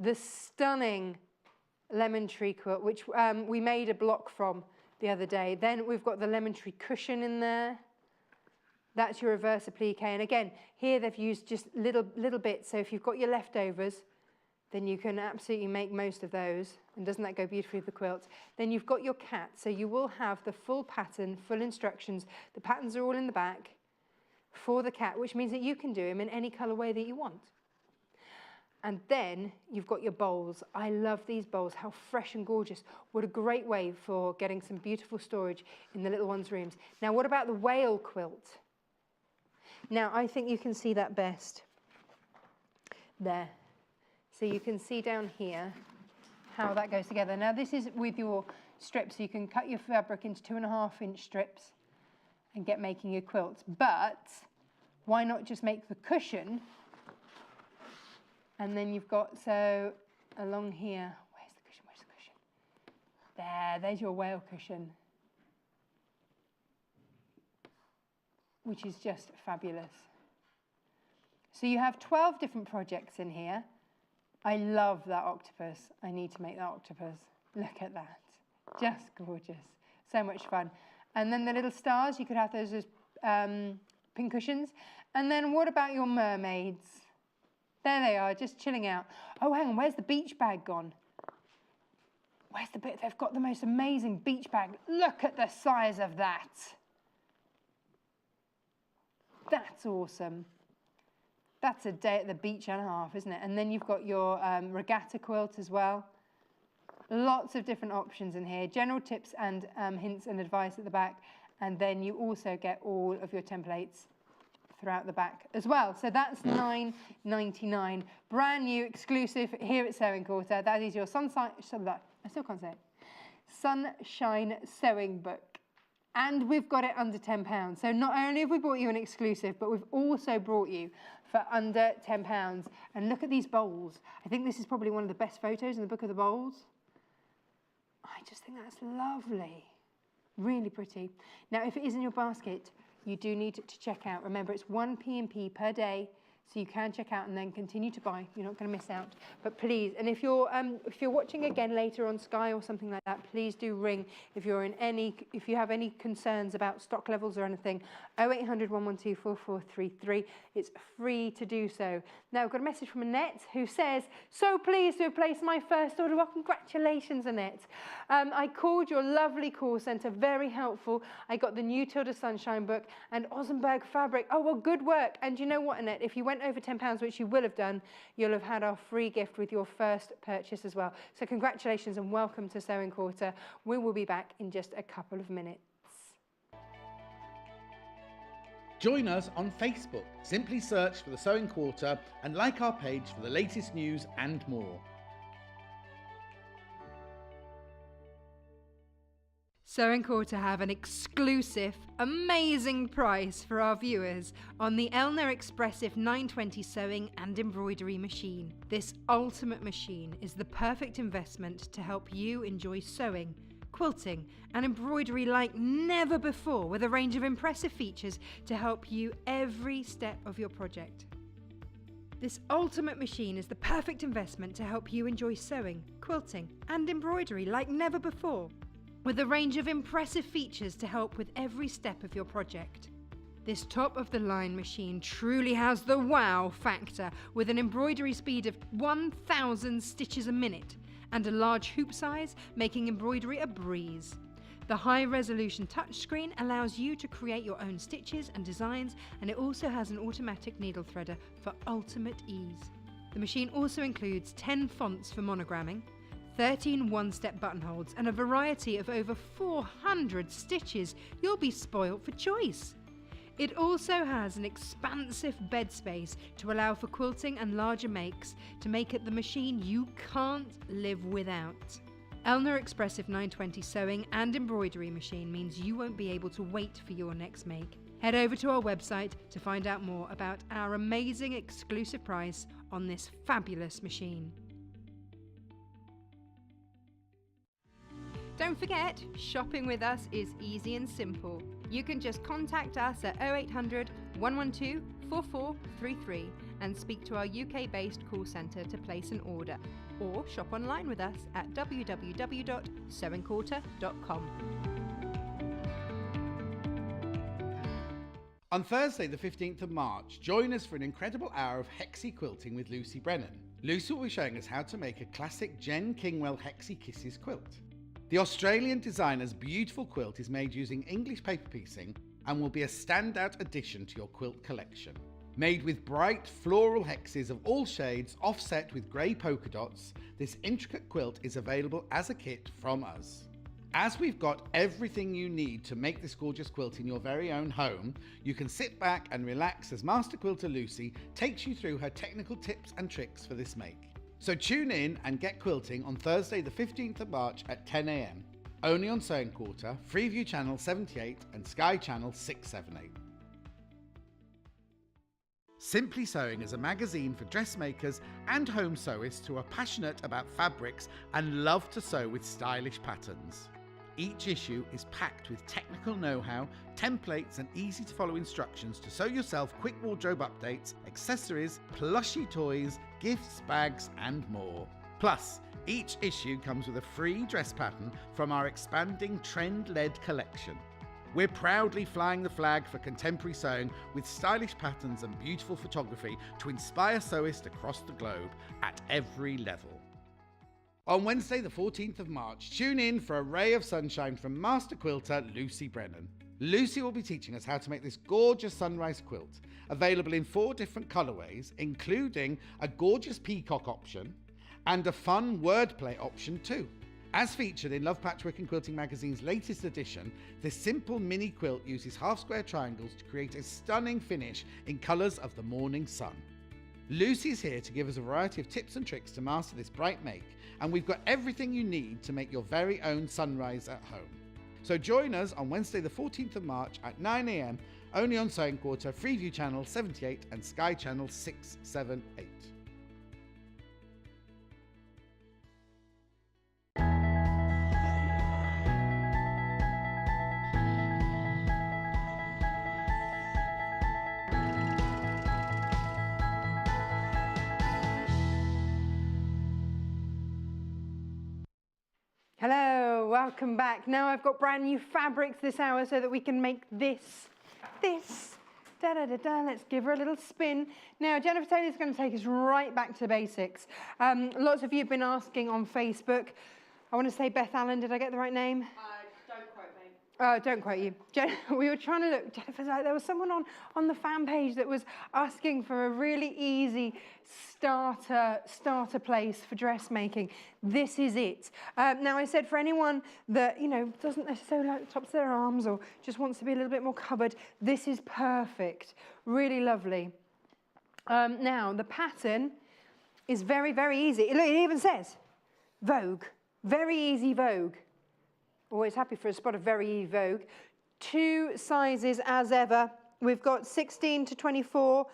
the stunning lemon tree quilt, which we made a block from the other day. Then we've got the lemon tree cushion in there. That's your reverse applique. And again, here they've used just little bits. So if you've got your leftovers, then you can absolutely make most of those. And doesn't that go beautifully with the quilt? Then you've got your cat. So you will have the full pattern, full instructions. The patterns are all in the back for the cat, which means that you can do them in any colourway that you want. And then you've got your bowls. I love these bowls, how fresh and gorgeous. What a great way for getting some beautiful storage in the little one's rooms. Now, what about the whale quilt? Now, I think you can see that best there. So you can see down here how that goes together. Now, this is with your strips, so you can cut your fabric into 2.5-inch strips and get making your quilts. But why not just make the cushion? And then you've got, so along here, where's the cushion, where's the cushion? There's your whale cushion, which is just fabulous. So you have 12 different projects in here. I love that octopus. I need to make that octopus. Look at that. Just gorgeous. So much fun. And then the little stars, you could have those as pin cushions. And then what about your mermaids? There they are, just chilling out. Oh, hang on, where's the beach bag gone? Where's the bit? They've got the most amazing beach bag. Look at the size of that. That's awesome. That's a day at the beach and a half, isn't it? And then you've got your regatta quilt as well. Lots of different options in here. General tips and hints and advice at the back. And then you also get all of your templates throughout the back as well. So that's $9.99. Brand new, exclusive here at Sewing Quarter. That is your Sunshine, I still can't say it. Sunshine Sewing Book. And we've got it under £10. So not only have we brought you an exclusive, but we've also brought you for under £10. And look at these bowls. I think this is probably one of the best photos in the book of the bowls. I just think that's lovely. Really pretty. Now, if it is in your basket, you do need to check out. Remember, it's 1 P&P per day, so you can check out and then continue to buy. You're not going to miss out. But please, and if you're watching again later on Sky or something like that, please do ring if you have any concerns about stock levels or anything. 0800 112 4433. It's free to do so. Now, I've got a message from Annette who says, "So pleased to have placed my first order." Well, congratulations, Annette. I called your lovely call centre, very helpful. I got the new Tilda Sunshine book and Ozenberg fabric. Oh, well, good work. And you know what, Annette? If you went over £10, which you will have done, you'll have had our free gift with your first purchase as well. So congratulations and welcome to Sewing Quarter. We will be back in just a couple of minutes. Join us on Facebook. Simply search for the Sewing Quarter and like our page for the latest news and more. Sewing Quarter have an exclusive, amazing price for our viewers on the Elner Expressive 920 sewing and embroidery machine. This ultimate machine is the perfect investment to help you enjoy sewing, quilting and embroidery like never before, with a range of impressive features to help you every step of your project. This ultimate machine is the perfect investment to help you enjoy sewing, quilting and embroidery like never before, with a range of impressive features to help with every step of your project. This top-of-the-line machine truly has the wow factor, with an embroidery speed of 1,000 stitches a minute and a large hoop size, making embroidery a breeze. The high-resolution touchscreen allows you to create your own stitches and designs, and it also has an automatic needle threader for ultimate ease. The machine also includes 10 fonts for monogramming, 13 one-step buttonholes and a variety of over 400 stitches. You'll be spoilt for choice. It also has an expansive bed space to allow for quilting and larger makes, to make it the machine you can't live without. Elner Expressive 920 sewing and embroidery machine means you won't be able to wait for your next make. Head over to our website to find out more about our amazing exclusive price on this fabulous machine. Don't forget, shopping with us is easy and simple. You can just contact us at 0800 112 4433 and speak to our UK-based call centre to place an order, or shop online with us at www.sewingquarter.com. On Thursday, the 15th of March, join us for an incredible hour of Hexie quilting with Lucy Brennan. Lucy will be showing us how to make a classic Jen Kingwell Hexie Kisses quilt. The Australian designer's beautiful quilt is made using English paper piecing and will be a standout addition to your quilt collection. Made with bright floral hexes of all shades offset with grey polka dots, this intricate quilt is available as a kit from us. As we've got everything you need to make this gorgeous quilt in your very own home, you can sit back and relax as Master Quilter Lucy takes you through her technical tips and tricks for this make. So tune in and get quilting on Thursday the 15th of March at 10 AM, only on Sewing Quarter, Freeview Channel 78 and Sky Channel 678. Simply Sewing is a magazine for dressmakers and home sewists who are passionate about fabrics and love to sew with stylish patterns. Each issue is packed with technical know-how, templates and easy to follow instructions to sew yourself quick wardrobe updates, accessories, plushy toys, gifts, bags and more. Plus, each issue comes with a free dress pattern from our expanding trend-led collection. We're proudly flying the flag for contemporary sewing with stylish patterns and beautiful photography to inspire sewists across the globe at every level. On Wednesday the 14th of March, tune in for a ray of sunshine from Master Quilter Lucy Brennan. Lucy will be teaching us how to make this gorgeous sunrise quilt, available in 4 different colourways, including a gorgeous peacock option and a fun wordplay option too. As featured in Love Patchwork and Quilting magazine's latest edition, this simple mini quilt uses half-square triangles to create a stunning finish in colours of the morning sun. Lucy's here to give us a variety of tips and tricks to master this bright make, and we've got everything you need to make your very own sunrise at home. So join us on Wednesday the 14th of March at 9 AM, only on Sewing Quarter, Freeview Channel 78 and Sky Channel 678. Hello, welcome back. Now I've got brand new fabrics this hour so that we can make this. Da-da-da-da, let's give her a little spin. Now, Jennifer Taylor's going to take us right back to basics. Lots of you have been asking on Facebook. I want to say Beth Allen, did I get the right name? Don't quote me. Oh, don't quote you. We were trying to look, Jennifer's like, there was someone on the fan page that was asking for a really easy starter place for dressmaking. This is it. Now I said for anyone that, doesn't necessarily like the tops of their arms or just wants to be a little bit more covered, this is perfect. Really lovely. Now the pattern is very, very easy. Look, it even says Vogue. Very easy Vogue. Always happy for a spot of very easy Vogue. 2 sizes as ever. We've got 16 to 24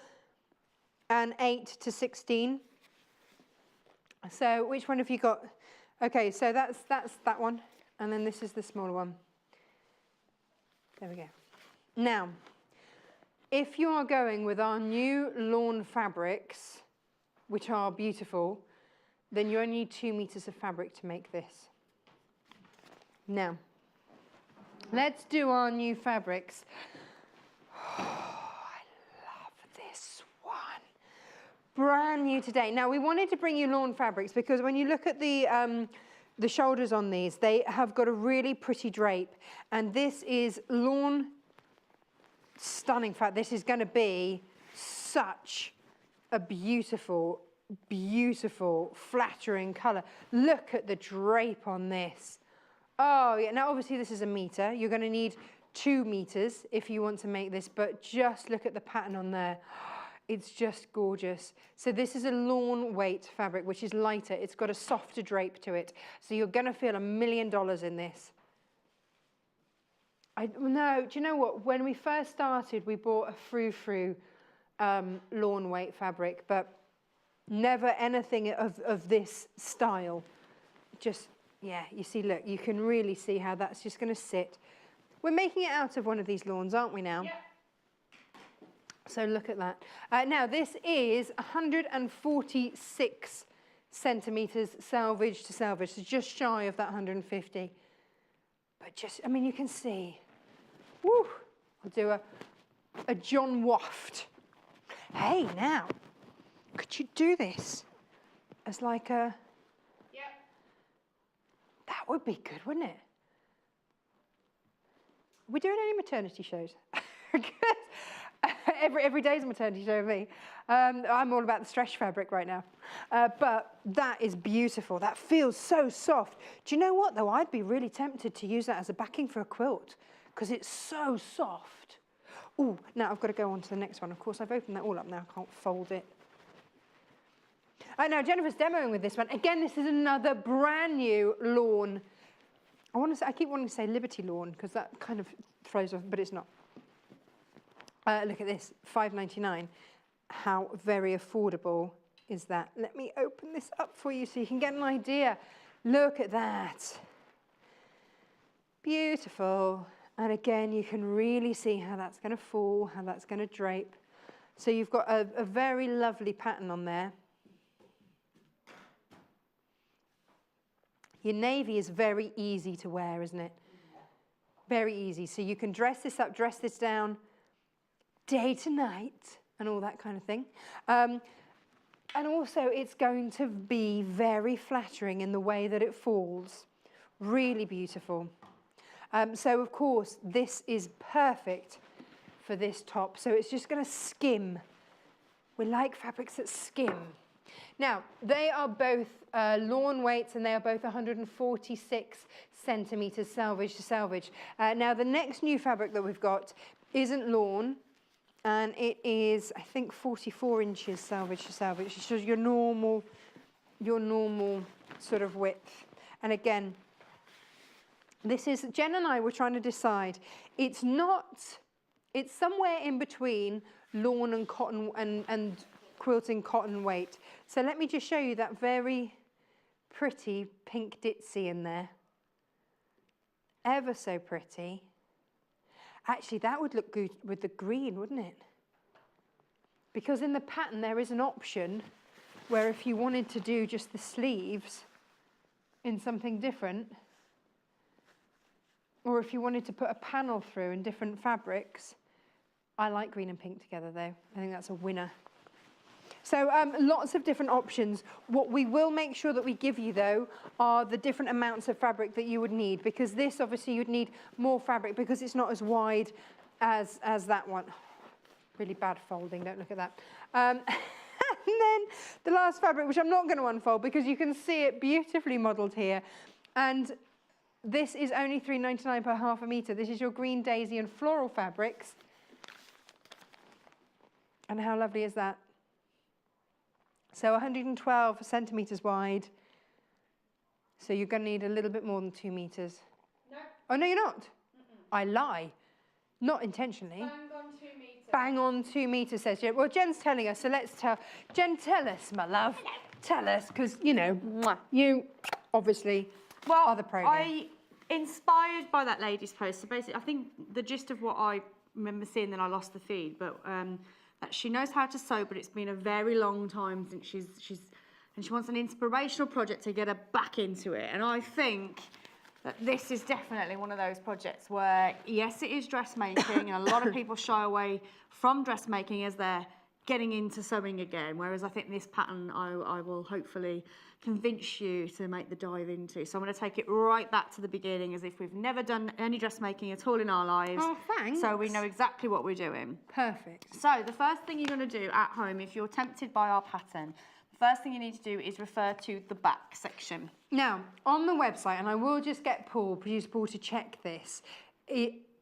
and 8 to 16. So which one have you got? Okay, so that's that one. And then this is the smaller one. There we go. Now, if you are going with our new lawn fabrics, which are beautiful, then you only need 2 meters of fabric to make this. Now, let's do our new fabrics. Oh, I love this one. Brand new today. Now, we wanted to bring you lawn fabrics because when you look at the shoulders on these, they have got a really pretty drape. And this is lawn stunning fabric. This is going to be such a beautiful, beautiful, flattering colour. Look at the drape on this. Oh, yeah. Now, obviously, this is a meter. You're going to need 2 meters if you want to make this, but just look at the pattern on there. It's just gorgeous. So this is a lawn weight fabric, which is lighter. It's got a softer drape to it. So you're going to feel $1 million in this. No, do you know what? When we first started, we bought a frou-frou lawn weight fabric, but never anything of this style. Just... yeah, you see, look, you can really see how that's just going to sit. We're making it out of one of these lawns, aren't we now? Yeah. So look at that. Now, this is 146 centimetres selvage to selvage, so just shy of that 150. But just, I mean, you can see. Woo! I'll do a John waft. Hey, now, could you do this as like a... That would be good, wouldn't it? Are we doing any maternity shows? every day's a maternity show with me. I'm all about the stretch fabric right now. But that is beautiful. That feels so soft. Do you know what, though? I'd be really tempted to use that as a backing for a quilt because it's so soft. Oh, now I've got to go on to the next one. Of course, I've opened that all up now. I can't fold it. Now, Jennifer's demoing with this one. Again, this is another brand new lawn. I keep wanting to say Liberty Lawn because that kind of throws off, but it's not. Look at this, $5.99. How very affordable is that? Let me open this up for you so you can get an idea. Look at that. Beautiful. And again, you can really see how that's going to fall, how that's going to drape. So you've got a very lovely pattern on there. Your navy is very easy to wear, isn't it? Very easy. So you can dress this up, dress this down, day to night, and all that kind of thing. And also, it's going to be very flattering in the way that it falls. Really beautiful. So, of course, this is perfect for this top. So it's just going to skim. We like fabrics that skim. Now, they are both lawn weights, and they are both 146 centimetres selvage to selvage. Now, the next new fabric that we've got isn't lawn, and it is, I think, 44 inches selvage to selvage. It's just your normal sort of width. And again, this is, Jen and I were trying to decide. It's somewhere in between lawn and cotton and quilting cotton weight. So let me just show you that very pretty pink ditzy in there. Ever so pretty. Actually, that would look good with the green, wouldn't it? Because in the pattern there is an option where if you wanted to do just the sleeves in something different, or if you wanted to put a panel through in different fabrics. I like green and pink together though. I think that's a winner. So lots of different options. What we will make sure that we give you though are the different amounts of fabric that you would need, because this obviously you'd need more fabric because it's not as wide as that one. Really bad folding, don't look at that. And then the last fabric, which I'm not going to unfold because you can see it beautifully modelled here. And this is only $3.99 per half a metre. This is your green daisy and floral fabrics. And how lovely is that? So 112 centimetres wide. So you're going to need a little bit more than 2 metres. No. Oh, no, you're not? I lie. Not intentionally. Bang on 2 metres. Bang on 2 metres, says Jen. Well, Jen's telling us, so let's tell. Jen, tell us, my love. Hello. Tell us, because, you know, you obviously are the pro here. Inspired by that lady's post, so basically, I think the gist of what I remember seeing, then I lost the feed, but that she knows how to sew, but it's been a very long time since and she wants an inspirational project to get her back into it. And I think that this is definitely one of those projects where, yes, it is dressmaking, and a lot of people shy away from dressmaking as they're getting into sewing again, whereas I think this pattern I will hopefully convince you to make the dive into. So I'm going to take it right back to the beginning as if we've never done any dressmaking at all in our lives. Oh, thanks. So we know exactly what we're doing. Perfect. So the first thing you're going to do at home, if you're tempted by our pattern, the first thing you need to do is refer to the back section. Now, on the website, and I will just get producer Paul, to check this.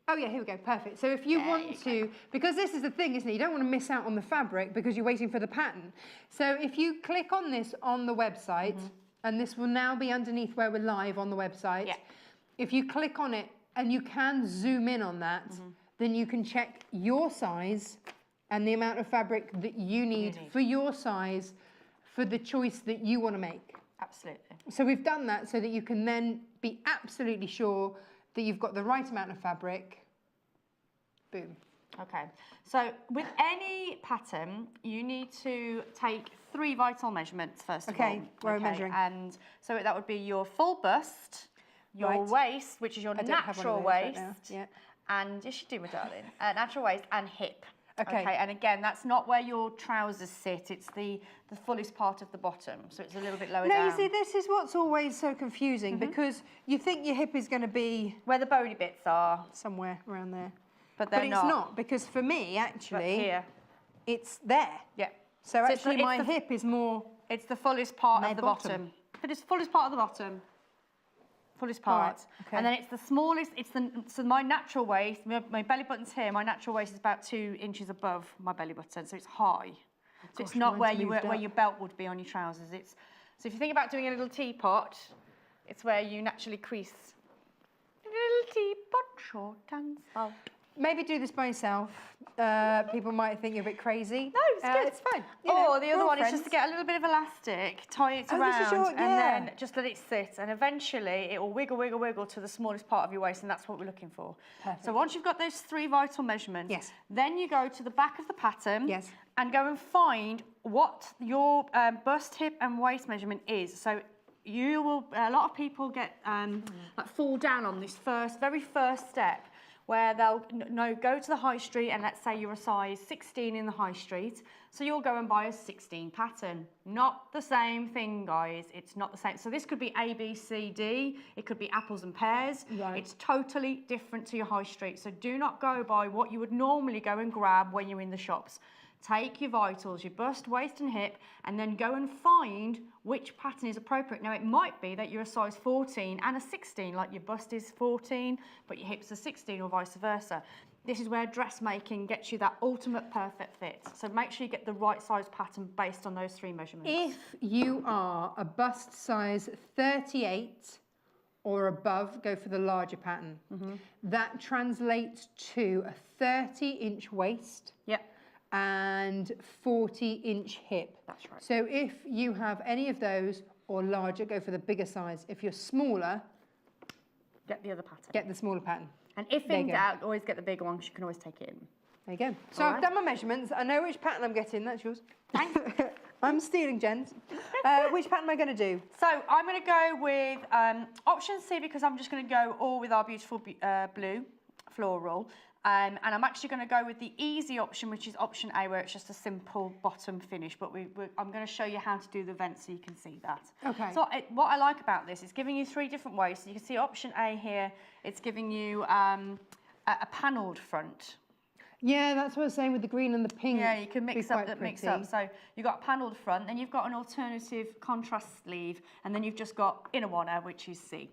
Oh yeah, here we go, perfect. So if you want to, because this is the thing, isn't it? You don't want to miss out on the fabric because you're waiting for the pattern. So if you click on this on the website, and this will now be underneath where we're live on the website. Yeah. If you click on it, and you can zoom in on that, then you can check your size and the amount of fabric that you need for your size for the choice that you want to make. Absolutely. So we've done that so that you can then be absolutely sure that you've got the right amount of fabric. Boom. Okay. So with any pattern, you need to take 3 vital measurements first of all. Okay, where I'm measuring. And so that would be your full bust, your waist, which is your natural waist, and yes, you do, my darling, natural waist and hip. Okay. And again, that's not where your trousers sit. It's the fullest part of the bottom, so it's a little bit lower down. No, you see, this is what's always so confusing because you think your hip is going to be where the bony bits are, somewhere around there. but they're it's not, because for me, actually, here. it's there. Yeah. So actually my hip is more... It's the fullest part of the bottom. bottom. But it's the fullest part of the bottom. Fullest part. Right, okay. And then it's the smallest, so my natural waist, my belly button's here, my natural waist is about 2 inches above my belly button, so it's high. So it's not where your belt would be on your trousers. So if you think about doing a little teapot, it's where you naturally crease. A little teapot, short and stout. Maybe do this by yourself. People might think you're a bit crazy. No, it's good. It's fine. Or the other one is just to get a little bit of elastic, tie it around, and then just let it sit. And eventually it will wiggle, wiggle, wiggle to the smallest part of your waist, and that's what we're looking for. Perfect. So once you've got those 3 vital measurements, then you go to the back of the pattern and go and find what your bust, hip, and waist measurement is. So you will, a lot of people get like fall down on this very first step, where they'll go to the high street, and let's say you're a size 16 in the high street, so you'll go and buy a 16 pattern. Not the same thing, guys. It's not the same. So this could be A, B, C, D. It could be apples and pears. Right. It's totally different to your high street. So do not go by what you would normally go and grab when you're in the shops. Take your vitals, your bust, waist and hip, and then go and find which pattern is appropriate. Now, it might be that you're a size 14 and a 16, like your bust is 14, but your hips are 16, or vice versa. This is where dressmaking gets you that ultimate perfect fit. So make sure you get the right size pattern based on those 3 measurements. If you are a bust size 38 or above, go for the larger pattern. That translates to a 30-inch waist. And 40-inch hip. That's right. So if you have any of those or larger, go for the bigger size. If you're smaller, get the other pattern. Get the smaller pattern. And if in doubt, always get the bigger one, because you can always take it in. There you go. So I've done my measurements. I know which pattern I'm getting. That's yours. Thanks. I'm stealing Jen's. Which pattern am I going to do? So I'm going to go with option C, because I'm just going to go all with our beautiful blue floral. And I'm actually going to go with the easy option, which is option A, where it's just a simple bottom finish. But I'm going to show you how to do the vent so you can see that. Okay. So what I like about this is giving you 3 different waists. You can see option A here. It's giving you a panelled front. Yeah, that's what I was saying with the green and the pink. Yeah, you can mix up. So you've got a panelled front, then you've got an alternative contrast sleeve, and then you've just got inner oneer, which is C.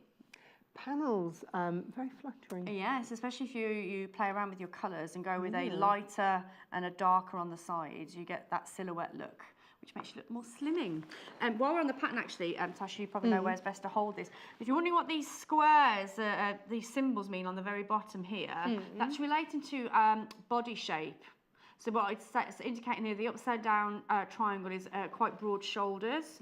Panels, very fluttering. Yes, especially if you play around with your colours and go with a lighter and a darker on the sides, you get that silhouette look, which makes you look more slimming. And while we're on the pattern, actually, Tasha, you probably know where's best to hold this. If you're wondering what these squares, these symbols mean on the very bottom here, that's relating to body shape. So what it's indicating here, the upside down triangle is quite broad shoulders,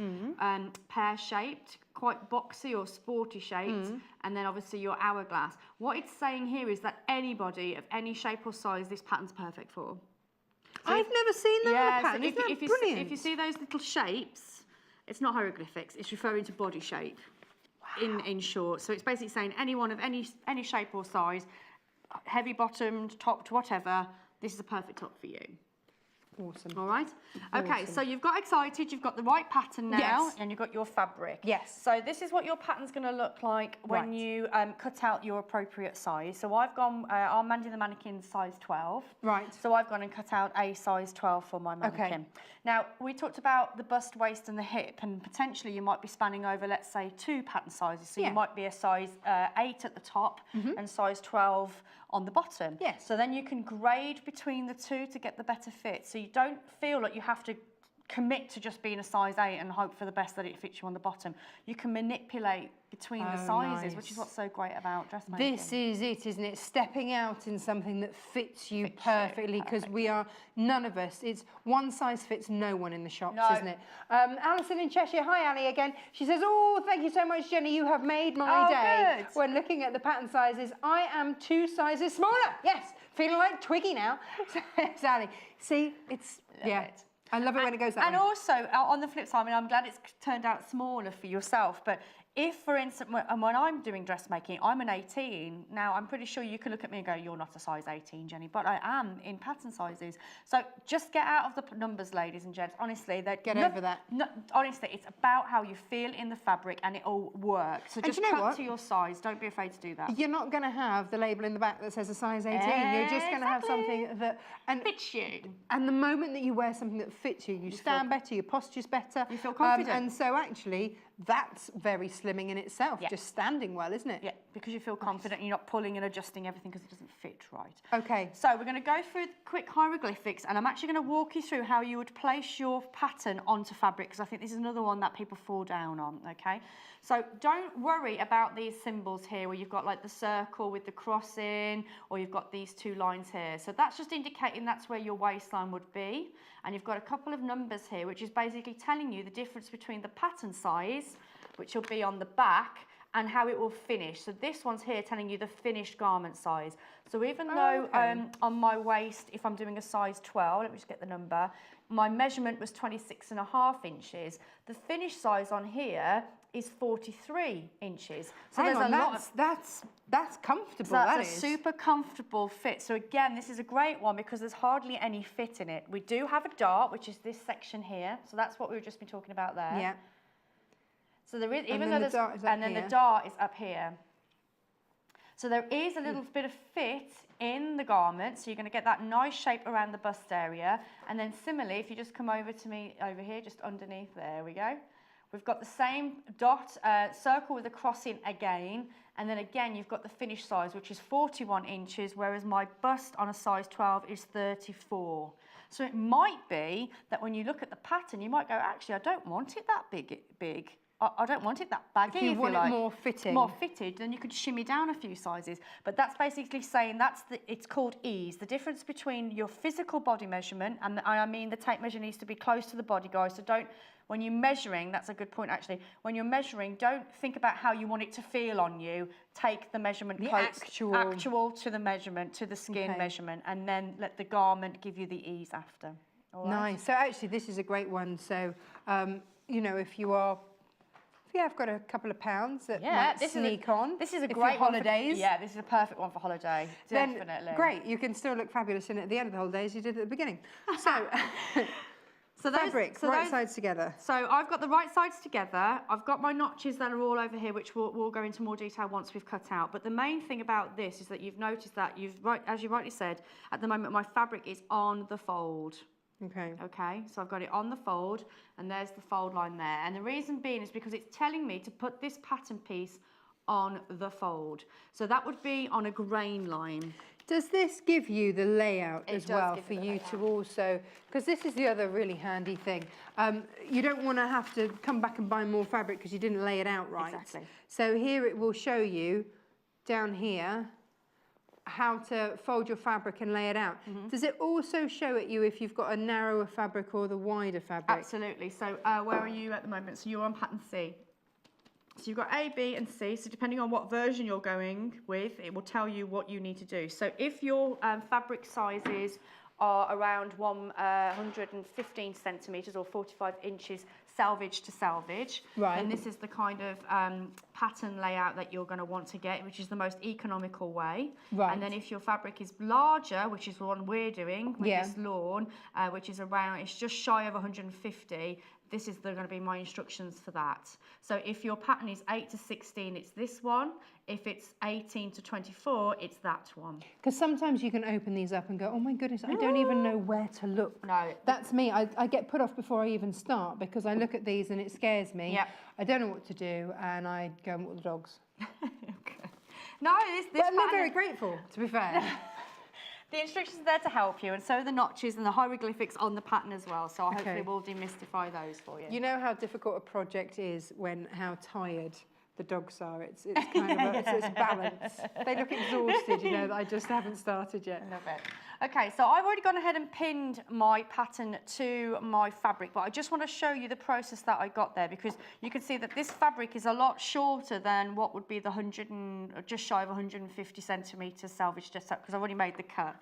pear-shaped, quite boxy or sporty shaped, and then obviously your hourglass. What it's saying here is that anybody of any shape or size, this pattern's perfect for. So I've never seen that on a pattern. So if you see those little shapes, it's not hieroglyphics, it's referring to body shape in short. So it's basically saying anyone of any shape or size, heavy bottomed, topped, whatever, this is a perfect top for you. Awesome. All right. Okay, so you've got excited, you've got the right pattern now, and you've got your fabric. Yes. So this is what your pattern's going to look like when you cut out your appropriate size. So I've gone, I'm Mandy the mannequin size 12. Right. So I've gone and cut out a size 12 for my mannequin. Okay. Now, we talked about the bust, waist, and the hip, and potentially you might be spanning over, let's say, 2 pattern sizes. So you might be a size 8 at the top and size 12 on the bottom. Yes. So then you can grade between the 2 to get the better fit. So you don't feel like you have to commit to just being a size 8 and hope for the best that it fits you on the bottom. You can manipulate between the sizes, which is what's so great about dressmaking. This is it, isn't it? Stepping out in something that fits you perfectly, because we are, none of us, it's one size fits no one in the shops, isn't it? Alison in Cheshire, hi Ali again. She says, oh, thank you so much, Jenny, you have made my day. Good. When looking at the pattern sizes, I am 2 sizes smaller. Yes, feeling like Twiggy now. Sally, see, it's, I love it when it goes that way. And also, on the flip side, I mean, I'm glad it's turned out smaller for yourself, but if, for instance, when I'm doing dressmaking, I'm an 18. Now, I'm pretty sure you can look at me and go, you're not a size 18, Jenny, but I am in pattern sizes. So just get out of the numbers, ladies and gents. Honestly, get over that. Honestly, it's about how you feel in the fabric and it all works. So just cut to your size. Don't be afraid to do that. You're not going to have the label in the back that says a size 18. You're just going to have something that fits you. And the moment that you wear something that fits you, you stand better, your posture's better. You feel confident. And so actually, that's very slimming in itself, just standing well, isn't it? Yeah, because you feel confident and you're not pulling and adjusting everything because it doesn't fit right. Okay. So we're going to go through the quick hieroglyphics and I'm actually going to walk you through how you would place your pattern onto fabric because I think this is another one that people fall down on, okay? So don't worry about these symbols here where you've got like the circle with the cross in or you've got these two lines here. So that's just indicating that's where your waistline would be. And you've got a couple of numbers here, which is basically telling you the difference between the pattern size, which will be on the back, and how it will finish. So this one's here telling you the finished garment size. So even though on my waist, if I'm doing a size 12, let me just get the number, my measurement was 26.5 inches. The finished size on here is 43 inches. So there's a lot of... That's comfortable, so that's a super comfortable fit. So again, this is a great one because there's hardly any fit in it. We do have a dart, which is this section here. So that's what we've just been talking about there. Yeah. So there is, even though there's, and then the dart is up here. So there is a little bit of fit in the garment. So you're going to get that nice shape around the bust area. And then similarly, if you just come over to me over here, just underneath, there we go. We've got the same dot, circle with a cross in again. And then again, you've got the finished size, which is 41 inches, whereas my bust on a size 12 is 34. So it might be that when you look at the pattern, you might go, actually, I don't want it that big. I don't want it that baggy. If you want it more fitting. More fitted, then you could shimmy down a few sizes. But that's basically saying it's called ease. The difference between your physical body measurement, and I mean the tape measure needs to be close to the body, guys. So don't, when you're measuring, that's a good point actually, when you're measuring, don't think about how you want it to feel on you. Take the measurement close, actual to the measurement, to the skin measurement, and then let the garment give you the ease after. All right? Nice. So actually this is a great one. So, you know, if I've got a couple of pounds that might sneak on. This is a great holidays. Yeah, this is a perfect one for holiday. Definitely. Then, great. You can still look fabulous in it at the end of the holiday as you did at the beginning. So, fabrics, right sides together. So I've got the right sides together. I've got my notches that are all over here, which we'll go into more detail once we've cut out. But the main thing about this is that you've noticed that as you rightly said, at the moment my fabric is on the fold. Okay, so I've got it on the fold and there's the fold line there. And the reason being is because it's telling me to put this pattern piece on the fold. So that would be on a grain line. Does this give you the layout as well for you to also, because this is the other really handy thing. You don't want to have to come back and buy more fabric because you didn't lay it out right. Exactly. So here it will show you down here how to fold your fabric and lay it out. Does it also show it you if you've got a narrower fabric or the wider fabric? Absolutely. So where are you at the moment? So you're on pattern C. So you've got A, B and C. So depending on what version you're going with, it will tell you what you need to do. So if your fabric sizes are around 115 centimetres or 45 inches selvage to selvage, then this is the kind of pattern layout that you're going to want to get, which is the most economical way. And then if your fabric is larger, which is the one we're doing with this lawn, which is around, it's just shy of 150, this is going to be my instructions for that. So if your pattern is 8 to 16, it's this one. If it's 18 to 24, it's that one. Because sometimes you can open these up and go, oh my goodness, I don't even know where to look. No. That's me. I get put off before I even start because I look at these and it scares me. Yep. I don't know what to do and I go and walk the dogs. Okay. No, this but I'm not very grateful, to be fair. The instructions are there to help you, and so are the notches and the hieroglyphics on the pattern as well. So I hopefully will demystify those for you. You know how difficult a project is when how tired the dogs are. It's kind of it's balance. They look exhausted, you know, that I just haven't started yet. Love it. Okay, so I've already gone ahead and pinned my pattern to my fabric, but I just want to show you the process that I got there because you can see that this fabric is a lot shorter than what would be the just shy of 150 centimetres selvage just up because I've already made the cut.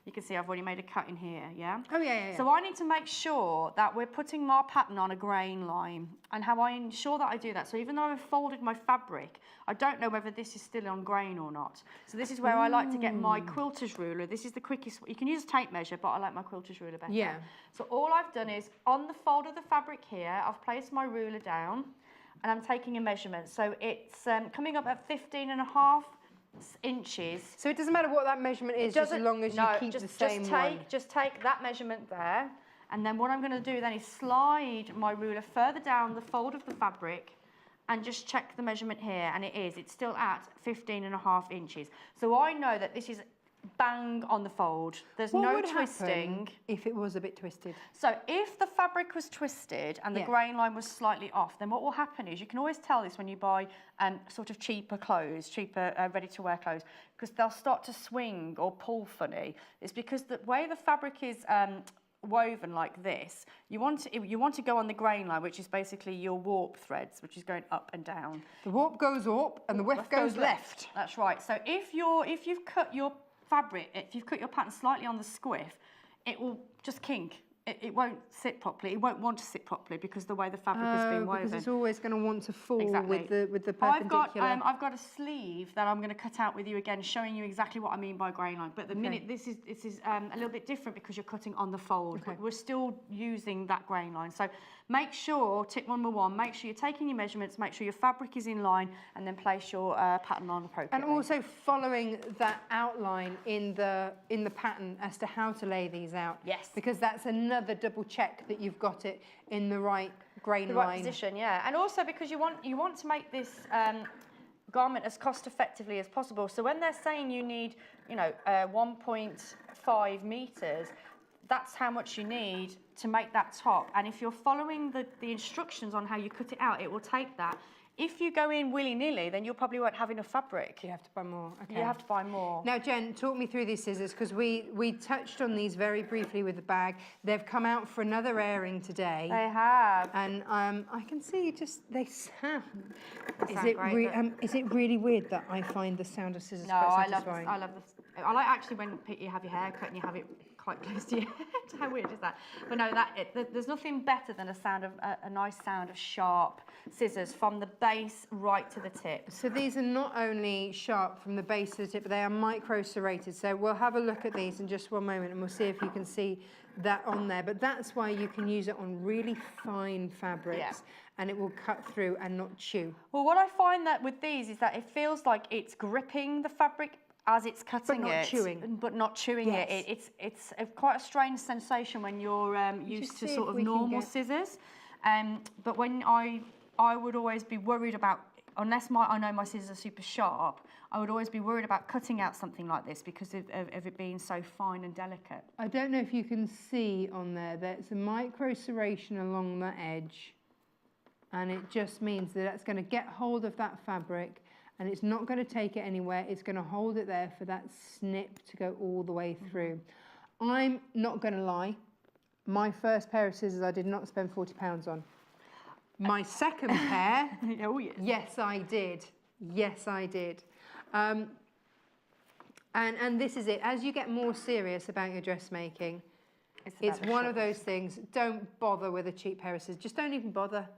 You can see I've already made a cut in here, yeah? Oh, yeah. So I need to make sure that we're putting my pattern on a grain line, and how I ensure that I do that. So even though I've folded my fabric, I don't know whether this is still on grain or not. So this is where I like to get my quilter's ruler. This is the quickest, you can use a tape measure, but I like my quilter's ruler better. Yeah. So all I've done is, on the fold of the fabric here, I've placed my ruler down, and I'm taking a measurement. So it's coming up at 15.5 inches. So it doesn't matter what that measurement is, just as long as you keep the same one. Just take that measurement there, and then what I'm going to do then is slide my ruler further down the fold of the fabric and just check the measurement here, and it's still at 15.5 inches. So I know that this is bang on the fold. There's no twisting. If it was a bit twisted? So if the fabric was twisted and the grain line was slightly off, then what will happen is, you can always tell this when you buy sort of cheaper clothes, ready-to-wear clothes, because they'll start to swing or pull funny. It's because the way the fabric is woven like this, you want to go on the grain line, which is basically your warp threads, which is going up and down. The warp goes up and the weft goes left. That's right. So if you've cut your fabric, if you've cut your pattern slightly on the squiff, it will just kink. It won't sit properly. It won't want to sit properly because the way the fabric has been woven. Because it's always going to want to fall with the perpendicular. I've got a sleeve that I'm going to cut out with you again, showing you exactly what I mean by grain line. But the minute this is a little bit different because you're cutting on the fold. But we're still using that grain line. So make sure, tip number one, make sure you're taking your measurements, make sure your fabric is in line, and then place your pattern on appropriately. And also following that outline in the pattern as to how to lay these out. Yes. Because that's another double check that you've got it in the right grain line. The right position, yeah. And also because you want to make this garment as cost effectively as possible. So when they're saying you need, 1.5 meters, that's how much you need to make that top. And if you're following the instructions on how you cut it out, it will take that. If you go in willy-nilly, then you probably won't have enough fabric. You have to buy more. Okay. You have to buy more. Now, Jen, talk me through these scissors, because we touched on these very briefly with the bag. They've come out for another airing today. They have. And I can see they sound. Is it really weird that I find the sound of scissors quite satisfying? I love this. I like actually when you have your hair cut and you have it quite close to your head. How weird is that? But no, there's nothing better than a nice sound of sharp scissors from the base right to the tip. So these are not only sharp from the base to the tip, but they are micro serrated. So we'll have a look at these in just one moment and we'll see if you can see that on there. But that's why you can use it on really fine fabrics and it will cut through and not chew. Well, what I find that with these is that it feels like it's gripping the fabric as it's cutting but not chewing it. It's quite a strange sensation when you're used to sort of normal scissors. But when I would always be worried about, unless I know my scissors are super sharp, I would always be worried about cutting out something like this because of it being so fine and delicate. I don't know if you can see on there, there's a micro serration along the edge, and it just means that it's going to get hold of that fabric and it's not going to take it anywhere. It's going to hold it there for that snip to go all the way through. I'm not going to lie. My first pair of scissors I did not spend £40 on. My second pair, yes, I did. Yes, I did. And this is it. As you get more serious about your dressmaking, it's one of those things. Don't bother with a cheap pair of scissors. Just don't even bother.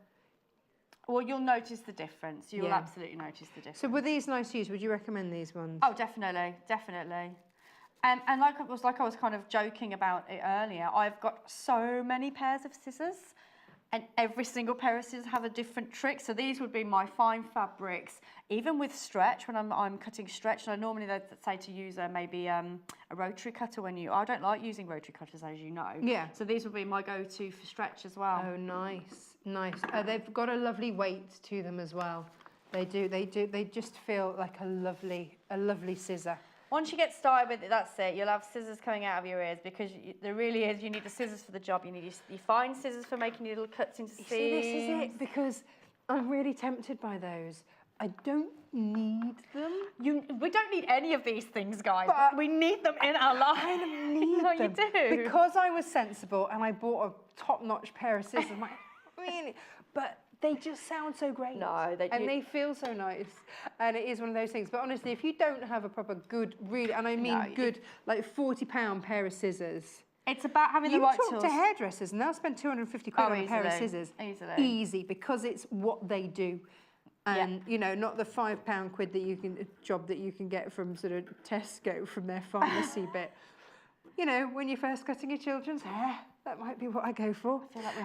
Well, you'll notice the difference. You'll absolutely notice the difference. So were these nice to use? Would you recommend these ones? Oh, definitely, definitely. And like I was kind of joking about it earlier, I've got so many pairs of scissors, and every single pair of scissors have a different trick. So these would be my fine fabrics, even with stretch, when I'm cutting stretch. And I normally they'd say to use maybe a rotary cutter I don't like using rotary cutters, as you know. Yeah. So these would be my go-to for stretch as well. Oh, nice, nice. They've got a lovely weight to them as well. They do. They just feel like a lovely scissor. Once you get started with it, that's it. You'll have scissors coming out of your ears because there really is. You need the scissors for the job. You need your fine scissors for making your little cuts into seams. See, this is it, because I'm really tempted by those. I don't need them. We don't need any of these things, guys. But we need them in our life. I kind of need them. You do. Because I was sensible and I bought a top-notch pair of scissors. I'm like, really? But they just sound so great. No, they feel so nice. And it is one of those things. But honestly, if you don't have a proper good, really, and I mean good, like £40 pair of scissors. It's about having the right tools. You talk to hairdressers and they'll spend 250 quid on a pair of scissors. Easily. Easy, because it's what they do. And, you know, not the £5 quid that you can, job that you can get from sort of Tesco from their pharmacy bit. You know, when you're first cutting your children's hair, that might be what I go for. I feel like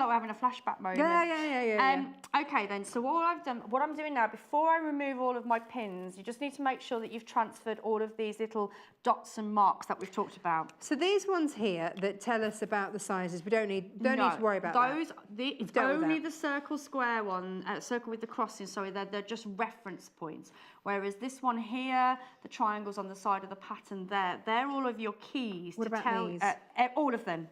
we're having a flashback moment. Yeah. Okay then, so what I'm doing now, before I remove all of my pins, you just need to make sure that you've transferred all of these little dots and marks that we've talked about. So these ones here that tell us about the sizes, we don't need to worry about that. It's only the circle square one, circle with the crossing, sorry, they're just reference points. Whereas this one here, the triangles on the side of the pattern there, they're all of your keys to tell. These? All of them.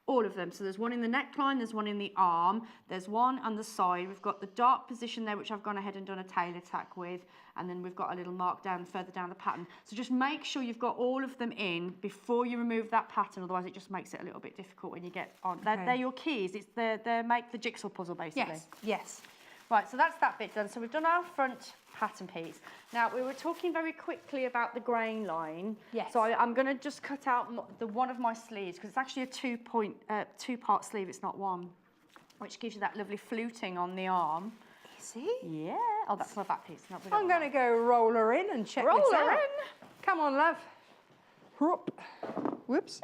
All of them. So there's one in the neckline, there's one in the arm, there's one on the side. We've got the dark position there, which I've gone ahead and done a tailor tack with, and then we've got a little mark down further down the pattern. So just make sure you've got all of them in before you remove that pattern, otherwise it just makes it a little bit difficult when you get on. They're your keys. They make the jigsaw puzzle basically. Yes. Right, so that's that bit done. So we've done our front pattern piece. Now, we were talking very quickly about the grain line. Yes. So I'm going to just cut out one of my sleeves, because it's actually a two-part sleeve, it's not one, which gives you that lovely fluting on the arm. See? Yeah. Oh, that's my back piece. I'm going to go roll her in and check this out. Roll her in. Come on, love. Whoop. Whoops.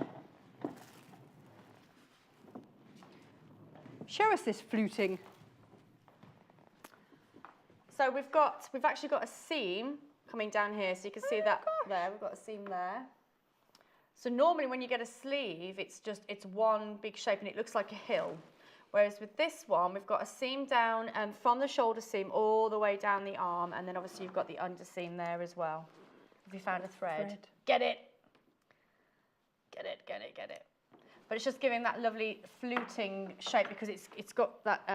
Show us this fluting. So we've actually got a seam coming down here, so you can see that there. We've got a seam there. So normally when you get a sleeve, it's one big shape and it looks like a hill. Whereas with this one, we've got a seam down from the shoulder seam all the way down the arm, and then obviously you've got the underseam there as well. Have you found a thread? Get it. Get it, get it, get it. But it's just giving that lovely fluting shape because it's got that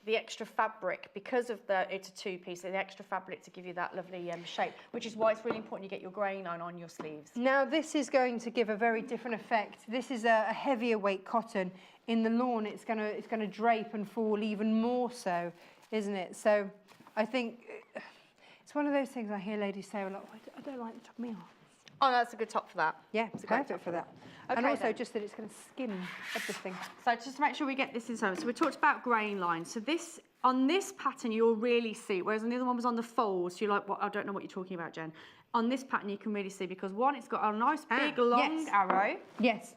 the extra fabric, because of it's a two-piece, so the extra fabric to give you that lovely shape, which is why it's really important you get your grain line on your sleeves. Now this is going to give a very different effect. This is a heavier weight cotton. In the lawn, it's gonna drape and fall even more so, isn't it? So I think it's one of those things I hear ladies say a lot. I don't like the top of my arms. Oh, no, that's a good top for that. Yeah, it's perfect for that. Okay, and also just that it's going to skim everything. So just to make sure we get this in so we talked about grain lines. So on this pattern you'll really see, whereas on the other one was on the fold, so you're like, well, I don't know what you're talking about, Jen. On this pattern you can really see, because one, it's got a nice big long arrow. Yes.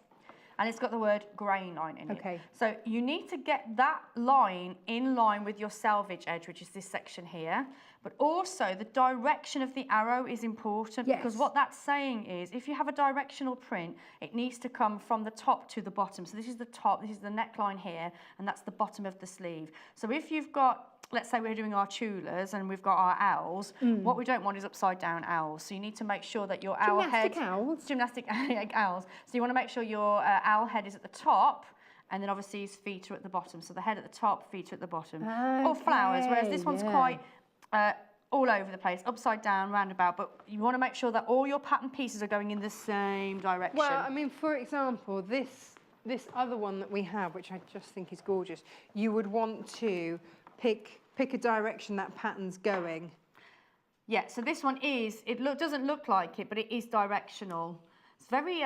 And it's got the word grain line in it. Okay. So you need to get that line in line with your selvage edge, which is this section here. But also the direction of the arrow is important, because what that's saying is if you have a directional print, it needs to come from the top to the bottom. So this is the top, this is the neckline here, and that's the bottom of the sleeve. So if you've got, let's say we're doing our Tulas and we've got our owls, what we don't want is upside down owls. So you need to make sure that your owl head... Gymnastic owls. So you want to make sure your owl head is at the top, and then obviously his feet are at the bottom. So the head at the top, feet are at the bottom. Okay, or flowers, whereas this one's quite all over the place, upside down, roundabout, but you want to make sure that all your pattern pieces are going in the same direction. Well, I mean, for example, this other one that we have, which I just think is gorgeous, you would want to pick a direction that pattern's going. Yeah, so this one doesn't look like it, but it is directional. It's very,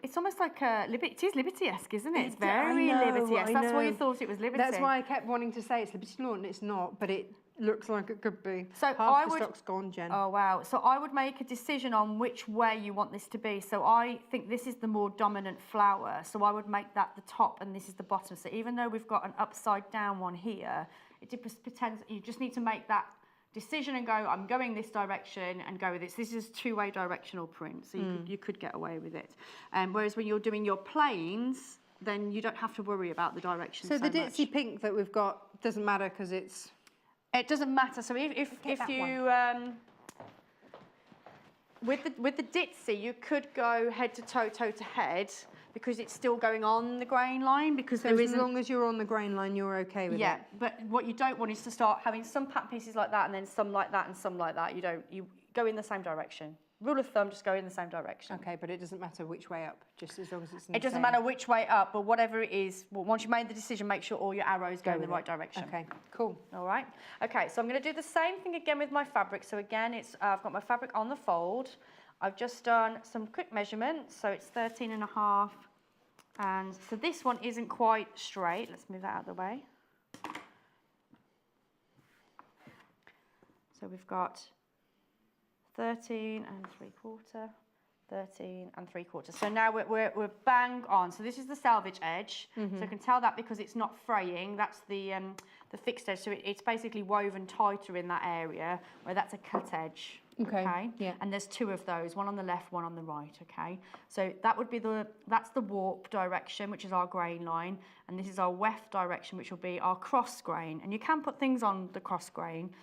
it's almost like it is Liberty-esque, isn't it? It's very Liberty-esque. That's why you thought it was Liberty. That's why I kept wanting to say it's Liberty Lawn, and it's not, but it looks like it could be. So half the stock's gone, Jen. Oh, wow. So I would make a decision on which way you want this to be. So I think this is the more dominant flower. So I would make that the top and this is the bottom. So even though we've got an upside down one here, it pretends you just need to make that decision and go, I'm going this direction and go with this. This is two-way directional print, so you could get away with it. Whereas when you're doing your plains, then you don't have to worry about the direction so the ditzy pink that we've got doesn't matter because it's... It doesn't matter. So if you... with the ditzy, you could go head to toe, toe to head, because it's still going on the grain line, because so as long as you're on the grain line, you're okay with it. Yeah, but what you don't want is to start having some pattern pieces like that, and then some like that, and some like that. You go in the same direction. rule of thumb, just go in the same direction. Okay, but it doesn't matter which way up, just as long as it's in It doesn't matter which way up, but whatever it is, well, once you've made the decision, make sure all your arrows go in the right direction. Okay, cool. All right. Okay, so I'm going to do the same thing again with my fabric. So again, it's I've got my fabric on the fold. I've just done some quick measurements, so it's 13.5. And so this one isn't quite straight. Let's move that out of the way. So we've got 13 3/4, 13 3/4. So now we're bang on. So this is the selvage edge. So I can tell that because it's not fraying. That's the fixed edge. So it's basically woven tighter in that area, where that's a cut edge. Okay. Yeah. And there's two of those, one on the left, one on the right. Okay. So that would be that's the warp direction, which is our grain line, and this is our weft direction, which will be our cross grain. And you can put things on the cross grain,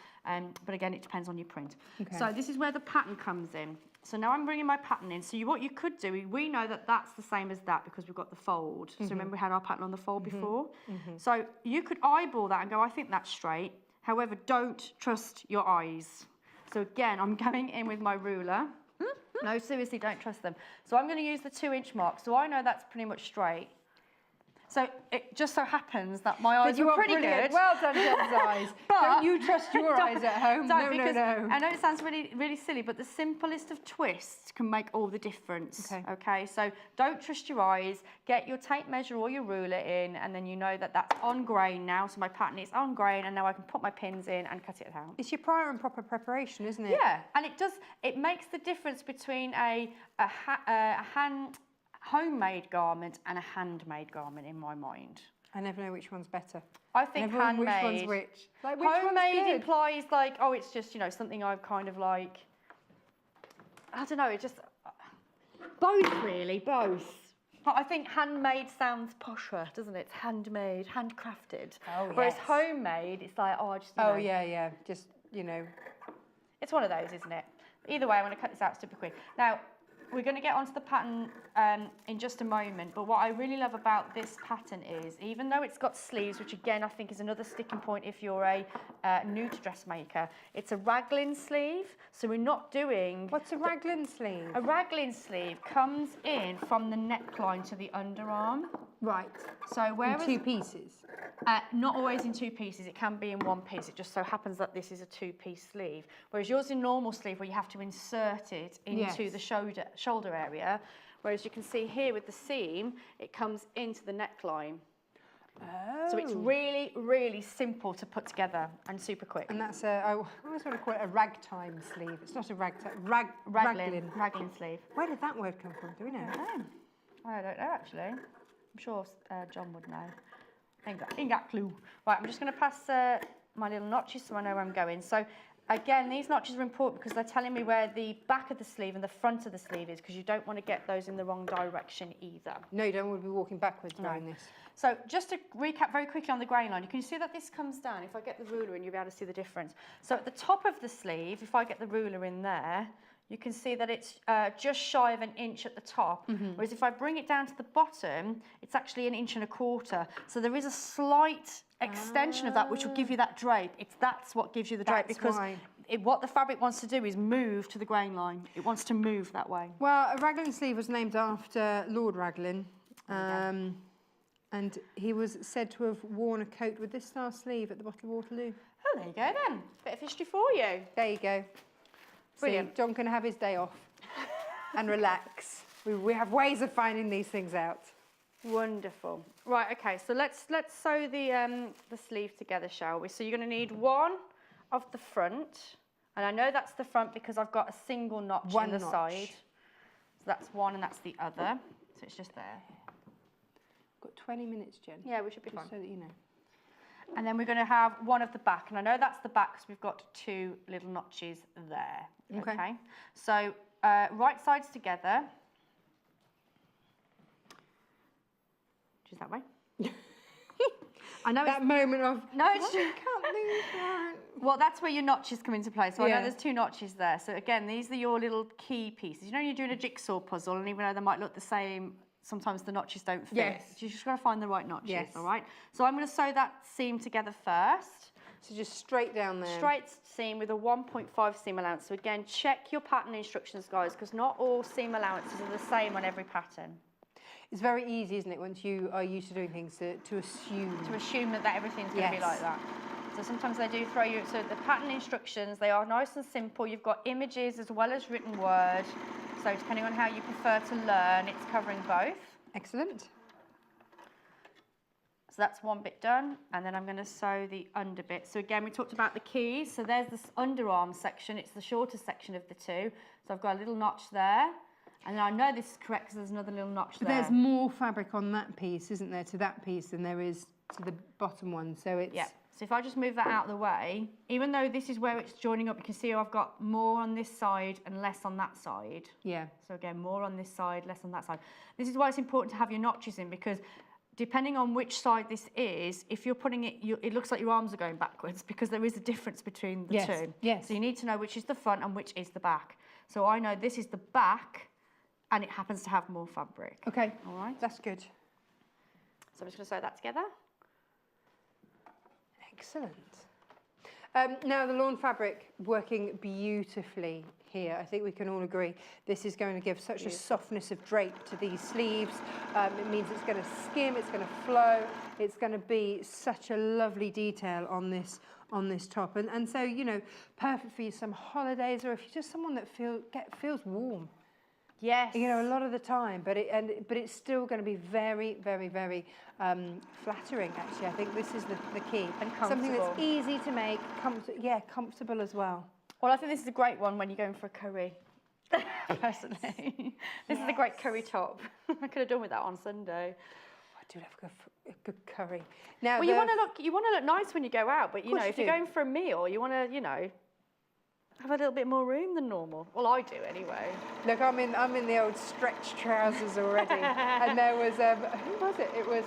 but again, it depends on your print. Okay. So this is where the pattern comes in. So now I'm bringing my pattern in. So what you could do, we know that that's the same as that because we've got the fold. So remember we had our pattern on the fold before? So you could eyeball that and go, I think that's straight. However, don't trust your eyes. So again, I'm going in with my ruler. No, seriously, don't trust them. So I'm going to use the 2-inch mark. So I know that's pretty much straight. So it just so happens that my eyes were pretty good. Well done, Jen's eyes. But don't you trust your eyes at home? No. I know it sounds really, really silly, but the simplest of twists can make all the difference. Okay, so don't trust your eyes. Get your tape measure or your ruler in, and then you know that that's on grain now. So my pattern is on grain, and now I can put my pins in and cut it out. It's your prior and proper preparation, isn't it? Yeah, and it makes the difference between a homemade garment and a handmade garment in my mind. I never know which one's better. I think handmade. Which one's which? Like, which homemade one's implies like, oh, it's just, you know, something I've kind of like, I don't know, it just, both really, both. But I think handmade sounds posher, doesn't it? It's handmade, handcrafted. Oh, yes. Whereas homemade, it's like, oh, I just, you know. Yeah, just, you know. It's one of those, isn't it? Either way, I'm going to cut this out super quick. Now, we're going to get onto the pattern in just a moment, but what I really love about this pattern is, even though it's got sleeves, which again I think is another sticking point if you're a new to dressmaker, it's a raglan sleeve, so we're not doing... What's a raglan sleeve? A raglan sleeve comes in from the neckline to the underarm. Right. So whereas... In 2 pieces? Not always in 2 pieces, it can be in 1 piece. It just so happens that this is a 2-piece sleeve. Whereas yours is a normal sleeve where you have to insert it into the shoulder area. Whereas you can see here with the seam, it comes into the neckline. Oh. So it's really, really simple to put together and super quick. And that's I always want to call it a ragtime sleeve. It's not a ragtime, Raglan sleeve. Where did that word come from? Do we know? I don't know actually. I'm sure John would know. Ain't got a clue. Right, I'm just going to pass my little notches so I know where I'm going. So again, these notches are important because they're telling me where the back of the sleeve and the front of the sleeve is, because you don't want to get those in the wrong direction either. No, you don't want to be walking backwards doing this. So just to recap very quickly on the grain line, you can see that this comes down. If I get the ruler in, you'll be able to see the difference. So at the top of the sleeve, if I get the ruler in there, you can see that it's just shy of 1 inch at the top, whereas if I bring it down to the bottom, it's actually 1.25 inches. So there is a slight extension of that, which will give you that drape. That's what gives you the drape, because what the fabric wants to do is move to the grain line. It wants to move that way. Well, a raglan sleeve was named after Lord Raglan, and he was said to have worn a coat with this style sleeve at the Battle of Waterloo. Oh, there you go then. Bit of history for you. There you go. Brilliant. See, John can have his day off and relax. We have ways of finding these things out. Wonderful. Right, okay, so let's sew the sleeve together, shall we? So you're going to need one of the front, and I know that's the front because I've got a single notch on the side. So that's one and that's the other. So it's just there. Got 20 minutes, Jen. Yeah, we should be fine. So that you know. And then we're going to have one of the back, and I know that's the back because we've got 2 little notches there. Okay. So right sides together. Which is that way. I know that moment of no, it's can't move that. Well, that's where your notches come into play. So I know there's 2 notches there. So again, these are your little key pieces. You know, you're doing a jigsaw puzzle, and even though they might look the same, sometimes the notches don't fit. Yes. You just got to find the right notches. All right. So I'm going to sew that seam together first. So just straight down there. Straight seam with a 1.5 seam allowance. So again, check your pattern instructions, guys, because not all seam allowances are the same on every pattern. It's very easy, isn't it, once you are used to doing things, to assume. To assume that everything's going to be like that. So sometimes they do throw you, so the pattern instructions, they are nice and simple. You've got images as well as written word. So depending on how you prefer to learn, it's covering both. Excellent. So that's one bit done, and then I'm going to sew the under bit. So again, we talked about the keys. So there's this underarm section. It's the shortest section of the two. So I've got a little notch there. And I know this is correct because there's another little notch there. There's more fabric on that piece, isn't there, to that piece than there is to the bottom one. So it's... Yeah. So if I just move that out of the way, even though this is where it's joining up, you can see I've got more on this side and less on that side. Yeah. So again, more on this side, less on that side. This is why it's important to have your notches in, because depending on which side this is, if you're putting it, it looks like your arms are going backwards because there is a difference between the two. Yes. So you need to know which is the front and which is the back. So I know this is the back and it happens to have more fabric. Okay. All right. That's good. So I'm just going to sew that together. Excellent. Now the lawn fabric working beautifully here. I think we can all agree this is going to give such a softness of drape to these sleeves. It means it's going to skim, it's going to flow, it's going to be such a lovely detail on this top. And so, you know, perfect for you some holidays, or if you're just someone that feels warm. Yes. You know, a lot of the time, but it's still going to be very, very, very flattering. Actually, I think this is the key. And comfortable. Something that's easy to make, comfortable as well. Well, I think this is a great one when you're going for a curry. Personally, this is a great curry top. I could have done with that on Sunday. I do love a good curry. Now, well, you want to look nice when you go out, but you know, if you're going for a meal, you want to, you know, have a little bit more room than normal. Well, I do anyway. Look, I'm in the old stretch trousers already, and there was who was it? It was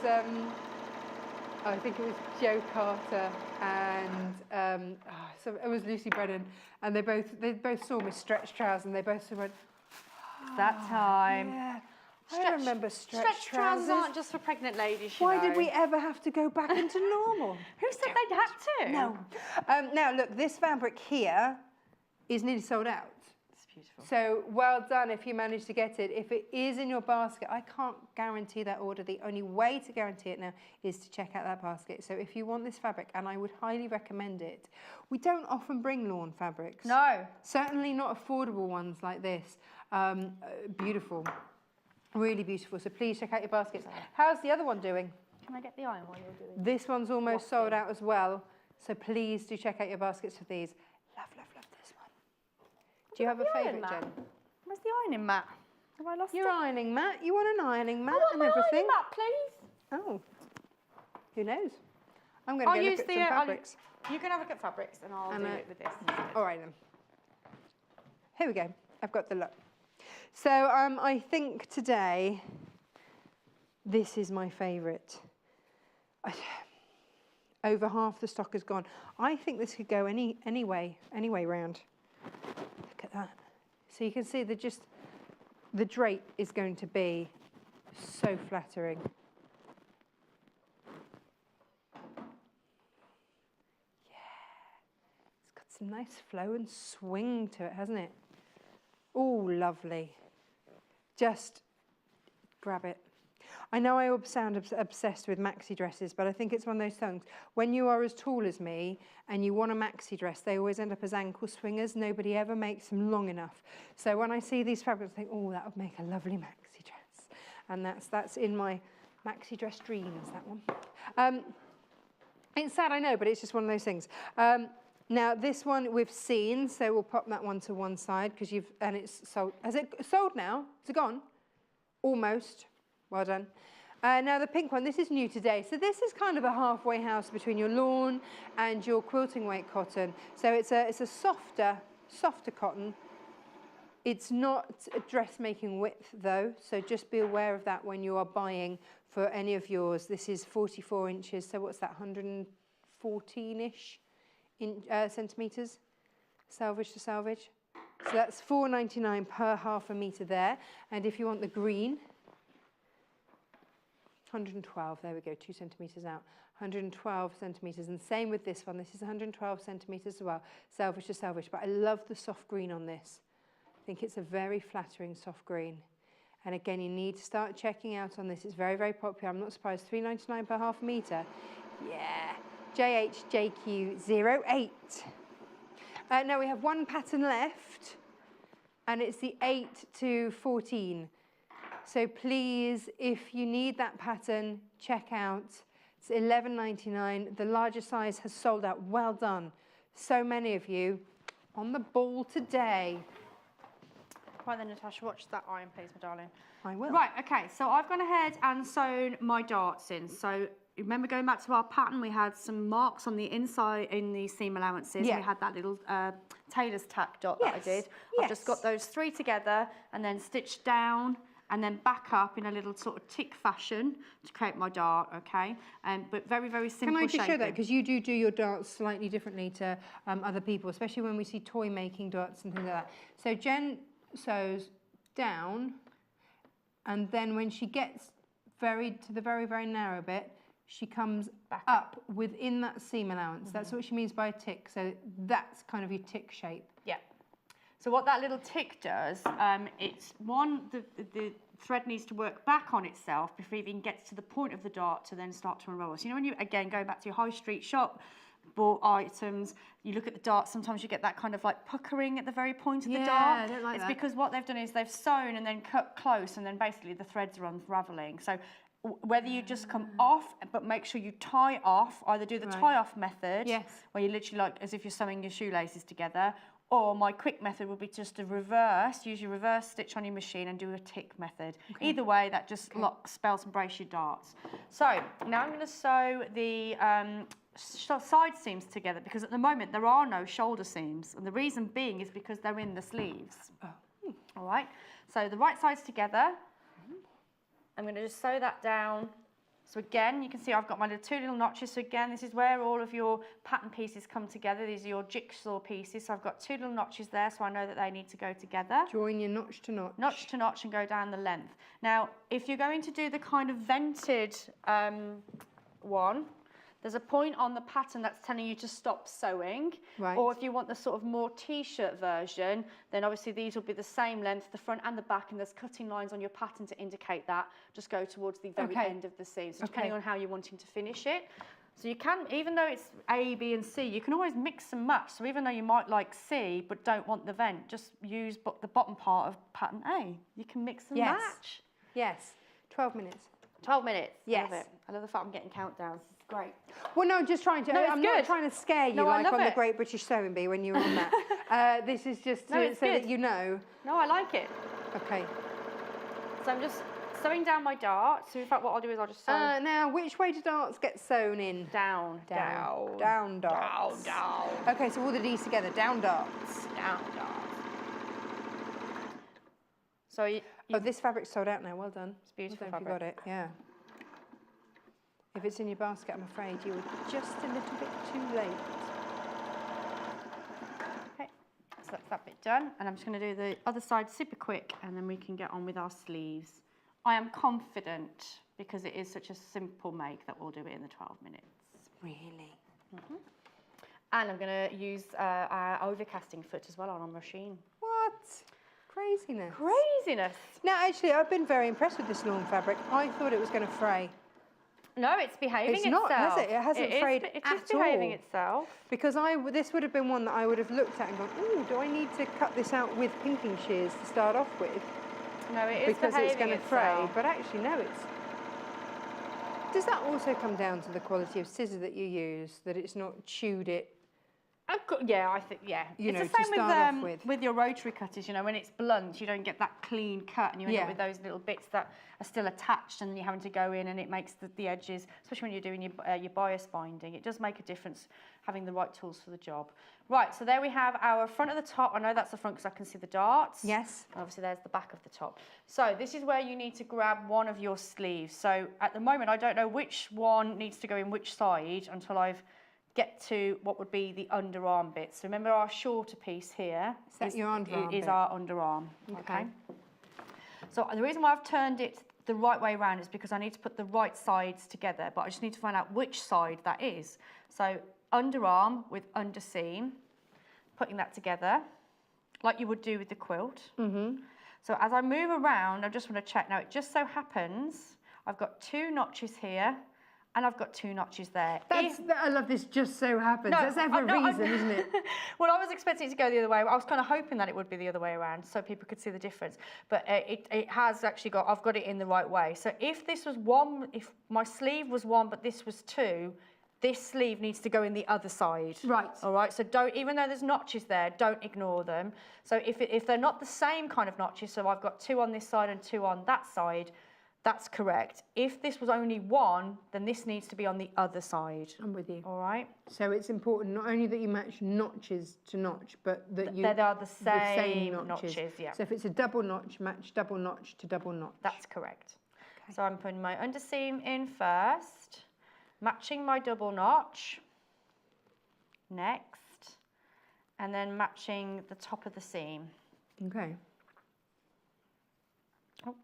I think it was Joe Carter and so it was Lucy Brennan, and they both saw me stretch trousers, and they both went, it's that time. Yeah. I remember stretch trousers. Aren't just for pregnant ladies. Why did we ever have to go back into normal? Who said they'd had to? No. Now look, this fabric here is nearly sold out. It's beautiful. So well done if you manage to get it. If it is in your basket, I can't guarantee that order. The only way to guarantee it now is to check out that basket. So if you want this fabric, and I would highly recommend it, we don't often bring lawn fabrics. No. Certainly not affordable ones like this. Beautiful. Really beautiful. So please check out your baskets. How's the other one doing? Can I get the iron while you're doing This one's almost sold out as well. So please do check out your baskets for these. Love, love, love this one. Do you have a favourite, Jen? Where's the ironing mat? Have I lost Your ironing mat? You want an ironing mat I want and my everything? ironing mat, please. Oh, who knows? I'm going to go look at some fabrics. You can have a look at fabrics and I'll do it with this. All right then. Here we go. I've got the look. So I think today this is my favourite. Over half the stock is gone. I think this could go any way round. Look at that. So you can see the drape is going to be so flattering. It's got some nice flow and swing to it, hasn't it? Oh, lovely. Just grab it. I know I sound obsessed with maxi dresses, but I think it's one of those things. When you are as tall as me and you want a maxi dress, they always end up as ankle swingers. Nobody ever makes them long enough. So when I see these fabrics, I think, oh, that would make a lovely maxi dress. And that's in my maxi dress dreams, that one. It's sad, I know, but it's just one of those things. Now this one we've seen, so we'll pop that one to one side because it's sold. Has it sold now? Is it gone? Almost. Well done. Now the pink one, this is new today. So this is kind of a halfway house between your lawn and your quilting weight cotton. So it's a softer cotton. It's not a dressmaking width though, so just be aware of that when you are buying for any of yours. This is 44 inches, so what's that, 114-ish centimetres, selvage to selvage. So that's $4.99 per half a metre there. And if you want the green, 112, there we go, 2 centimetres out, 112 centimetres, and same with this one, this is 112 centimetres as well, selvage to selvage, but I love the soft green on this. I think it's a very flattering soft green. And again, you need to start checking out on this, it's very, very popular, I'm not surprised, $3.99 per half metre. Yeah, JHJQ08. Now we have one pattern left, and it's the 8 to 14. So please, if you need that pattern, check out. It's $11.99. The larger size has sold out. Well done. So many of you on the ball today. Right then, Natasha, watch that iron, please, my darling. I will. Right, okay, so I've gone ahead and sewn my darts in. So remember going back to our pattern, we had some marks on the inside in the seam allowances. Yeah. We had that little tailor's tack dot that I did. I've just got those 3 together and then stitched down and then back up in a little sort of tick fashion to create my dart, okay? But very, very simple shaping. Can I just show that? Because you do your darts slightly differently to other people, especially when we see toy making darts and things like that. So Jen sews down, and then when she gets to the very, very narrow bit, she comes back up within that seam allowance. That's what she means by a tick. So that's kind of your tick shape. Yeah. So what that little tick does, it's the thread needs to work back on itself before it even gets to the point of the dart to then start to unravel. So you know when you, again, go back to your high street shop, bought items, you look at the dart, sometimes you get that kind of like puckering at the very point of the dart. I don't like it's that. Because what they've done is they've sewn and then cut close, and then basically the threads are unraveling. So whether you just come off, but make sure you tie off, either do the tie off method, where you literally like as if you're sewing your shoelaces together, or my quick method would be just to use your reverse stitch on your machine and do a tick method. Either way, that just spells and brace your darts. So now I'm going to sew the side seams together, because at the moment there are no shoulder seams, and the reason being is because they're in the sleeves. All right, so the right sides together. I'm going to just sew that down. So again, you can see I've got my 2 little notches. So again, this is where all of your pattern pieces come together. These are your jigsaw pieces. So I've got 2 little notches there, so I know that they need to go together. Join your notch to notch. Notch to notch and go down the length. Now, if you're going to do the kind of vented one, there's a point on the pattern that's telling you to stop sewing. Right. Or if you want the sort of more t-shirt version, then obviously these will be the same length, the front and the back, and there's cutting lines on your pattern to indicate that. Just go towards the very end of the seam. So depending on how you're wanting to finish it. So you can, even though it's A, B and C, you can always mix and match. So even though you might like C but don't want the vent, just use the bottom part of pattern A. You can mix and match. Yes. 12 minutes. 12 minutes. Yes. I love it. I love the fact I'm getting countdowns. It's great. Well, no, just trying to. No, I'm not trying to scare you like on the Great British Sewing Bee when you were on that. This is just so that you know. No, I like it. Okay. So I'm just sewing down my dart. So in fact, what I'll do is I'll just sew. Now, which way do darts get sewn in? Down. Down darts. Down. Okay, so all the D's together. Down darts. Down darts. So this fabric's sold out now. Well done. It's beautiful fabric. fabric. You got it. Yeah. If it's in your basket, I'm afraid you were just a little bit too late. Okay, so that's that bit done. And I'm just going to do the other side super quick, and then we can get on with our sleeves. I am confident, because it is such a simple make, that we'll do it in the 12 minutes. Really? Mm-hmm. And I'm going to use our overcasting foot as well on our machine. What? Craziness. Craziness. Now, actually, I've been very impressed with this lawn fabric. I thought it was going to fray. No, it's behaving itself. It's not, has it? It hasn't frayed at all. It is behaving itself. Because this would have been one that I would have looked at and gone, ooh, do I need to cut this out with pinking shears to start off with? No, it is because it's going to fray. itself. But actually, no, it's... Does that also come down to the quality of scissor that you use, that it's not chewed it? Yeah, I think, yeah. It's the same with your rotary cutters, you know, when it's blunt, you don't get that clean cut, and you end up with those little bits that are still attached, and you're having to go in, and it makes the edges, especially when you're doing your bias binding, it does make a difference having the right tools for the job. Right, so there we have our front of the top. I know that's the front because I can see the darts. Yes. And obviously there's the back of the top. So this is where you need to grab one of your sleeves. So at the moment, I don't know which one needs to go in which side until I've get to what would be the underarm bit. So remember our shorter piece here is our underarm. Our underarm. Okay. So the reason why I've turned it the right way around is because I need to put the right sides together, but I just need to find out which side that is. So underarm with underseam, putting that together like you would do with the quilt. So as I move around, I just want to check. Now, it just so happens I've got 2 notches here and I've got 2 notches there. I love this just so happens. No, That's every reason, isn't it? Well, I was expecting it to go the other way. I was kind of hoping that it would be the other way around so people could see the difference. But it has actually got, I've got it in the right way. So if this was 1, if my sleeve was 1, but this was 2, this sleeve needs to go in the other side. Right. All right, so don't, even though there's notches there, don't ignore them. So if they're not the same kind of notches, so I've got 2 on this side and 2 on that side, that's correct. If this was only 1, then this needs to be on the other side. I'm with you. All right. So it's important not only that you match notches to notch, but that you... They are the same notches, yeah. So if it's a double notch, match double notch to double notch. That's correct. Okay. So I'm putting my underseam in first, matching my double notch next, and then matching the top of the seam. Okay. Oh.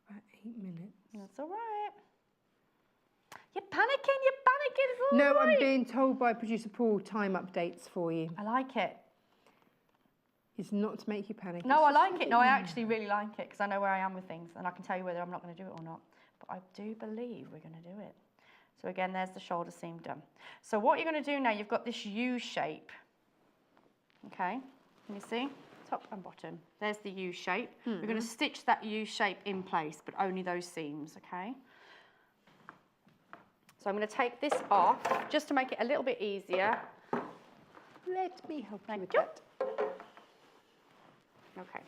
About 8 minutes. That's all right. You're panicking, it's all No, right. I'm being told by producer Paul time updates for you. I like it. It's not to make you panic. No, I like it. No, I actually really like it because I know where I am with things and I can tell you whether I'm not going to do it or not. But I do believe we're going to do it. So again, there's the shoulder seam done. So what you're going to do now, you've got this U shape. Okay, can you see? Top and bottom. There's the U shape. We're going to stitch that U shape in place, but only those seams, okay? So I'm going to take this off just to make it a little bit easier. Let me help you with you. that. Okay,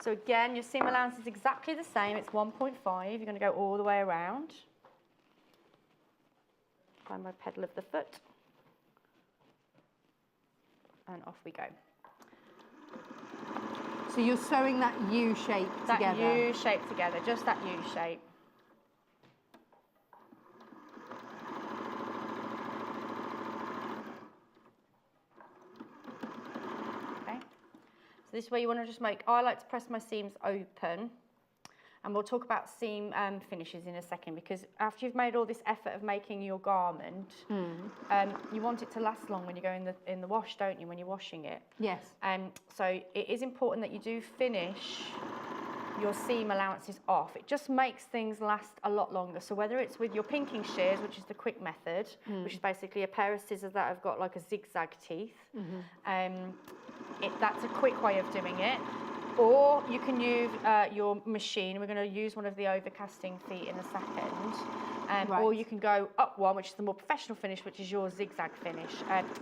so again, your seam allowance is exactly the same. It's 1.5. You're going to go all the way around. Find my pedal of the foot. And off we go. So you're sewing that U shape together? That U shape together, just that U shape. So this is where you want to just make, I like to press my seams open, and we'll talk about seam finishes in a second, because after you've made all this effort of making your garment, you want it to last long when you go in the wash, don't you, when you're washing it? Yes. So it is important that you do finish your seam allowances off. It just makes things last a lot longer. So whether it's with your pinking shears, which is the quick method, which is basically a pair of scissors that have got like a zigzag teeth, that's a quick way of doing it. Or you can use your machine. We're going to use one of the overcasting feet in a second. Or you can go up one, which is the more professional finish, which is your zigzag finish,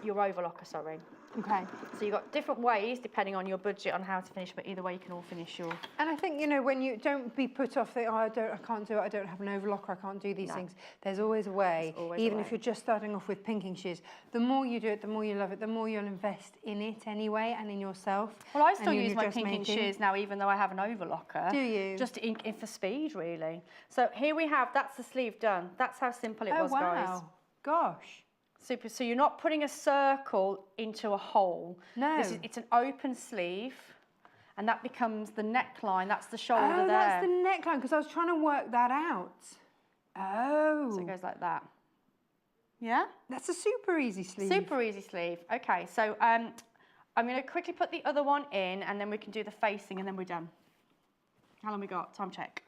your overlocker, sorry. Okay. So you've got different ways depending on your budget on how to finish, but either way you can all finish your... And I think, you know, when you don't be put off, that, oh, I can't do it, I don't have an overlocker, I can't do these things. There's always a way, even if you're just starting off with pinking shears. The more you do it, the more you love it, the more you'll invest in it anyway and in yourself. Well, I still use my pinking shears now, even though I have an overlocker. Do you? Just for speed, really. So here we have, that's the sleeve done. That's how simple it was, guys. Wow. Gosh. Super. So you're not putting a circle into a hole. No. It's an open sleeve, and that becomes the neckline. That's the shoulder there. Oh, that's the neckline, because I was trying to work that out. Oh. So it goes like that. Yeah? That's a super easy sleeve. Super easy sleeve. Okay, so I'm going to quickly put the other one in, and then we can do the facing, and then we're done. How long we got? Time check.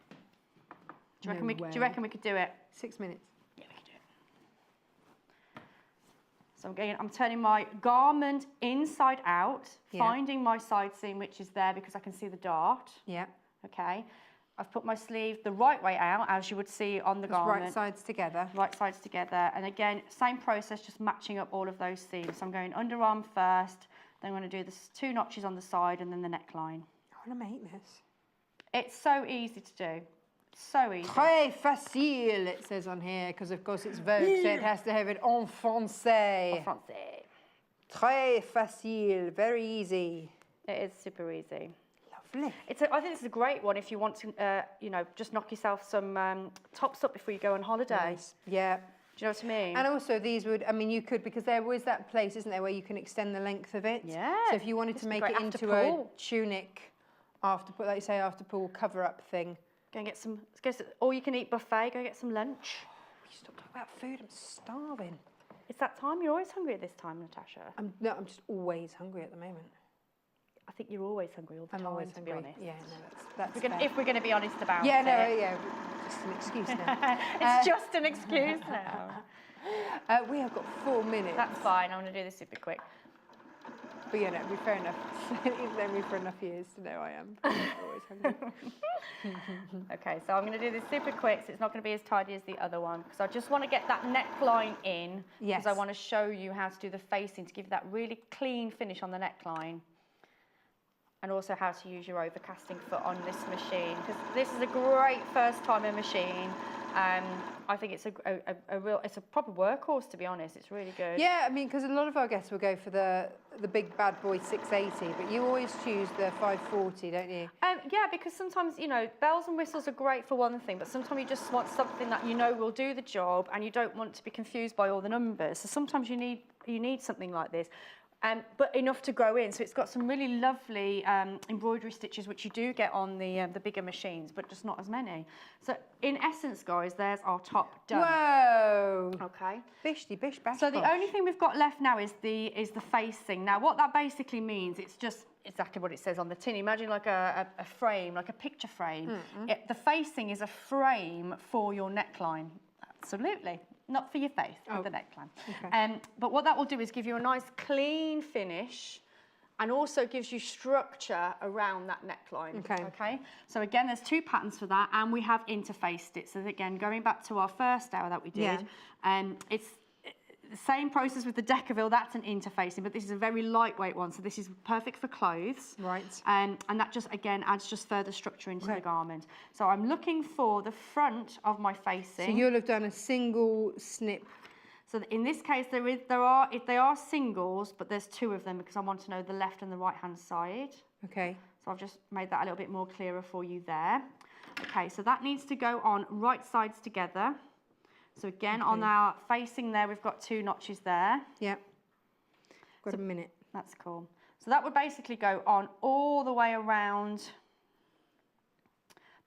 Do you reckon we could do it? 6 minutes. Yeah, we can do it. So I'm turning my garment inside out, finding my side seam, which is there because I can see the dart. Yeah. Okay. I've put my sleeve the right way out, as you would see on the garment. Right sides together. Right sides together. And again, same process, just matching up all of those seams. So I'm going underarm first, then I'm going to do the 2 notches on the side and then the neckline. I want to make this. It's so easy to do. So easy. Très facile, it says on here, because of course it's Vogue, so it has to have it en français. En français. Très facile, very easy. It is super easy. Lovely. I think this is a great one if you want to, you know, just knock yourself some tops up before you go on holiday. Nice. Yeah. Do you know what I mean? And also these would, I mean, you could, because there was that place, isn't there, where you can extend the length of it. Yeah. So if you wanted to make it into a tunic after, like you say, after pool cover-up thing. Go and get some, all-you-can-eat buffet, go get some lunch. Stop talking about food, I'm starving. It's that time, you're always hungry at this time, Natasha. No, I'm just always hungry at the moment. I think you're always hungry all the time, always to hungry. be honest. Yeah, no, that's fair. If we're going to be honest about yeah, it. no, yeah, just an excuse now. It's just an excuse now. We have got 4 minutes. That's fine, I'm going to do this super quick. But yeah, no, it'd be fair enough. You've known me for enough years to know I am always hungry. Okay, so I'm going to do this super quick, so it's not going to be as tidy as the other one, because I just want to get that neckline in, because I want to show you how to do the facing to give that really clean finish on the neckline, and also how to use your overcasting foot on this machine, because this is a great first timer machine. I think it's it's a proper workhorse, to be honest. It's really good. Yeah, I mean, because a lot of our guests will go for the big bad boy 680, but you always choose the 540, don't you? Yeah, because sometimes, you know, bells and whistles are great for one thing, but sometimes you just want something that you know will do the job, and you don't want to be confused by all the numbers. So sometimes you need something like this. But enough to go in. So it's got some really lovely embroidery stitches, which you do get on the bigger machines, but just not as many. So in essence, guys, there's our top done. Whoa! Okay. Bishty bish bash. So the only thing we've got left now is the facing. Now what that basically means, it's just exactly what it says on the tin. Imagine like a frame, like a picture frame. The facing is a frame for your neckline. Absolutely. Not for your face, for the neckline. Okay. But what that will do is give you a nice clean finish, and also gives you structure around that neckline. Okay. So again, there's 2 patterns for that, and we have interfaced it. So again, going back to our first hour that we did, it's the same process with the Decovil. That's an interfacing, but this is a very lightweight one. So this is perfect for clothes. Right. And that just, again, adds just further structure into the garment. So I'm looking for the front of my facing. So you'll have done a single snip. So in this case, they are singles, but there's 2 of them, because I want to know the left and the right-hand side. Okay. So I've just made that a little bit more clearer for you there. Okay, so that needs to go on right sides together. So again, on our facing there, we've got 2 notches there. Yep. Got a minute. That's cool. So that would basically go on all the way around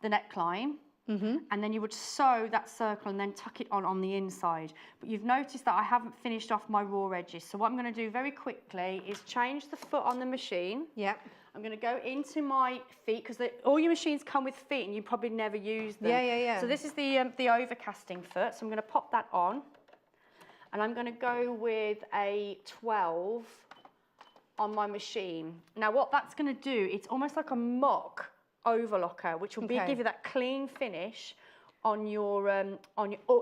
the neckline. And then you would sew that circle and then tuck it on the inside. But you've noticed that I haven't finished off my raw edges. So what I'm going to do very quickly is change the foot on the machine. Yep. I'm going to go into my feet, because all your machines come with feet and you probably never use them. Yeah. So this is the overcasting foot. So I'm going to pop that on, and I'm going to go with a 12 on my machine. Now what that's going to do, it's almost like a mock overlocker, which will give you that clean finish on your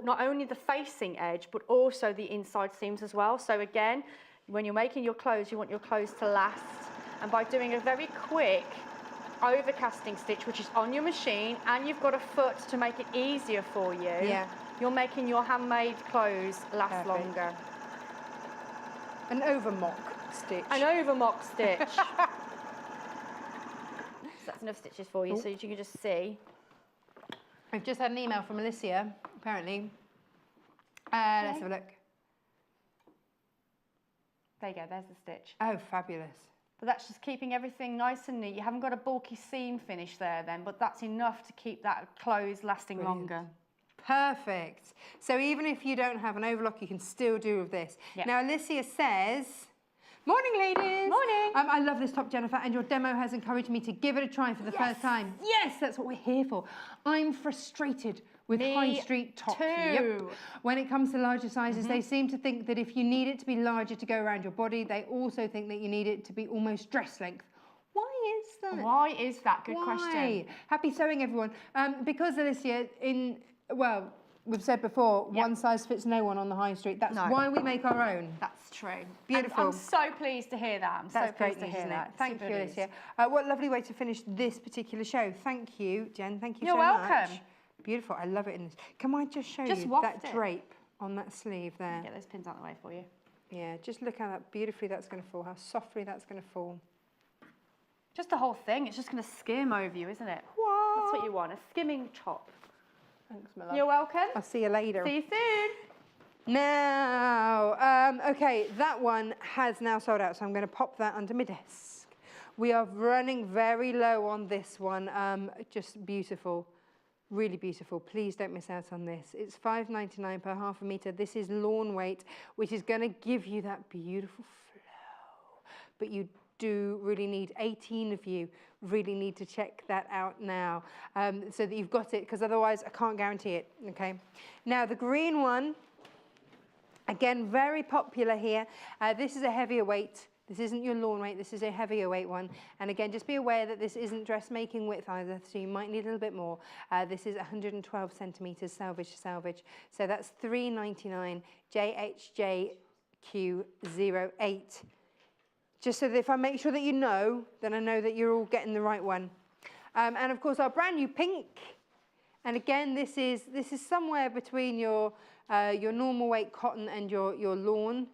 not only the facing edge, but also the inside seams as well. So again, when you're making your clothes, you want your clothes to last. And by doing a very quick overcasting stitch, which is on your machine, and you've got a foot to make it easier for you, you're making your handmade clothes last longer. An overmock stitch. An overmock stitch. So that's enough stitches for you, so you can just see. I've just had an email from Alicia, apparently. Let's have a look. There you go, there's the stitch. Oh, fabulous. But that's just keeping everything nice and neat. You haven't got a bulky seam finish there then, but that's enough to keep that clothes lasting longer. Perfect. So even if you don't have an overlock, you can still do with this. Yep. Now, Alicia says, morning, ladies. Morning. I love this top, Jennifer, and your demo has encouraged me to give it a try for the first time. Yes, that's what we're here for. I'm frustrated with high street tops. When it comes to larger sizes, they seem to think that if you need it to be larger to go around your body, they also think that you need it to be almost dress length. Why is that? Why is that? Good question. Happy sewing, everyone. Because, Alicia, we've said before, one size fits no one on the high street. That's why we make our own. That's true. Beautiful. And I'm so pleased to hear that. That's so pleased to hear that. Thank you, Alicia. What a lovely way to finish this particular show. Thank you, Jen. Thank you so much. You're welcome. Beautiful. I love it in this. Can I just show you that drape on that sleeve there? Get those pins out of the way for you. Yeah, just look how beautifully that's going to fall, how softly that's going to fall. Just the whole thing. It's just going to skim over you, isn't it? What? That's what you want, a skimming top. Thanks, my love. You're welcome. I'll see you later. See you soon. Now, okay, that one has now sold out, so I'm going to pop that under my desk. We are running very low on this one. Just beautiful, really beautiful. Please don't miss out on this. It's $5.99 per half a meter. This is lawn weight, which is going to give you that beautiful flow. But you do really need, 18 of you really need to check that out now, so that you've got it, because otherwise I can't guarantee it, okay? Now the green one, again, very popular here. This is a heavier weight. This isn't your lawn weight, this is a heavier weight one. And again, just be aware that this isn't dressmaking width either, so you might need a little bit more. This is 112 centimeters selvage to selvage. So that's $3.99 JHJQ08. Just so that if I make sure that you know, then I know that you're all getting the right one. And of course, our brand new pink. And again, this is somewhere between your normal weight cotton and your lawn,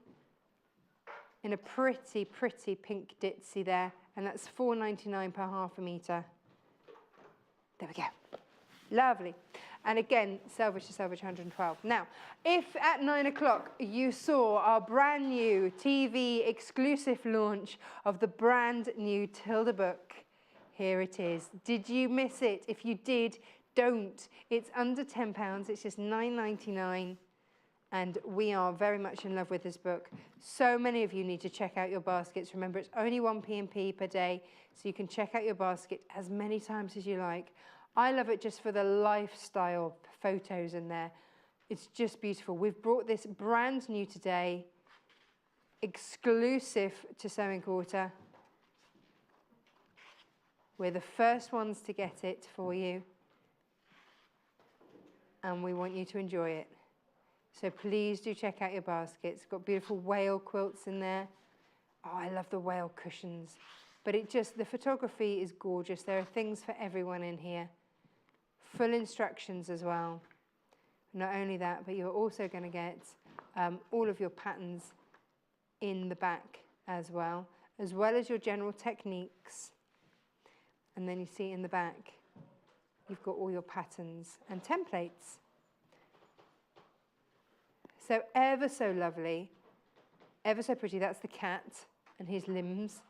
in a pretty, pretty pink ditzy there. And that's $4.99 per half a meter. There we go. Lovely. And again, selvage to selvage 112. Now, if at 9 o'clock you saw our brand new TV exclusive launch of the brand new Tilda book, here it is. Did you miss it? If you did, don't. It's under £10. It's just $9.99. And we are very much in love with this book. So many of you need to check out your baskets. Remember, it's only 1 P&P per day, so you can check out your basket as many times as you like. I love it just for the lifestyle photos in there. It's just beautiful. We've brought this brand new today, exclusive to Sewing Quarter. We're the first ones to get it for you, and we want you to enjoy it. So please do check out your baskets. It's got beautiful whale quilts in there. Oh, I love the whale cushions. But the photography is gorgeous. There are things for everyone in here. Full instructions as well. Not only that, but you're also going to get all of your patterns in the back as well as your general techniques. And then you see in the back, you've got all your patterns and templates. So ever so lovely, ever so pretty. That's the cat and his limbs.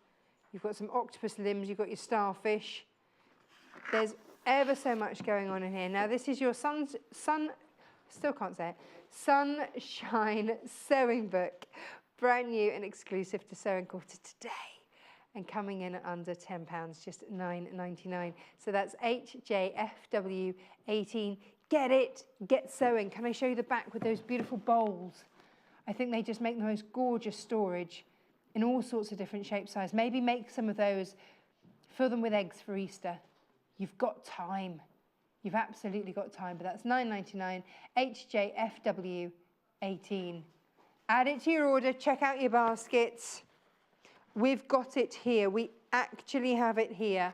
You've got some octopus limbs, you've got your starfish. There's ever so much going on in here. Now this is your sunshine sewing book. Brand new and exclusive to Sewing Quarter today. And coming in at under £10, just $9.99. So that's HJFW18. Get it, get sewing. Can I show you the back with those beautiful bowls? I think they just make the most gorgeous storage in all sorts of different shape size. Maybe make some of those, fill them with eggs for Easter. You've got time. You've absolutely got time, but that's $9.99, HJFW18. Add it to your order, check out your baskets. We've got it here. We actually have it here.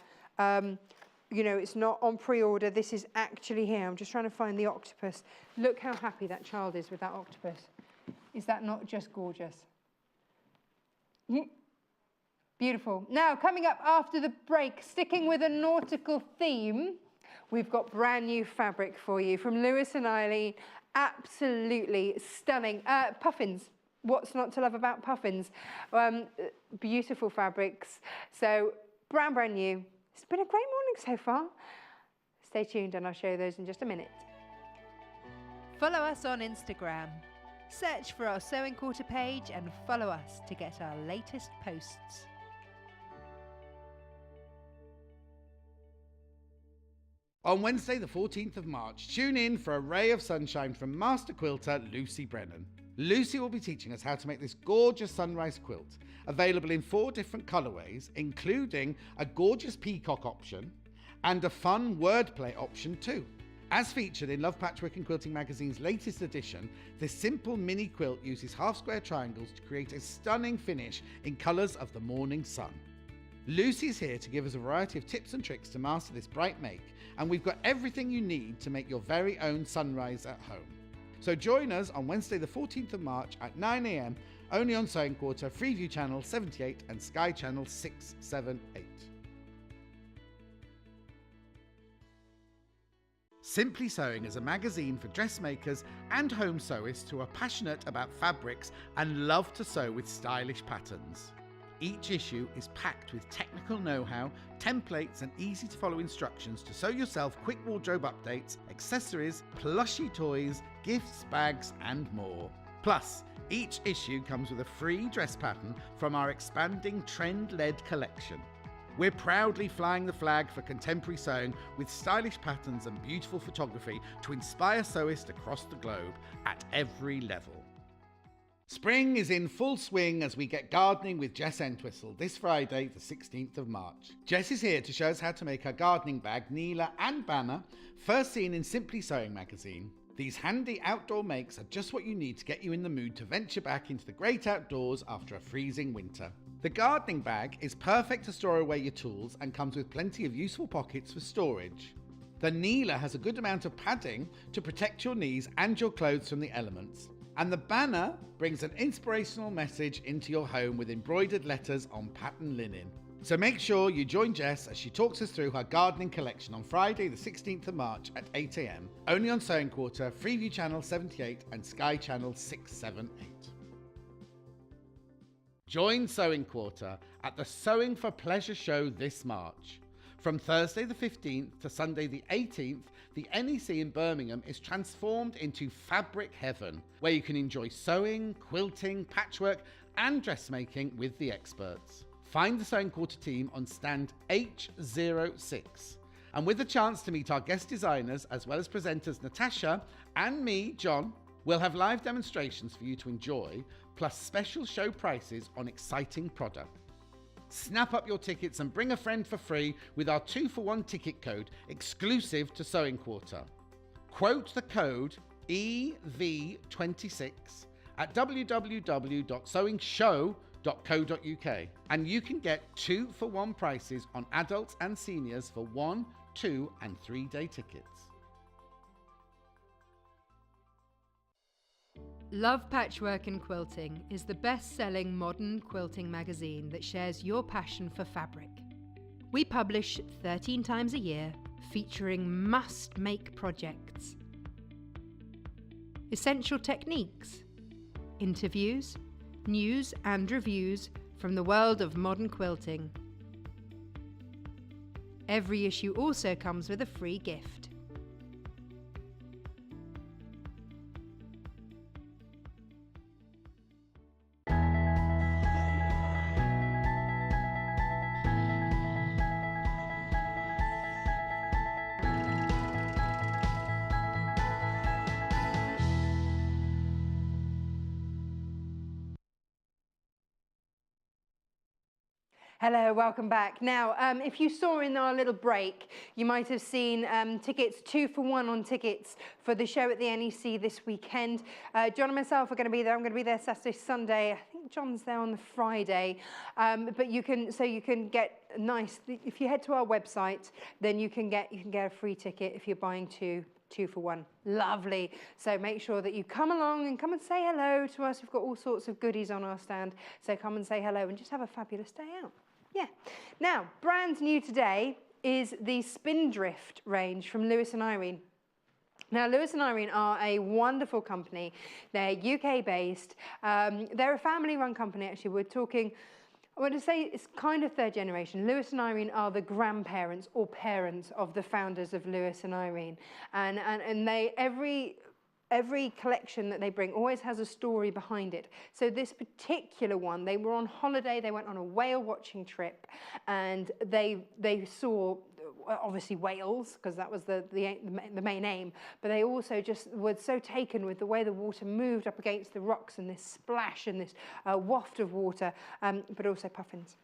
You know, it's not on pre-order. This is actually here. I'm just trying to find the octopus. Look how happy that child is with that octopus. Is that not just gorgeous? Beautiful. Now, coming up after the break, sticking with a nautical theme, we've got brand new fabric for you from Lewis and Irene. Absolutely stunning. Puffins. What's not to love about puffins? Beautiful fabrics. So, brand new. It's been a great morning so far. Stay tuned and I'll show you those in just a minute. Follow us on Instagram. Search for our Sewing Quarter page and follow us to get our latest posts. On Wednesday the 14th of March, tune in for a ray of sunshine from master quilter Lucy Brennan. Lucy will be teaching us how to make this gorgeous sunrise quilt, available in 4 different colourways, including a gorgeous peacock option and a fun wordplay option too. As featured in Love Patchwork and Quilting magazine's latest edition, this simple mini quilt uses half-square triangles to create a stunning finish in colours of the morning sun. Lucy's here to give us a variety of tips and tricks to master this bright make, and we've got everything you need to make your very own sunrise at home. So join us on Wednesday the 14th of March at 9 AM, only on Sewing Quarter, Freeview Channel 78 and Sky Channel 678. Simply Sewing is a magazine for dressmakers and home sewists who are passionate about fabrics and love to sew with stylish patterns. Each issue is packed with technical know-how, templates and easy to follow instructions to sew yourself quick wardrobe updates, accessories, plushy toys, gifts, bags and more. Plus, each issue comes with a free dress pattern from our expanding trend-led collection. We're proudly flying the flag for contemporary sewing with stylish patterns and beautiful photography to inspire sewists across the globe at every level. Spring is in full swing as we get gardening with Jess Entwistle this Friday, the 16th of March. Jess is here to show us how to make her gardening bag, Neela and banner, first seen in Simply Sewing magazine. These handy outdoor makes are just what you need to get you in the mood to venture back into the great outdoors after a freezing winter. The gardening bag is perfect to store away your tools and comes with plenty of useful pockets for storage. The Neela has a good amount of padding to protect your knees and your clothes from the elements. And the banner brings an inspirational message into your home with embroidered letters on pattern linen. So make sure you join Jess as she talks us through her gardening collection on Friday the 16th of March at 8 AM, only on Sewing Quarter, Freeview Channel 78 and Sky Channel 678. Join Sewing Quarter at the Sewing for Pleasure show this March. From Thursday the 15th to Sunday the 18th, the NEC in Birmingham is transformed into fabric heaven, where you can enjoy sewing, quilting, patchwork and dressmaking with the experts. Find the Sewing Quarter team on stand H06. And with the chance to meet our guest designers as well as presenters Natasha and me, John, we'll have live demonstrations for you to enjoy, plus special show prices on exciting product. Snap up your tickets and bring a friend for free with our 2-for-1 ticket code exclusive to Sewing Quarter. Quote the code EV26 at www.sewingshow.co.uk and you can get 2-for-1 prices on adults and seniors for 1, 2 and 3 day tickets. Love Patchwork and Quilting is the best-selling modern quilting magazine that shares your passion for fabric. We publish 13 times a year, featuring must-make projects, essential techniques, interviews, news and reviews from the world of modern quilting. Every issue also comes with a free gift. Hello, welcome back. Now, if you saw in our little break, you might have seen tickets 2-for-1 on tickets for the show at the NEC this weekend. John and myself are going to be there. I'm going to be there Saturday, Sunday. I think John's there on the Friday. But you can get nice. If you head to our website, then you can get a free ticket if you're buying 2-for-1. Lovely. So make sure that you come along and come and say hello to us. We've got all sorts of goodies on our stand. So come and say hello and just have a fabulous day out. Yeah. Now, brand new today is the Spindrift range from Lewis Irene. Now, Lewis Irene are a wonderful company. They're UK based. They're a family run company, actually. We're talking, I want to say it's kind of third generation. Lewis and Irene are the grandparents or parents of the founders of Lewis and Irene. And they, every collection that they bring always has a story behind it. So this particular one, they were on holiday, they went on a whale watching trip, and they saw obviously whales, because that was the main aim, but they also just were so taken with the way the water moved up against the rocks and this splash and this waft of water, but also puffins.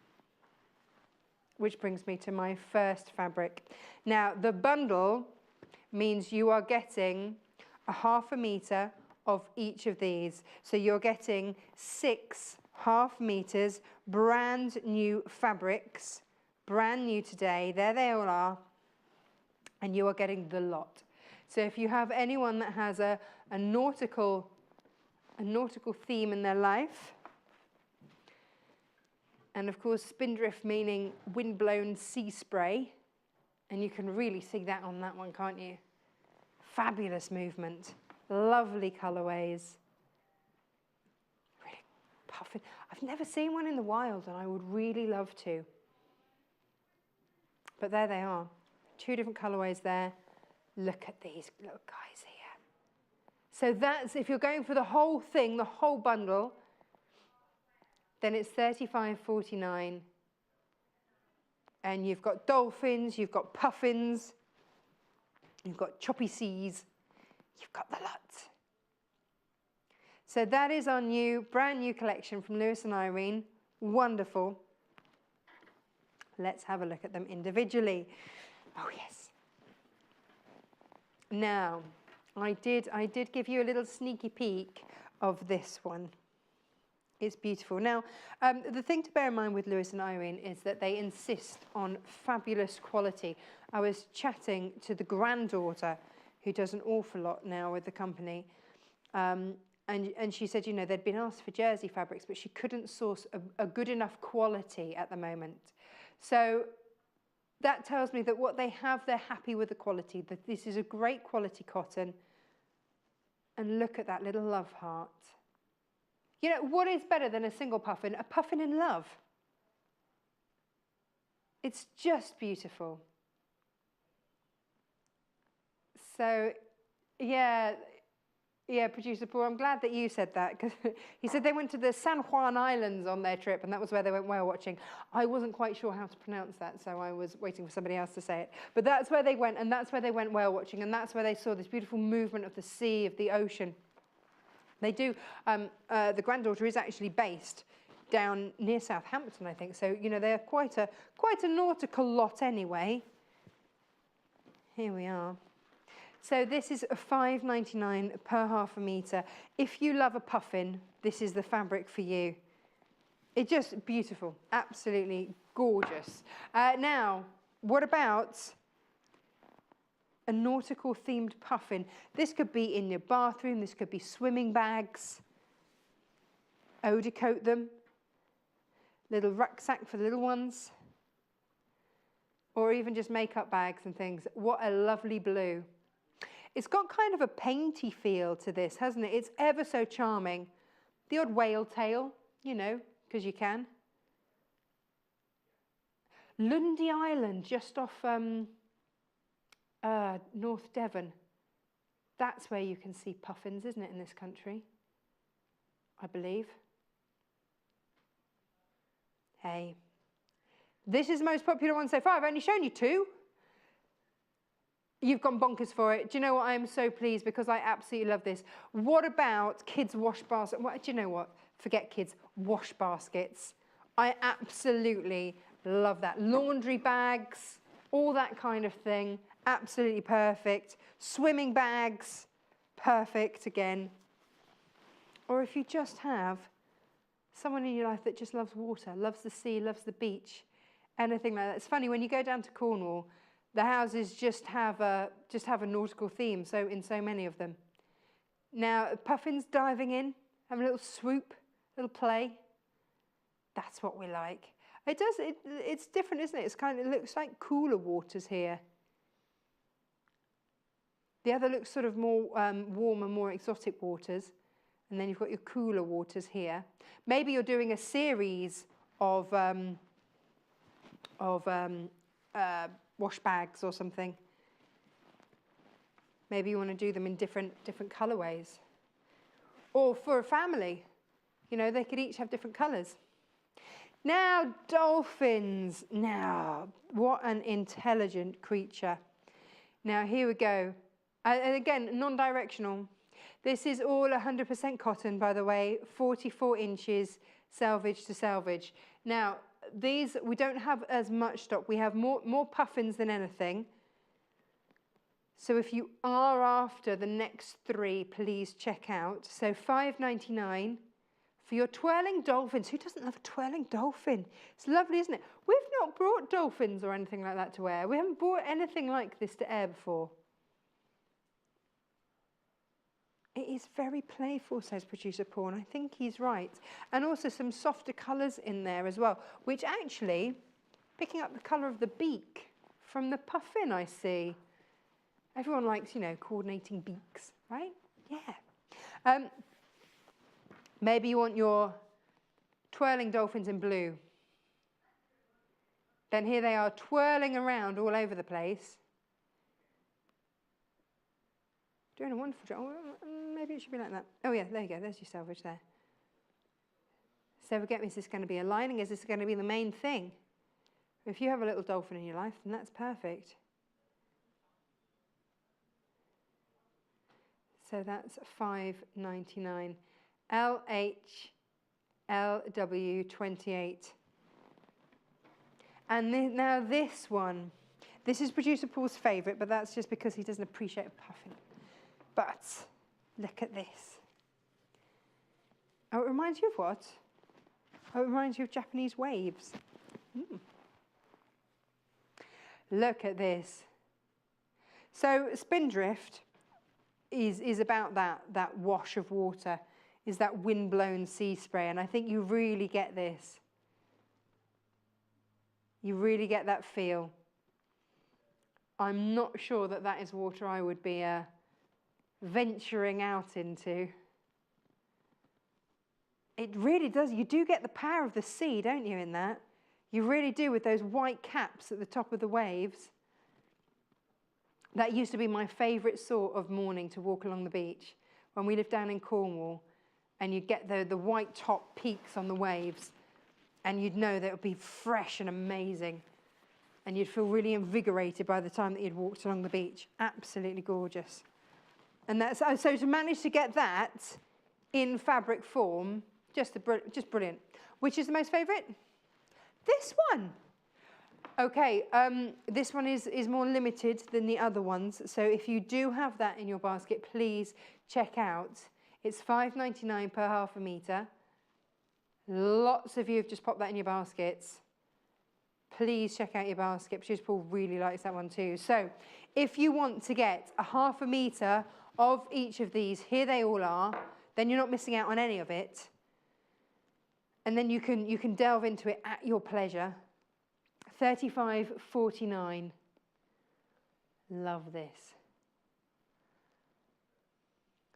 Which brings me to my first fabric. Now, the bundle means you are getting a 1/2 metre of each of these. So you're getting 6 1/2 metres, brand new fabrics, brand new today. There they all are. And you are getting the lot. So if you have anyone that has a nautical theme in their life, and of course Spindrift meaning wind-blown sea spray, and you can really see that on that one, can't you? Fabulous movement, lovely colourways, really puffin. I've never seen one in the wild, and I would really love to. But there they are. 2 different colorways there. Look at these little guys here. So that's, if you're going for the whole thing, the whole bundle, then it's $35.49. And you've got dolphins, you've got puffins, you've got choppy seas, you've got the lot. So that is our brand new collection from Lewis and Irene. Wonderful. Let's have a look at them individually. Oh, yes. Now, I did give you a little sneaky peek of this one. It's beautiful. Now, the thing to bear in mind with Lewis and Irene is that they insist on fabulous quality. I was chatting to the granddaughter, who does an awful lot now with the company, and she said, you know, they'd been asked for jersey fabrics, but she couldn't source a good enough quality at the moment. So that tells me that what they have, they're happy with the quality, that this is a great quality cotton. And look at that little love heart. You know, what is better than a single puffin? A puffin in love. It's just beautiful. So, yeah, producer Paul, I'm glad that you said that, because he said they went to the San Juan Islands on their trip, and that was where they went whale watching. I wasn't quite sure how to pronounce that, so I was waiting for somebody else to say it. But that's where they went, and that's where they went whale watching, and that's where they saw this beautiful movement of the sea, of the ocean. They do, the granddaughter is actually based down near Southampton, I think. So, you know, they're quite a nautical lot anyway. Here we are. So this is $5.99 per half a metre. If you love a puffin, this is the fabric for you. It's just beautiful, absolutely gorgeous. Now, what about a nautical themed puffin? This could be in your bathroom, this could be swimming bags, eau de coat them, little rucksack for the little ones, or even just makeup bags and things. What a lovely blue. It's got kind of a painty feel to this, hasn't it? It's ever so charming. The odd whale tail, you know, because you can. Lundy Island, just off North Devon. That's where you can see puffins, isn't it, in this country? I believe. Hey. This is the most popular one so far. I've only shown you 2. You've gone bonkers for it. Do you know what? I am so pleased because I absolutely love this. What about kids' wash baskets? Well, do you know what? Forget kids' wash baskets. I absolutely love that. Laundry bags, all that kind of thing. Absolutely perfect. Swimming bags, perfect again. Or if you just have someone in your life that just loves water, loves the sea, loves the beach, anything like that. It's funny, when you go down to Cornwall, the houses just have a nautical theme, so in so many of them. Now, puffins diving in, having a little swoop, little play. That's what we like. It's different, isn't it? It looks like cooler waters here. The other looks sort of more warm and more exotic waters. And then you've got your cooler waters here. Maybe you're doing a series of wash bags or something. Maybe you want to do them in different colorways. Or for a family, you know, they could each have different colors. Now, dolphins. Now, what an intelligent creature. Now, here we go. And again, non-directional. This is all 100% cotton, by the way, 44 inches, selvage to selvage. Now, these, we don't have as much stock. We have more puffins than anything. So if you are after the next 3, please check out. So $5.99 for your twirling dolphins. Who doesn't love a twirling dolphin? It's lovely, isn't it? We've not brought dolphins or anything like that to air. We haven't brought anything like this to air before. It is very playful, says producer Paul, and I think he's right. And also some softer colours in there as well, which actually, picking up the colour of the beak from the puffin, I see. Everyone likes, you know, coordinating beaks, right? Yeah. Maybe you want your twirling dolphins in blue. Then here they are twirling around all over the place. Doing a wonderful job. Maybe it should be like that. Oh yeah, there you go. There's your selvage there. So forget me, is this going to be a lining? Is this going to be the main thing? If you have a little dolphin in your life, then that's perfect. So that's $5.99. LHLW28. And now this one. This is producer Paul's favourite, but that's just because he doesn't appreciate Puffin. But look at this. Oh, it reminds you of what? Oh, it reminds you of Japanese waves. Look at this. So Spindrift is about that wash of water, is that wind-blown sea spray, and I think you really get this. You really get that feel. I'm not sure that that is water I would be venturing out into. It really does. You do get the power of the sea, don't you, in that? You really do, with those white caps at the top of the waves. That used to be my favourite sort of morning to walk along the beach when we lived down in Cornwall, and you'd get the white top peaks on the waves, and you'd know that it would be fresh and amazing, and you'd feel really invigorated by the time that you'd walked along the beach. Absolutely gorgeous. And that's so to manage to get that in fabric form, just brilliant. Which is the most favourite? This one. Okay, this one is more limited than the other ones. So if you do have that in your basket, please check out. It's $5.99 per half a metre. Lots of you have just popped that in your baskets. Please check out your basket. Producer Paul really likes that one too. So if you want to get a half a metre of each of these, here they all are, then you're not missing out on any of it. And then you can delve into it at your pleasure. $35.49. Love this.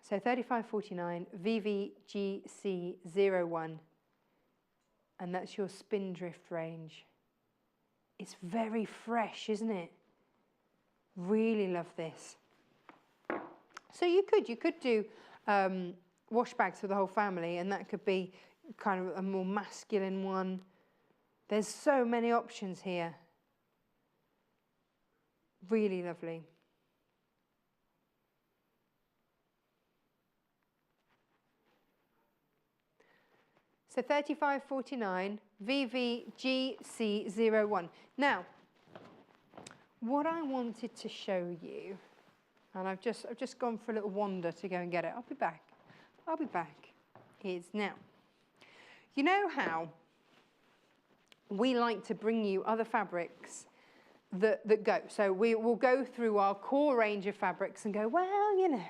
So $35.49 VVGC01. And that's your Spindrift range. It's very fresh, isn't it? Really love this. So you could do wash bags for the whole family, and that could be kind of a more masculine one. There's so many options here. Really lovely. So $35.49 VVGC01. Now, what I wanted to show you, and I've just gone for a little wander to go and get it. I'll be back. Is now. You know how we like to bring you other fabrics that go. So we will go through our core range of fabrics and go, well, you know,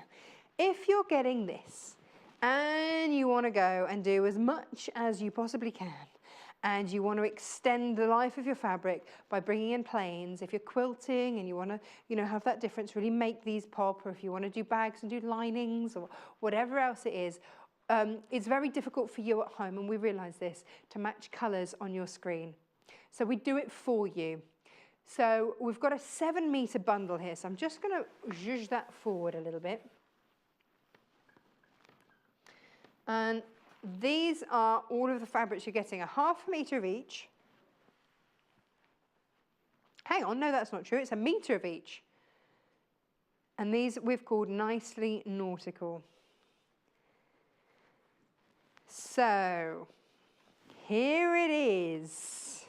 if you're getting this and you want to go and do as much as you possibly can, and you want to extend the life of your fabric by bringing in plains, if you're quilting and you want to, you know, have that difference, really make these pop, or if you want to do bags and do linings or whatever else it is, it's very difficult for you at home, and we realise this, to match colours on your screen. So we do it for you. So we've got a 7-metre bundle here, so I'm just going to zhuzh that forward a little bit. And these are all of the fabrics you're getting, a half a metre of each. Hang on, no, that's not true, it's a metre of each. And these we've called Nicely Nautical. So, here it is.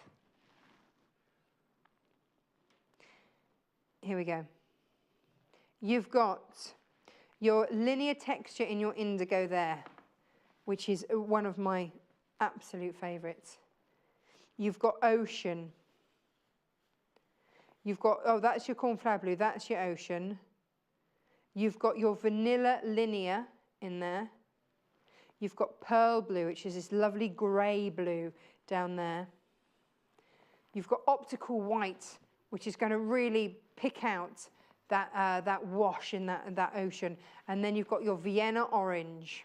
Here we go. You've got your linear texture in your indigo there, which is one of my absolute favourites. You've got ocean. You've got, oh, that's your cornflower blue, that's your ocean. You've got your vanilla linear in there. You've got pearl blue, which is this lovely grey blue down there. You've got optical white, which is going to really pick out that wash in that ocean. And then you've got your Vienna orange.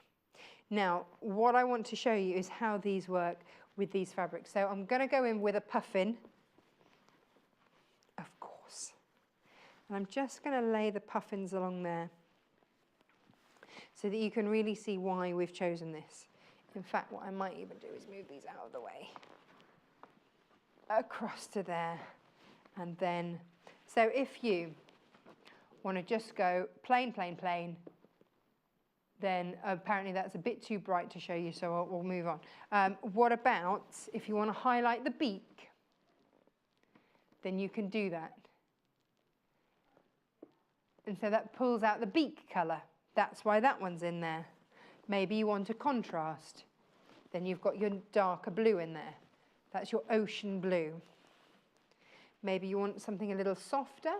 Now, what I want to show you is how these work with these fabrics. So I'm going to go in with a puffin, of course. And I'm just going to lay the puffins along there so that you can really see why we've chosen this. In fact, what I might even do is move these out of the way. Across to there. And then, so if you want to just go plain, plain, plain, then apparently that's a bit too bright to show you, so we'll move on. What about if you want to highlight the beak? Then you can do that. And so that pulls out the beak colour. That's why that one's in there. Maybe you want a contrast. Then you've got your darker blue in there. That's your ocean blue. Maybe you want something a little softer.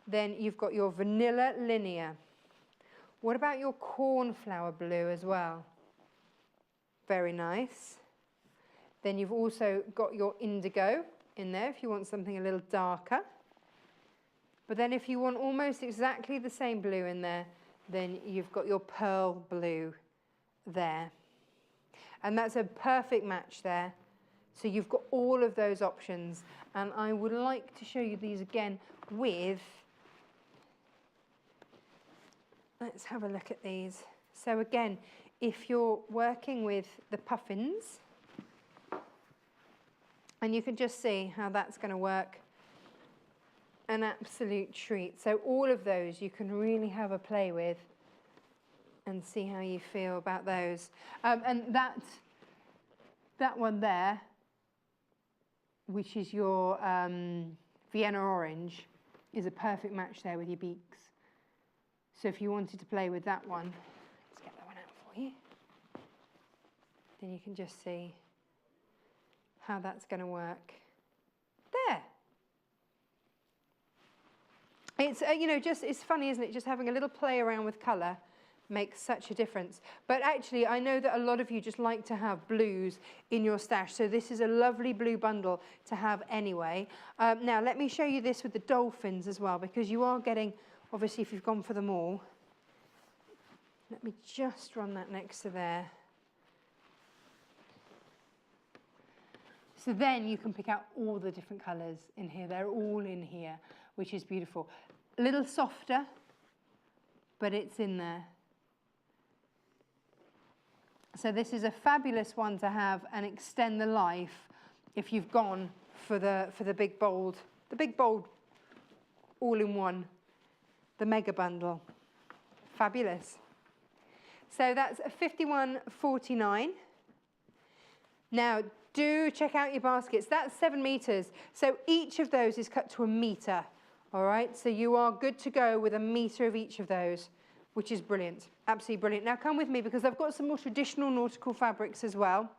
Then you've got your vanilla linear. What about your cornflower blue as well? Very nice. Then you've also got your indigo in there if you want something a little darker. But then if you want almost exactly the same blue in there, then you've got your pearl blue there. And that's a perfect match there. So you've got all of those options. And I would like to show you these again with, let's have a look at these. So again, if you're working with the puffins, and you can just see how that's going to work, an absolute treat. So all of those you can really have a play with and see how you feel about those. And that one there, which is your Vienna orange, is a perfect match there with your beaks. So if you wanted to play with that one, let's get that one out for you. Then you can just see how that's going to work. There. It's, you know, just, it's funny, isn't it? Just having a little play around with colour makes such a difference. But actually, I know that a lot of you just like to have blues in your stash. So this is a lovely blue bundle to have anyway. Now, let me show you this with the dolphins as well, because you are getting, obviously, if you've gone for them all. Let me just run that next to there. So then you can pick out all the different colours in here. They're all in here, which is beautiful. A little softer, but it's in there. So this is a fabulous one to have and extend the life if you've gone for the big bold all-in-one, the mega bundle. Fabulous. So that's $51.49. Now, do check out your baskets. That's 7 meters. So each of those is cut to 1 meter. All right, so you are good to go with 1 meter of each of those, which is brilliant, absolutely brilliant. Now come with me because I've got some more traditional nautical fabrics as well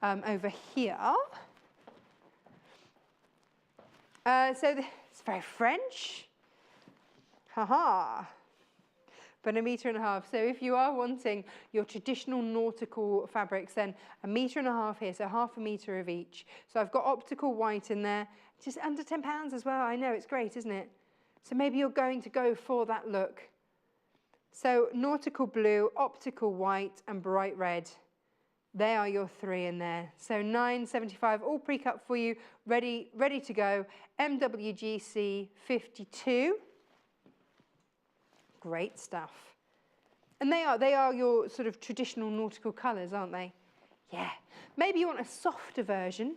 over here. So it's very French, haha, but 1.5 meters. So if you are wanting your traditional nautical fabrics, then 1.5 meters here, so 0.5 meter of each. So I've got optical white in there, just under £10 as well. I know, it's great, isn't it? So maybe you're going to go for that look. So nautical blue, optical white, and bright red. They are your 3 in there. So $9.75, all pre-cut for you, ready to go. MWGC 52. Great stuff. And they are your sort of traditional nautical colours, aren't they? Yeah. Maybe you want a softer version.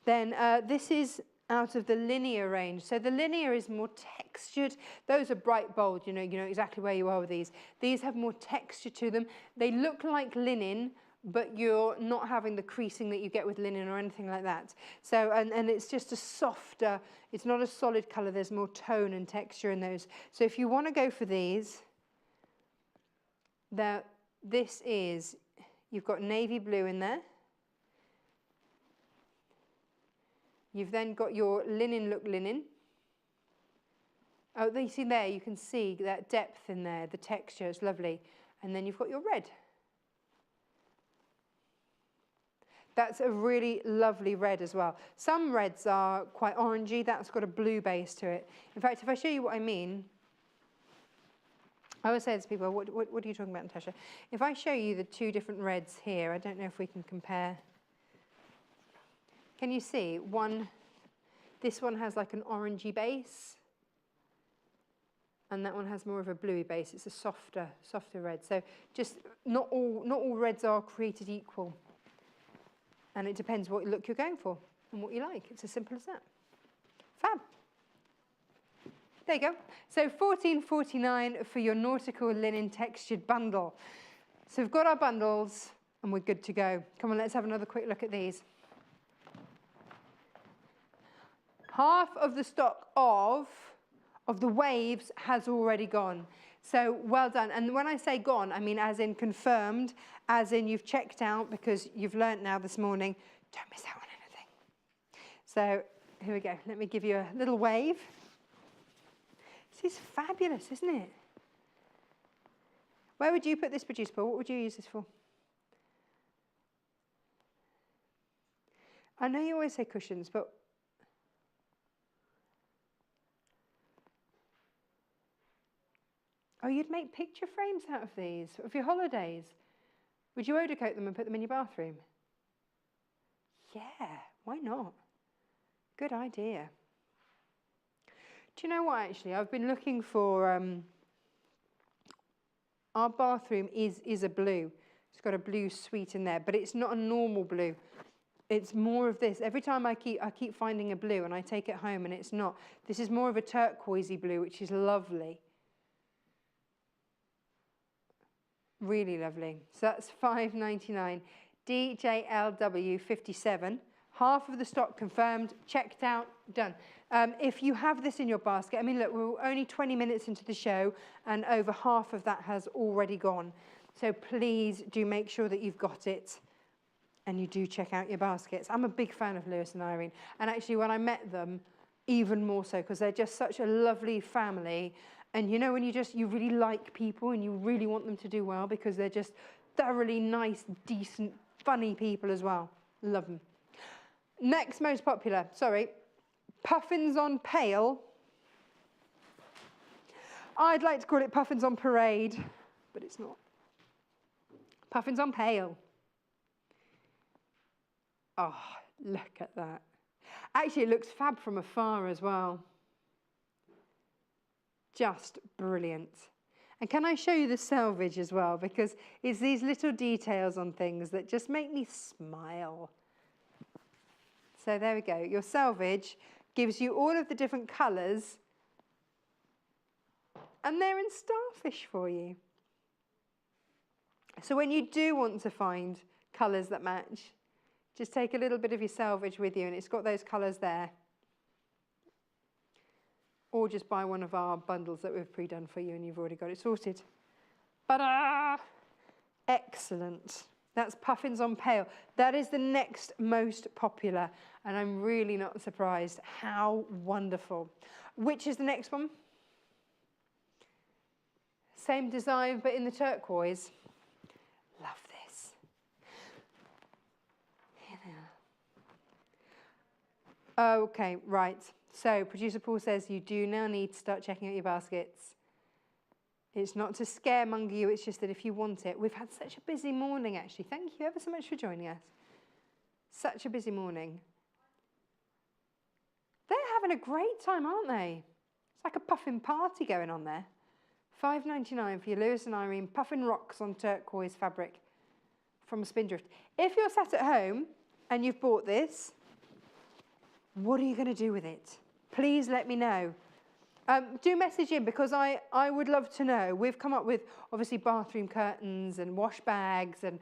Then this is out of the linear range. So the linear is more textured. Those are bright bold, you know exactly where you are with these. These have more texture to them. They look like linen, but you're not having the creasing that you get with linen or anything like that. So, and it's just a softer, it's not a solid colour, there's more tone and texture in those. So if you want to go for these, this is, you've got navy blue in there. You've then got your linen look linen. Oh, you see there, you can see that depth in there, the texture, it's lovely. And then you've got your red. That's a really lovely red as well. Some reds are quite orangey, that's got a blue base to it. In fact, if I show you what I mean, I always say to people, what are you talking about, Natasha? If I show you the two different reds here, I don't know if we can compare. Can you see this one has like an orangey base, and that one has more of a bluey base. It's a softer red. So just not all reds are created equal. And it depends what look you're going for and what you like. It's as simple as that. Fab. There you go. So $14.49 for your nautical linen textured bundle. So we've got our bundles and we're good to go. Come on, let's have another quick look at these. Half of the stock of the waves has already gone. So well done. And when I say gone, I mean as in confirmed, as in you've checked out because you've learnt now this morning, don't miss out on anything. So here we go. Let me give you a little wave. This is fabulous, isn't it? Where would you put this produce ball? What would you use this for? I know you always say cushions, but oh, you'd make picture frames out of these, of your holidays. Would you overcoat them and put them in your bathroom? Yeah, why not? Good idea. Do you know what, actually? I've been looking for, our bathroom is a blue. It's got a blue suite in there, but it's not a normal blue. It's more of this. Every time I keep finding a blue and I take it home and it's not. This is more of a turquoisey blue, which is lovely. Really lovely. So that's $5.99. DJLW57. Half of the stock confirmed, checked out, done. If you have this in your basket, I mean, look, we're only 20 minutes into the show and over half of that has already gone. So please do make sure that you've got it and you do check out your baskets. I'm a big fan of Lewis and Irene. And actually, when I met them, even more so, because they're just such a lovely family. And you know, when you really like people and you really want them to do well because they're just thoroughly nice, decent, funny people as well. Love them. Next most popular, sorry, Puffins on Pale. I'd like to call it Puffins on Parade, but it's not. Puffins on Pale. Oh, look at that. Actually, it looks fab from afar as well. Just brilliant. And can I show you the selvage as well? Because it's these little details on things that just make me smile. So there we go. Your selvage gives you all of the different colours and they're in starfish for you. So when you do want to find colours that match, just take a little bit of your selvage with you and it's got those colours there. Or just buy one of our bundles that we've pre-done for you and you've already got it sorted. Ta-da! Excellent. That's Puffins on Pale. That is the next most popular and I'm really not surprised. How wonderful. Which is the next one? Same design but in the turquoise. Love this. Here they are. Okay, right. So producer Paul says you do now need to start checking out your baskets. It's not to scaremonger you, it's just that if you want it. We've had such a busy morning actually. Thank you ever so much for joining us. Such a busy morning. They're having a great time, aren't they? It's like a puffin party going on there. $5.99 for your Lewis and Irene Puffin Rocks on turquoise fabric from Spindrift. If you're sat at home and you've bought this, what are you going to do with it? Please let me know. Do message in because I would love to know. We've come up with obviously bathroom curtains and wash bags and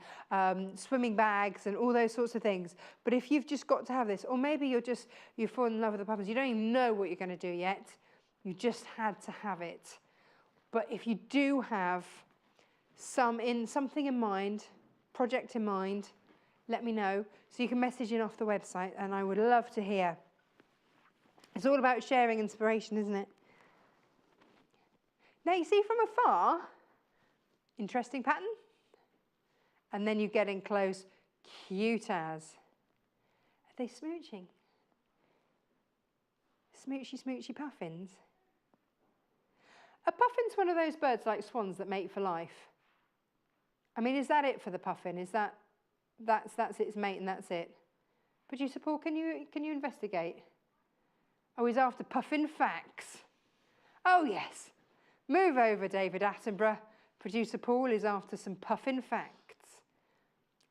swimming bags and all those sorts of things. But if you've just got to have this, or maybe you've fallen in love with the puffins, you don't even know what you're going to do yet. You just had to have it. But if you do have something in mind, project in mind, let me know. So you can message in off the website and I would love to hear. It's all about sharing inspiration, isn't it? Now you see from afar, interesting pattern. And then you get in close, cute as. Are they smooching? Smoochy, smoochy puffins. A puffin's one of those birds like swans that mate for life. I mean, is that it for the puffin? Is that's its mate and that's it? Producer Paul, can you investigate? Oh, he's after puffin facts. Oh yes. Move over, David Attenborough. Producer Paul is after some puffin facts.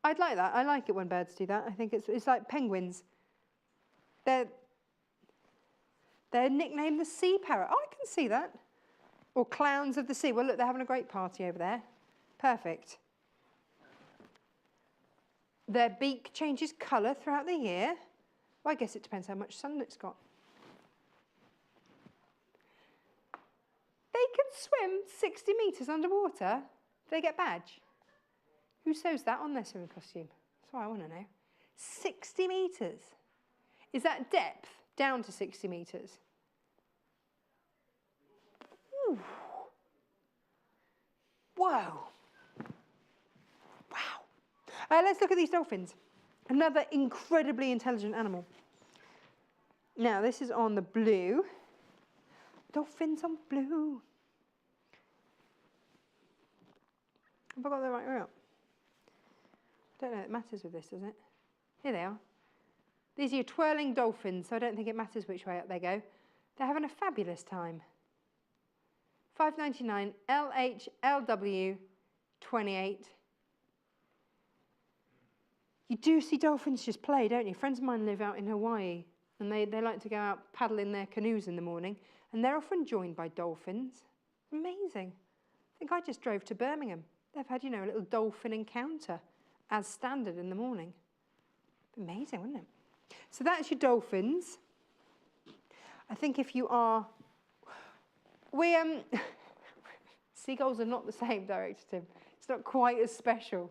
I'd like that. I like it when birds do that. I think it's like penguins. They're nicknamed the sea parrot. Oh, I can see that. Or clowns of the sea. Well, look, they're having a great party over there. Perfect. Their beak changes colour throughout the year. Well, I guess it depends how much sun it's got. They can swim 60 metres underwater. Do they get badge? Who sews that on their swimming costume? That's what I want to know. 60 metres. Is that depth down to 60 metres? Ooh. Whoa. Wow. Let's look at these dolphins. Another incredibly intelligent animal. Now, this is on the blue. Dolphins on blue. Have I got the right way up? I don't know, it matters with this, does it? Here they are. These are your twirling dolphins, so I don't think it matters which way up they go. They're having a fabulous time. $5.99, LHLW 28. You do see dolphins just play, don't you? Friends of mine live out in Hawaii, and they like to go out paddling their canoes in the morning, and they're often joined by dolphins. Amazing. I think I just drove to Birmingham. They've had, you know, a little dolphin encounter as standard in the morning. Amazing, wouldn't it? So that's your dolphins. I think if you are... Seagulls are not the same, Director Tim. It's not quite as special.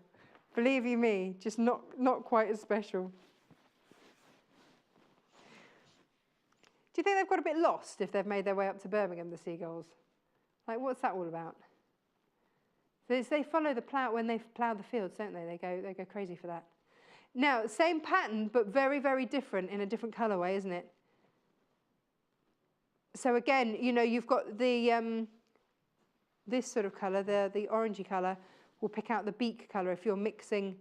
Believe you me, just not quite as special. Do you think they've got a bit lost if they've made their way up to Birmingham, the seagulls? Like, what's that all about? They follow the plough when they plough the fields, don't they? They go crazy for that. Now, same pattern, but very, very different in a different colourway, isn't it? So again, you know, you've got the this sort of colour, the orangey colour, will pick out the beak colour if you're mixing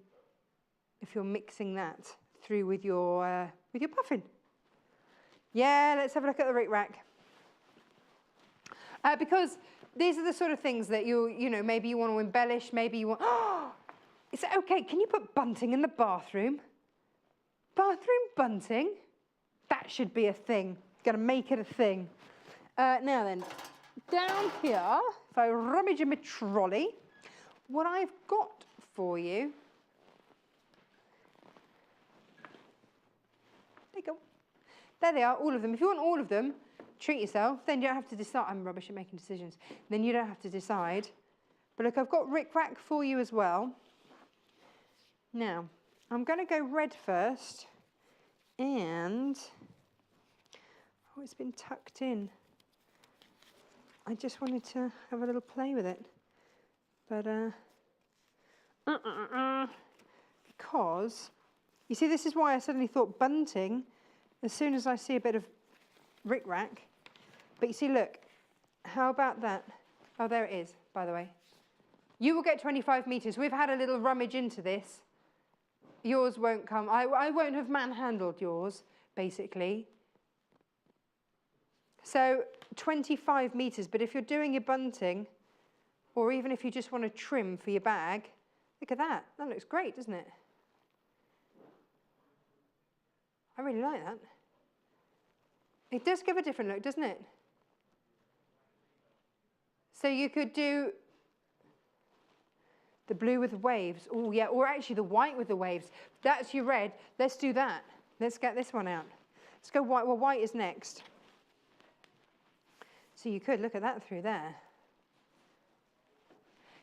that through with your puffin. Yeah, let's have a look at the rick-rack. Because these are the sort of things that you know, maybe you want to embellish, maybe you want... Oh, is it okay? Can you put bunting in the bathroom? Bathroom bunting? That should be a thing. Got to make it a thing. Now then, down here, if I rummage in my trolley, what I've got for you... There you go. There they are, all of them. If you want all of them, treat yourself. Then you don't have to decide. I'm rubbish at making decisions. Then you don't have to decide. But look, I've got rick-rack for you as well. Now, I'm going to go red first. And... oh, it's been tucked in. I just wanted to have a little play with it. But, because, you see, this is why I suddenly thought bunting, as soon as I see a bit of rick-rack. But you see, look, how about that? Oh, there it is, by the way. You will get 25 metres. We've had a little rummage into this. Yours won't come. I won't have manhandled yours, basically. So 25 metres, but if you're doing your bunting, or even if you just want to trim for your bag, look at that. That looks great, doesn't it? I really like that. It does give a different look, doesn't it? So you could do the blue with the waves. Oh, yeah, or actually the white with the waves. That's your red. Let's do that. Let's get this one out. Let's go white. Well, white is next. So you could look at that through there.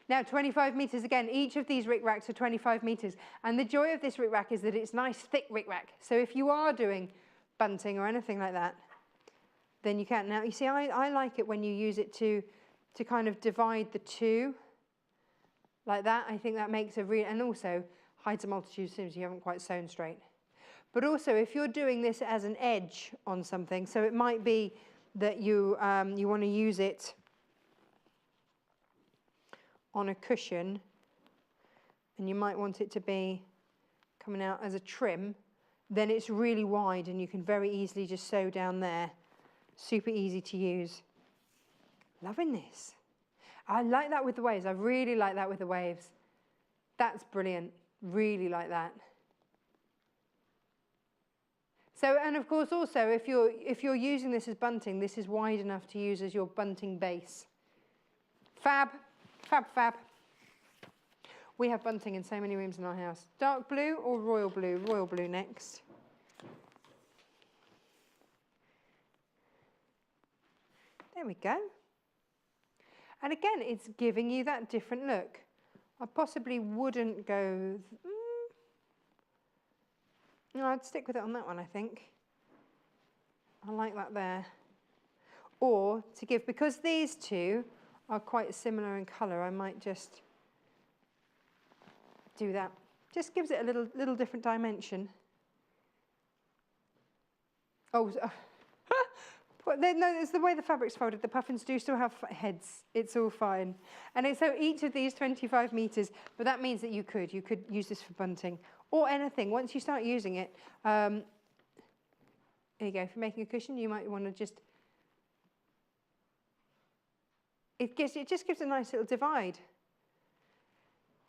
Now, 25 metres again. Each of these rick-racks are 25 metres. And the joy of this rick-rack is that it's nice, thick rick-rack. So if you are doing bunting or anything like that, then you can. Now, you see, I like it when you use it to kind of divide the two like that. I think that makes a real, and also hides a multitude of sins you haven't quite sewn straight. But also, if you're doing this as an edge on something, so it might be that you want to use it on a cushion, and you might want it to be coming out as a trim, then it's really wide and you can very easily just sew down there. Super easy to use. Loving this. I like that with the waves. I really like that with the waves. That's brilliant. Really like that. So, and of course also, if you're using this as bunting, this is wide enough to use as your bunting base. Fab, fab, fab. We have bunting in so many rooms in our house. Dark blue or royal blue? Royal blue next. There we go. And again, it's giving you that different look. I possibly wouldn't go... No, I'd stick with it on that one, I think. I like that there. Or to give, because these two are quite similar in colour, I might just do that. Just gives it a little different dimension. Oh, no, it's the way the fabric's folded. The puffins do still have heads. It's all fine. And it's so each of these 25 metres, but that means that you could use this for bunting or anything. Once you start using it, there you go. If you're making a cushion, you might want to just, it just gives a nice little divide.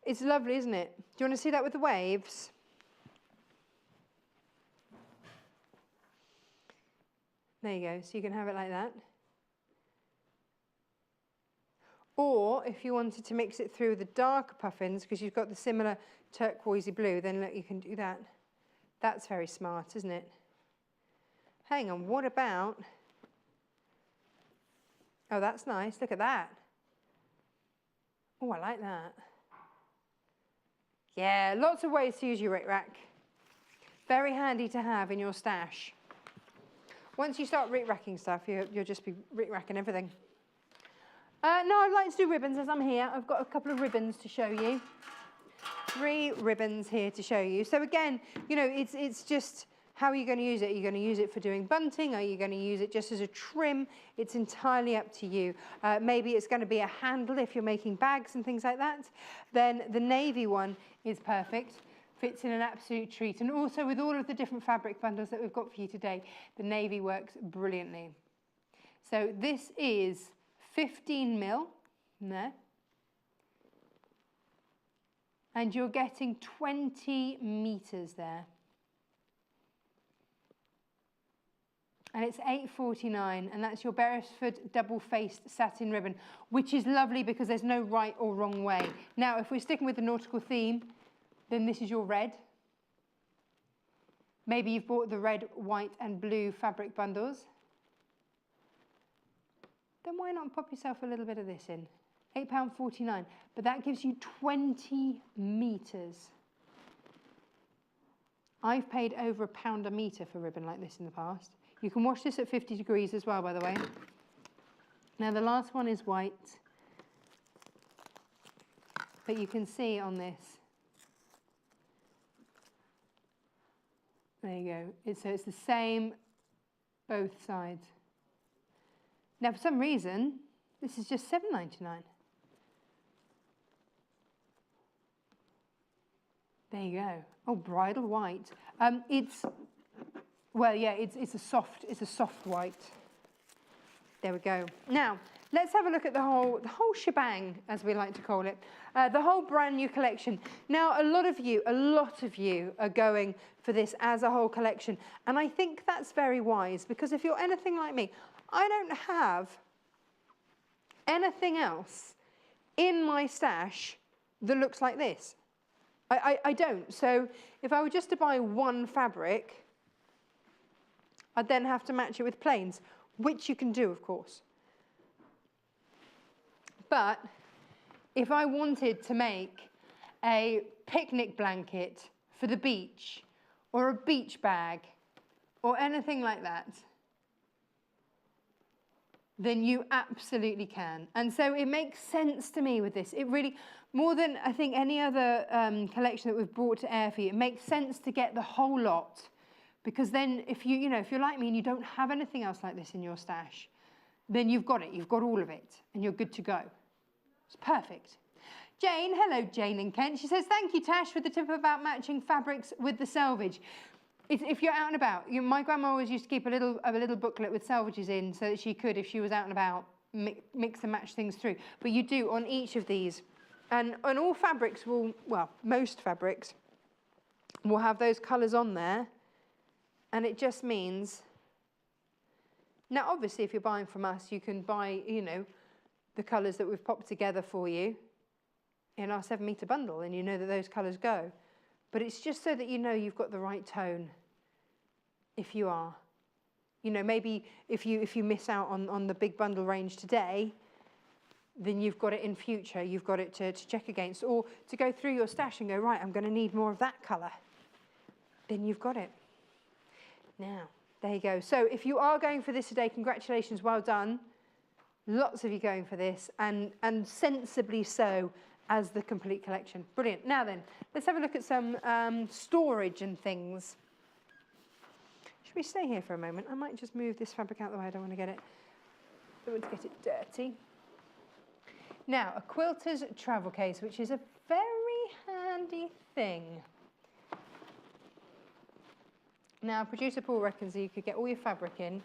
It's lovely, isn't it? Do you want to see that with the waves? There you go, so you can have it like that. Or if you wanted to mix it through the darker puffins, because you've got the similar turquoisey blue, then look, you can do that. That's very smart, isn't it? Hang on, what about... Oh, that's nice, look at that. Oh, I like that. Yeah, lots of ways to use your rick-rack. Very handy to have in your stash. Once you start rick-racking stuff, you'll just be rick-racking everything. No, I'd like to do ribbons as I'm here. I've got a couple of ribbons to show you. 3 ribbons here to show you. So again, you know, it's just how are you going to use it? Are you going to use it for doing bunting? Are you going to use it just as a trim? It's entirely up to you. Maybe it's going to be a handle if you're making bags and things like that. Then the navy one is perfect. Fits in an absolute treat. And also with all of the different fabric bundles that we've got for you today, the navy works brilliantly. So this is 15 mil there. And you're getting 20 meters there. And it's £8.49, and that's your Beresford double-faced satin ribbon, which is lovely because there's no right or wrong way. Now, if we're sticking with the nautical theme, then this is your red. Maybe you've bought the red, white and blue fabric bundles. Then why not pop yourself a little bit of this in? £8.49, but that gives you 20 meters. I've paid over £1 a meter for ribbon like this in the past. You can wash this at 50 degrees as well, by the way. Now the last one is white, but you can see on this, there you go. So it's the same both sides. Now for some reason, this is just £7.99. There you go. Oh, bridal white. Well, yeah, it's a soft white. There we go. Now, let's have a look at the whole shebang, as we like to call it, the whole brand new collection. Now, a lot of you are going for this as a whole collection, and I think that's very wise, because if you're anything like me, I don't have anything else in my stash that looks like this. I don't. So if I were just to buy one fabric, I'd then have to match it with plains, which you can do, of course. But if I wanted to make a picnic blanket for the beach, or a beach bag, or anything like that, then you absolutely can. And so it makes sense to me with this. It really, more than I think any other collection that we've brought to air for you, it makes sense to get the whole lot. Because then if if you're like me and you don't have anything else like this in your stash, then you've got it. You've got all of it and you're good to go. It's perfect. Jane, hello Jane in Kent. She says, thank you Tash for the tip about matching fabrics with the selvage. If you're out and about, my grandma always used to keep a little booklet with selvages in so that she could, if she was out and about, mix and match things through. But you do on each of these. And all fabrics will, well, most fabrics will have those colours on there. And it just means, now obviously if you're buying from us, you can buy, you know, the colours that we've popped together for you in our 7-metre bundle, and you know that those colours go. But it's just so that you know you've got the right tone if you are. You know, maybe if you miss out on the big bundle range today, then you've got it in future, you've got it to check against, or to go through your stash and go, right, I'm going to need more of that colour. Then you've got it. Now, there you go. So if you are going for this today, congratulations, well done. Lots of you going for this, and sensibly so as the complete collection. Brilliant. Now then, let's have a look at some storage and things. Should we stay here for a moment? I might just move this fabric out of the way. I don't want to get it dirty. Now, a quilter's travel case, which is a very handy thing. Now, producer Paul reckons that you could get all your fabric in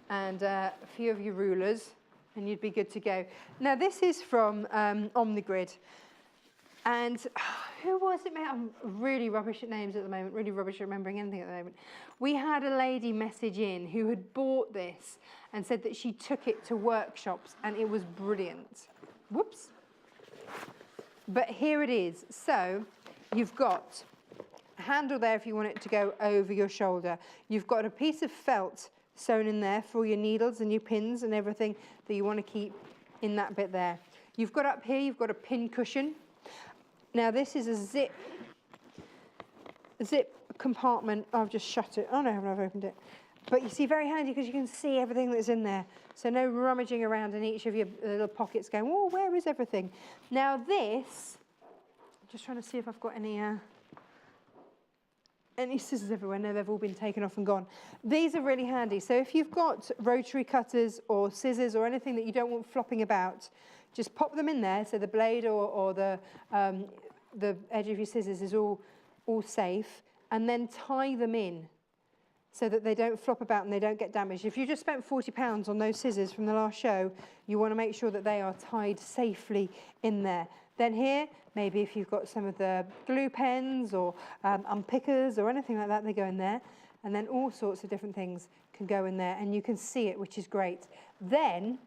and a few of your rulers, and you'd be good to go. Now, this is from Omnigrid. And who was it, mate? I'm really rubbish at names at the moment, really rubbish at remembering anything at the moment. We had a lady message in who had bought this and said that she took it to workshops and it was brilliant. Whoops. But here it is. So you've got a handle there if you want it to go over your shoulder. You've got a piece of felt sewn in there for your needles and your pins and everything that you want to keep in that bit there. You've got up here, you've got a pin cushion. Now this is a zip compartment. I've just shut it. Oh no, I've opened it. But you see, very handy because you can see everything that's in there. So no rummaging around in each of your little pockets going, oh, where is everything? Now this, I'm just trying to see if I've got any scissors everywhere. No, they've all been taken off and gone. These are really handy. So if you've got rotary cutters or scissors or anything that you don't want flopping about, just pop them in there so the blade or the edge of your scissors is all safe, and then tie them in so that they don't flop about and they don't get damaged. If you just spent £40 on those scissors from the last show, you want to make sure that they are tied safely in there. Then here, maybe if you've got some of the glue pens or unpickers or anything like that, they go in there. And then all sorts of different things can go in there, and you can see it, which is great. Then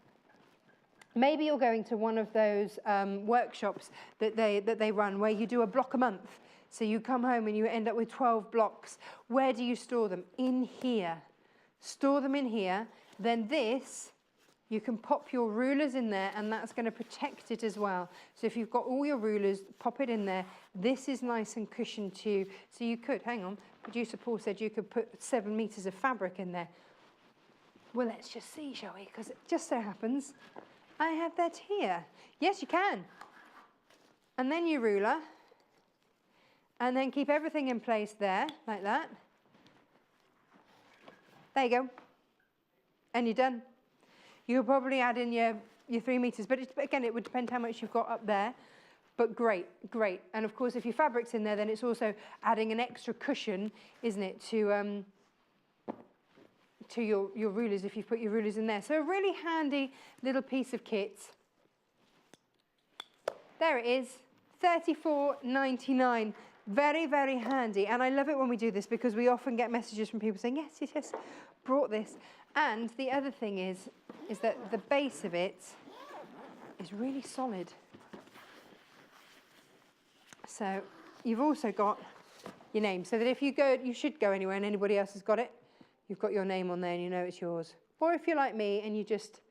maybe you're going to one of those workshops that they run where you do a block a month. So you come home and you end up with 12 blocks. Where do you store them? In here. Store them in here. Then this, you can pop your rulers in there, and that's going to protect it as well. So if you've got all your rulers, pop it in there. This is nice and cushioned too. So you could, hang on, producer Paul said you could put 7 meters of fabric in there. Well, let's just see, shall we? Because it just so happens I have that here. Yes, you can. And then your ruler. And then keep everything in place there, like that. There you go. And you're done. You'll probably add in your 3 meters, but again, it would depend how much you've got up there. But great, great. And of course, if your fabric's in there, then it's also adding an extra cushion, isn't it, to your rulers, if you've put your rulers in there. So a really handy little piece of kit. There it is, $34.99. Very, very handy. And I love it when we do this because we often get messages from people saying, yes, yes, yes, brought this. And the other thing is that the base of it is really solid. So you've also got your name. So that if you go, you should go anywhere and anybody else has got it, you've got your name on there and you know it's yours. Or if you're like me and you just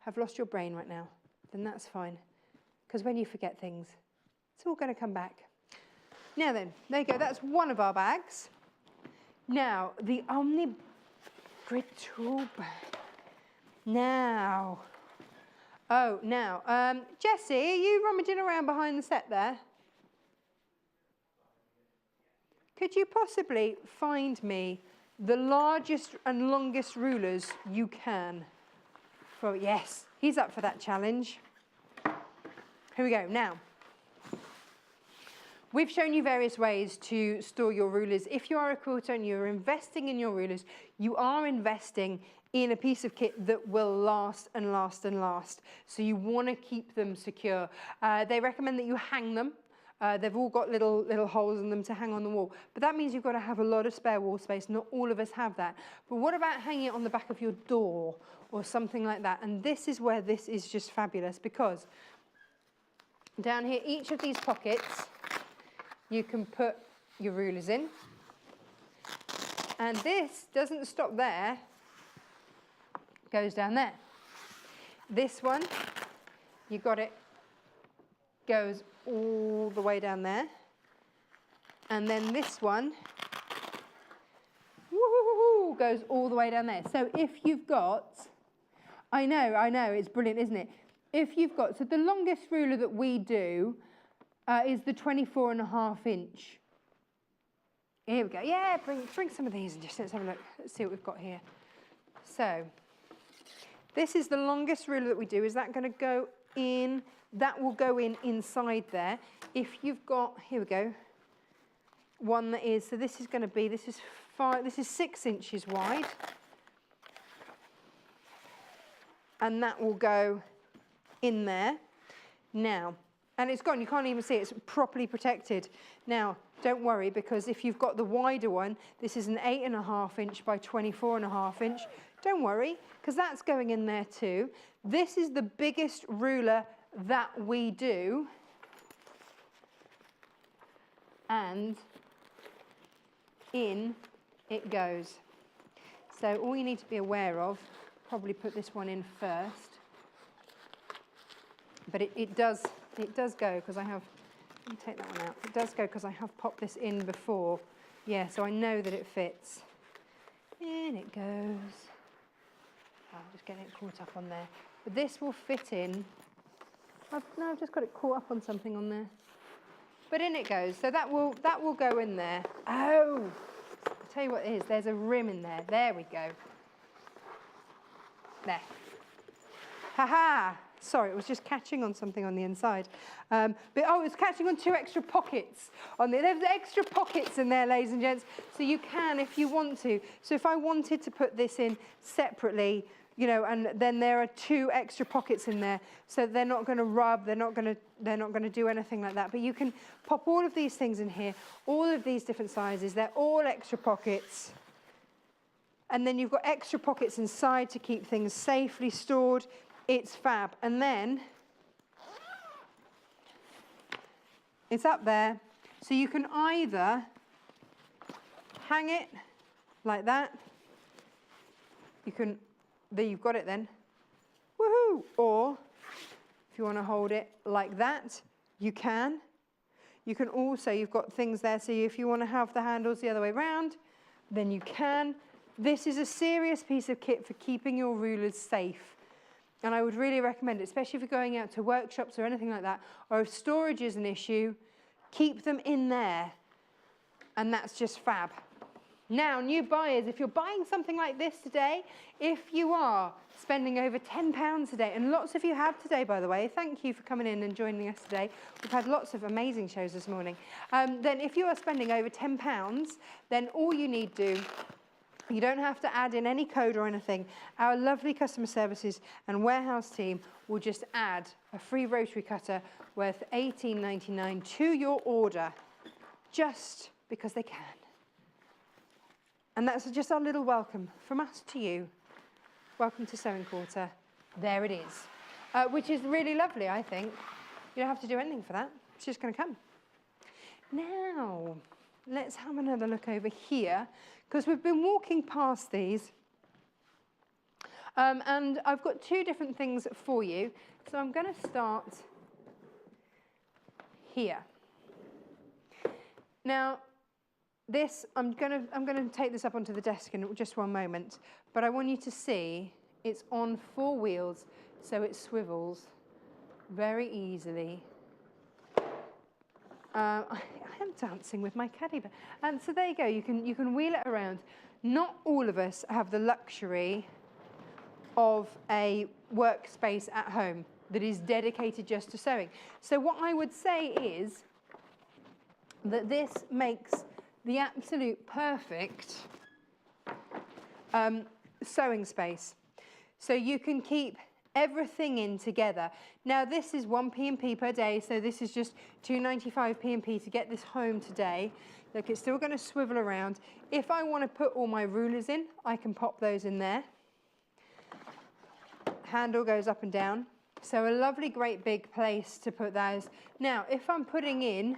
have lost your brain right now, then that's fine. Because when you forget things, it's all going to come back. Now then, there you go. That's one of our bags. Now, the Omnigrid tool bag. Now, Jessie, are you rummaging around behind the set there? Could you possibly find me the largest and longest rulers you can? Yes, he's up for that challenge. Here we go. Now, We've shown you various ways to store your rulers. If you are a quilter and you're investing in your rulers, you are investing in a piece of kit that will last and last and last. So you want to keep them secure. They recommend that you hang them. They've all got little holes in them to hang on the wall. But that means you've got to have a lot of spare wall space. Not all of us have that. But what about hanging it on the back of your door or something like that? And this is where this is just fabulous, because down here, each of these pockets, you can put your rulers in. And this doesn't stop there, goes down there. This one, you got it, goes all the way down there. And then this one, goes all the way down there. So if you've got, I know, it's brilliant, isn't it? If you've got, so the longest ruler that we do is the 24.5 inch. Here we go. Yeah, bring some of these and just let's have a look. Let's see what we've got here. So this is the longest ruler that we do. Is that going to go in? That will go in inside there. If you've got, here we go, one that is, so this is going to be, this is 6 inches wide. And that will go in there. Now, and it's gone, you can't even see it, it's properly protected. Now, don't worry, because if you've got the wider one, this is an 8.5 inch by 24.5 inch. Don't worry, because that's going in there too. This is the biggest ruler that we do. And in it goes. So all you need to be aware of, probably put this one in first. But it does go, because I have, let me take that one out. It does go because I have popped this in before. Yeah, so I know that it fits. In it goes. Oh, I'm just getting it caught up on there. But this will fit in. I've just got it caught up on something on there. But in it goes. So that will go in there. Oh, I'll tell you what it is. There's a rim in there. There we go. There. Ha-ha. Sorry, it was just catching on something on the inside. It's catching on 2 extra pockets. There's extra pockets in there, ladies and gents, so you can if you want to. So if I wanted to put this in separately, you know, and then there are 2 extra pockets in there, so they're not going to rub, they're not going to do anything like that. But you can pop all of these things in here, all of these different sizes. They're all extra pockets. And then you've got extra pockets inside to keep things safely stored. It's fab. And then it's up there. So you can either hang it like that. There you've got it then. Woohoo! Or if you want to hold it like that, you can. You can also, you've got things there, so if you want to have the handles the other way around, then you can. This is a serious piece of kit for keeping your rulers safe. And I would really recommend it, especially if you're going out to workshops or anything like that, or if storage is an issue, keep them in there. And that's just fab. Now, new buyers, if you're buying something like this today, if you are spending over £10 today, and lots of you have today, by the way, thank you for coming in and joining us today. We've had lots of amazing shows this morning. Then if you are spending over £10, then all you need to do, you don't have to add in any code or anything. Our lovely customer services and warehouse team will just add a free rotary cutter worth $18.99 to your order, just because they can. And that's just our little welcome from us to you. Welcome to Sewing Quarter. There it is, which is really lovely, I think. You don't have to do anything for that. It's just going to come. Now, let's have another look over here, because we've been walking past these. And I've got 2 different things for you. So I'm going to start here. Now, this, I'm going to take this up onto the desk in just one moment, but I want you to see it's on 4 wheels, so it swivels very easily. I am dancing with my caddy bag. And so there you go, you can wheel it around. Not all of us have the luxury of a workspace at home that is dedicated just to sewing. So what I would say is, that this makes the absolute perfect sewing space. So you can keep everything in together. Now this is 1 P&P per day, so this is just 2.95 P&P to get this home today. Look, it's still going to swivel around. If I want to put all my rulers in, I can pop those in there. Handle goes up and down. So a lovely, great big place to put those. Now, if I'm putting in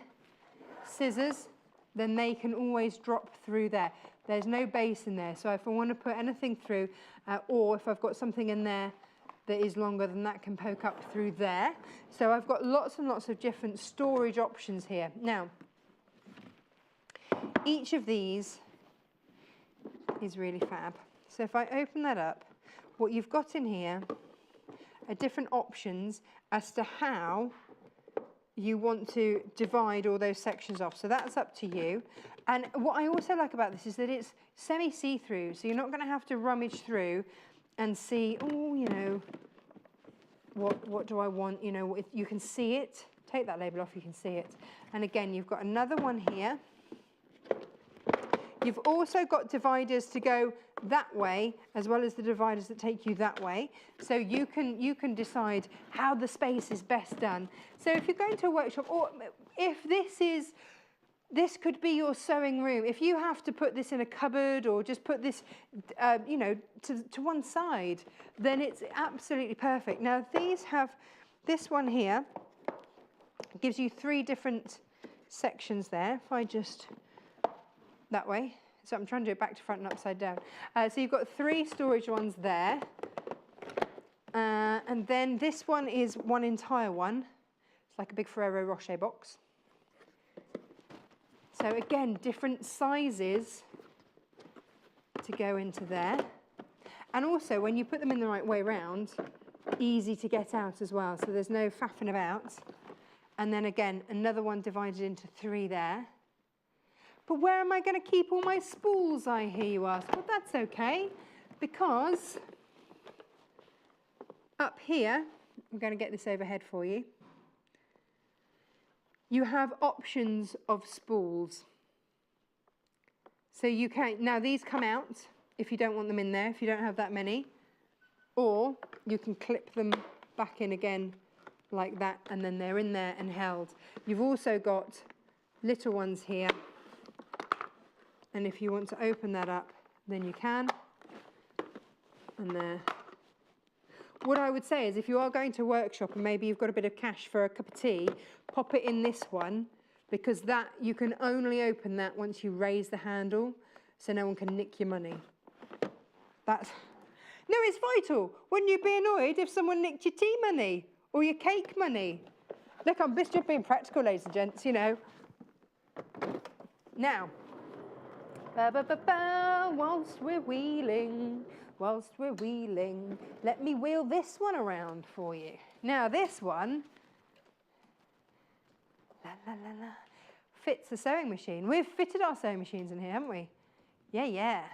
scissors, then they can always drop through there. There's no base in there. So if I want to put anything through, or if I've got something in there that is longer than that, can poke up through there. So I've got lots and lots of different storage options here. Now, each of these is really fab. So if I open that up, what you've got in here are different options as to how you want to divide all those sections off. So that's up to you. And what I also like about this is that it's semi-see-through, so you're not going to have to rummage through and see, oh, you know, what do I want? You know, you can see it. Take that label off, you can see it. And again, you've got another one here. You've also got dividers to go that way, as well as the dividers that take you that way. So you can decide how the space is best done. So if you're going to a workshop, or if this could be your sewing room. If you have to put this in a cupboard or just put this, you know, to one side, then it's absolutely perfect. Now these have, this one here gives you 3 different sections there. If I just, that way. So I'm trying to do it back to front and upside down. So you've got 3 storage ones there. And then this one is one entire one. It's like a big Ferrero Rocher box. So again, different sizes to go into there. And also, when you put them in the right way round, easy to get out as well. So there's no faffing about. And then again, another one divided into 3 there. But where am I going to keep all my spools, I hear you ask? Well, that's okay, because up here, I'm going to get this overhead for you. You have options of spools. So you can, now these come out if you don't want them in there, if you don't have that many, or you can clip them back in again like that, and then they're in there and held. You've also got little ones here, and if you want to open that up, then you can, and there. What I would say is, if you are going to a workshop and maybe you've got a bit of cash for a cup of tea, pop it in this one, because that, you can only open that once you raise the handle, so no one can nick your money. That's, no, it's vital. Wouldn't you be annoyed if someone nicked your tea money or your cake money? Look, I'm just being practical, ladies and gents, you know. Now, whilst we're wheeling, let me wheel this one around for you. Now this one, fits the sewing machine. We've fitted our sewing machines in here, haven't we? Yeah.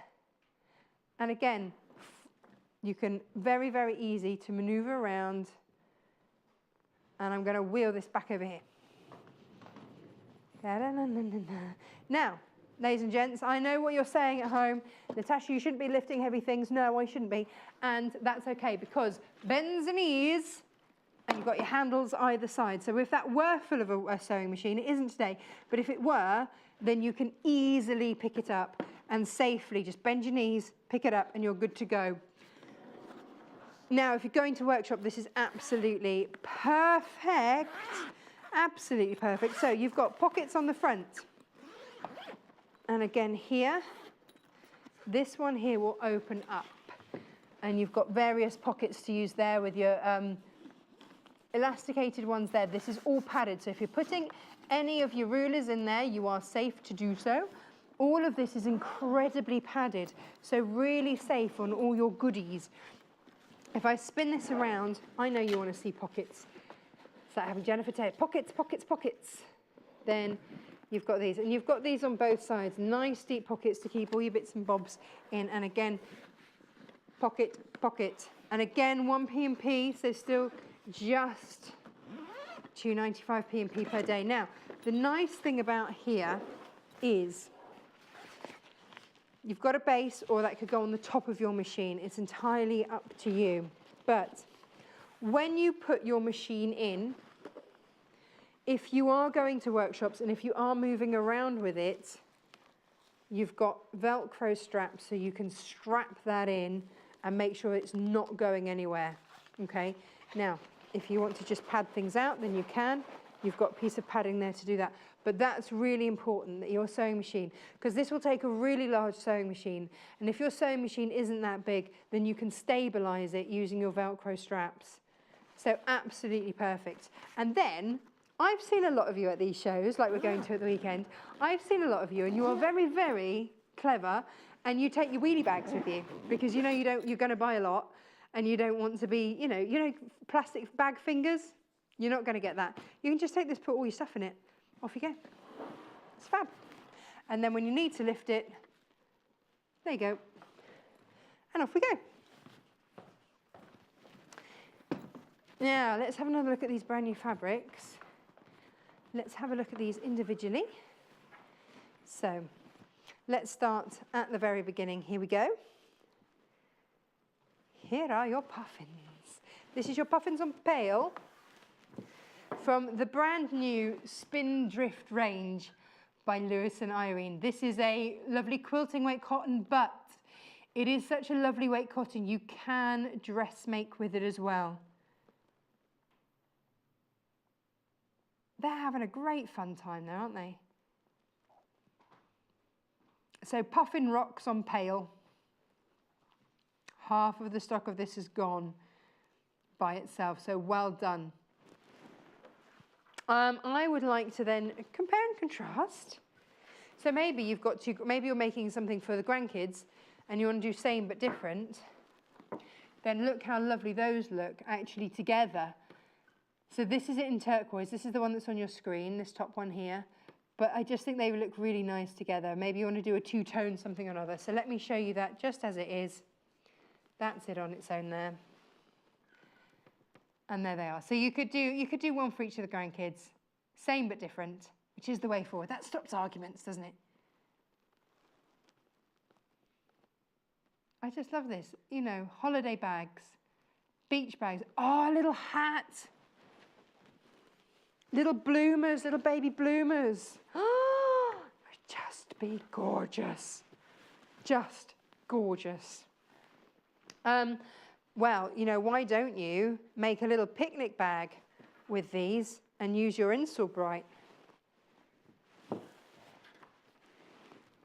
And again, you can, very, very easy to maneuver around. And I'm going to wheel this back over here. Now, ladies and gents, I know what you're saying at home. Natasha, you shouldn't be lifting heavy things. No, I shouldn't be. And that's okay, because bends and knees, and you've got your handles either side. So if that were full of a sewing machine, it isn't today, but if it were, then you can easily pick it up and safely just bend your knees, pick it up, and you're good to go. Now, if you're going to workshop, this is absolutely perfect. Absolutely perfect. So you've got pockets on the front. And again here, this one here will open up. And you've got various pockets to use there with your elasticated ones there. This is all padded. So if you're putting any of your rulers in there, you are safe to do so. All of this is incredibly padded. So really safe on all your goodies. If I spin this around, I know you want to see pockets. It's like having Jennifer Taylor. Pockets, pockets, pockets. Then you've got these. And you've got these on both sides. Nice deep pockets to keep all your bits and bobs in. And again, pocket, pocket. And again, 1 P&P, so still just 2.95p per day. Now, the nice thing about here is you've got a base, or that could go on the top of your machine. It's entirely up to you. But when you put your machine in, if you are going to workshops and if you are moving around with it, you've got Velcro straps so you can strap that in and make sure it's not going anywhere, okay? Now, if you want to just pad things out, then you can. You've got a piece of padding there to do that. But that's really important, that your sewing machine, because this will take a really large sewing machine, and if your sewing machine isn't that big, then you can stabilize it using your Velcro straps. So absolutely perfect. And then, I've seen a lot of you at these shows, like we're going to at the weekend. I've seen a lot of you, and you are very, very clever, and you take your wheelie bags with you, because you know you're going to buy a lot, and you don't want to be, you know, plastic bag fingers. You're not going to get that. You can just take this, put all your stuff in it. Off you go. It's fab. And then when you need to lift it, there you go. And off we go. Now, let's have another look at these brand new fabrics. Let's have a look at these individually. So, let's start at the very beginning. Here we go. Here are your puffins. This is your puffins on pale from the brand new Spindrift range by Lewis and Irene. This is a lovely quilting weight cotton, but it is such a lovely weight cotton, you can dress make with it as well. They're having a great fun time there, aren't they? So Puffin rocks on pale. Half of the stock of this is gone by itself, so well done. I would like to then compare and contrast. So maybe you've got to, maybe you're making something for the grandkids and you want to do same but different. Then look how lovely those look actually together. So this is it in turquoise. This is the one that's on your screen, this top one here. But I just think they look really nice together. Maybe you want to do a two-tone something or another. So let me show you that just as it is. That's it on its own there. And there they are. So you could do one for each of the grandkids. Same but different, which is the way forward. That stops arguments, doesn't it? I just love this. You know, holiday bags, beach bags. Oh, a little hat. Little bloomers, little baby bloomers. Oh, just be gorgeous. Just gorgeous. Well, you know, why don't you make a little picnic bag with these and use your Insel Bright?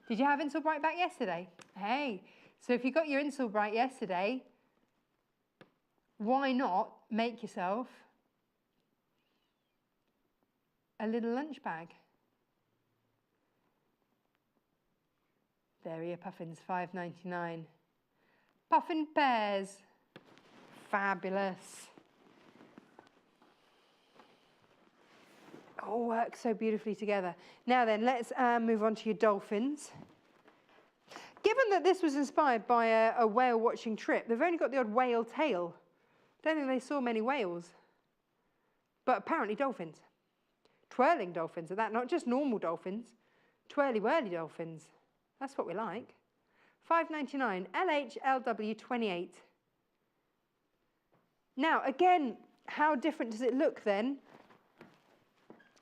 Did you have Insel Bright back yesterday? Hey, so if you got your Insel Bright yesterday, why not make yourself a little lunch bag? There are your puffins, $5.99. Puffin pairs. Fabulous. All work so beautifully together. Now then, let's move on to your dolphins. Given that this was inspired by a whale watching trip, they've only got the odd whale tail. Don't think they saw many whales. But apparently dolphins. Twirling dolphins at that, not just normal dolphins. Twirly-whirly dolphins. That's what we like. $5.99, LHLW28. Now, again, how different does it look then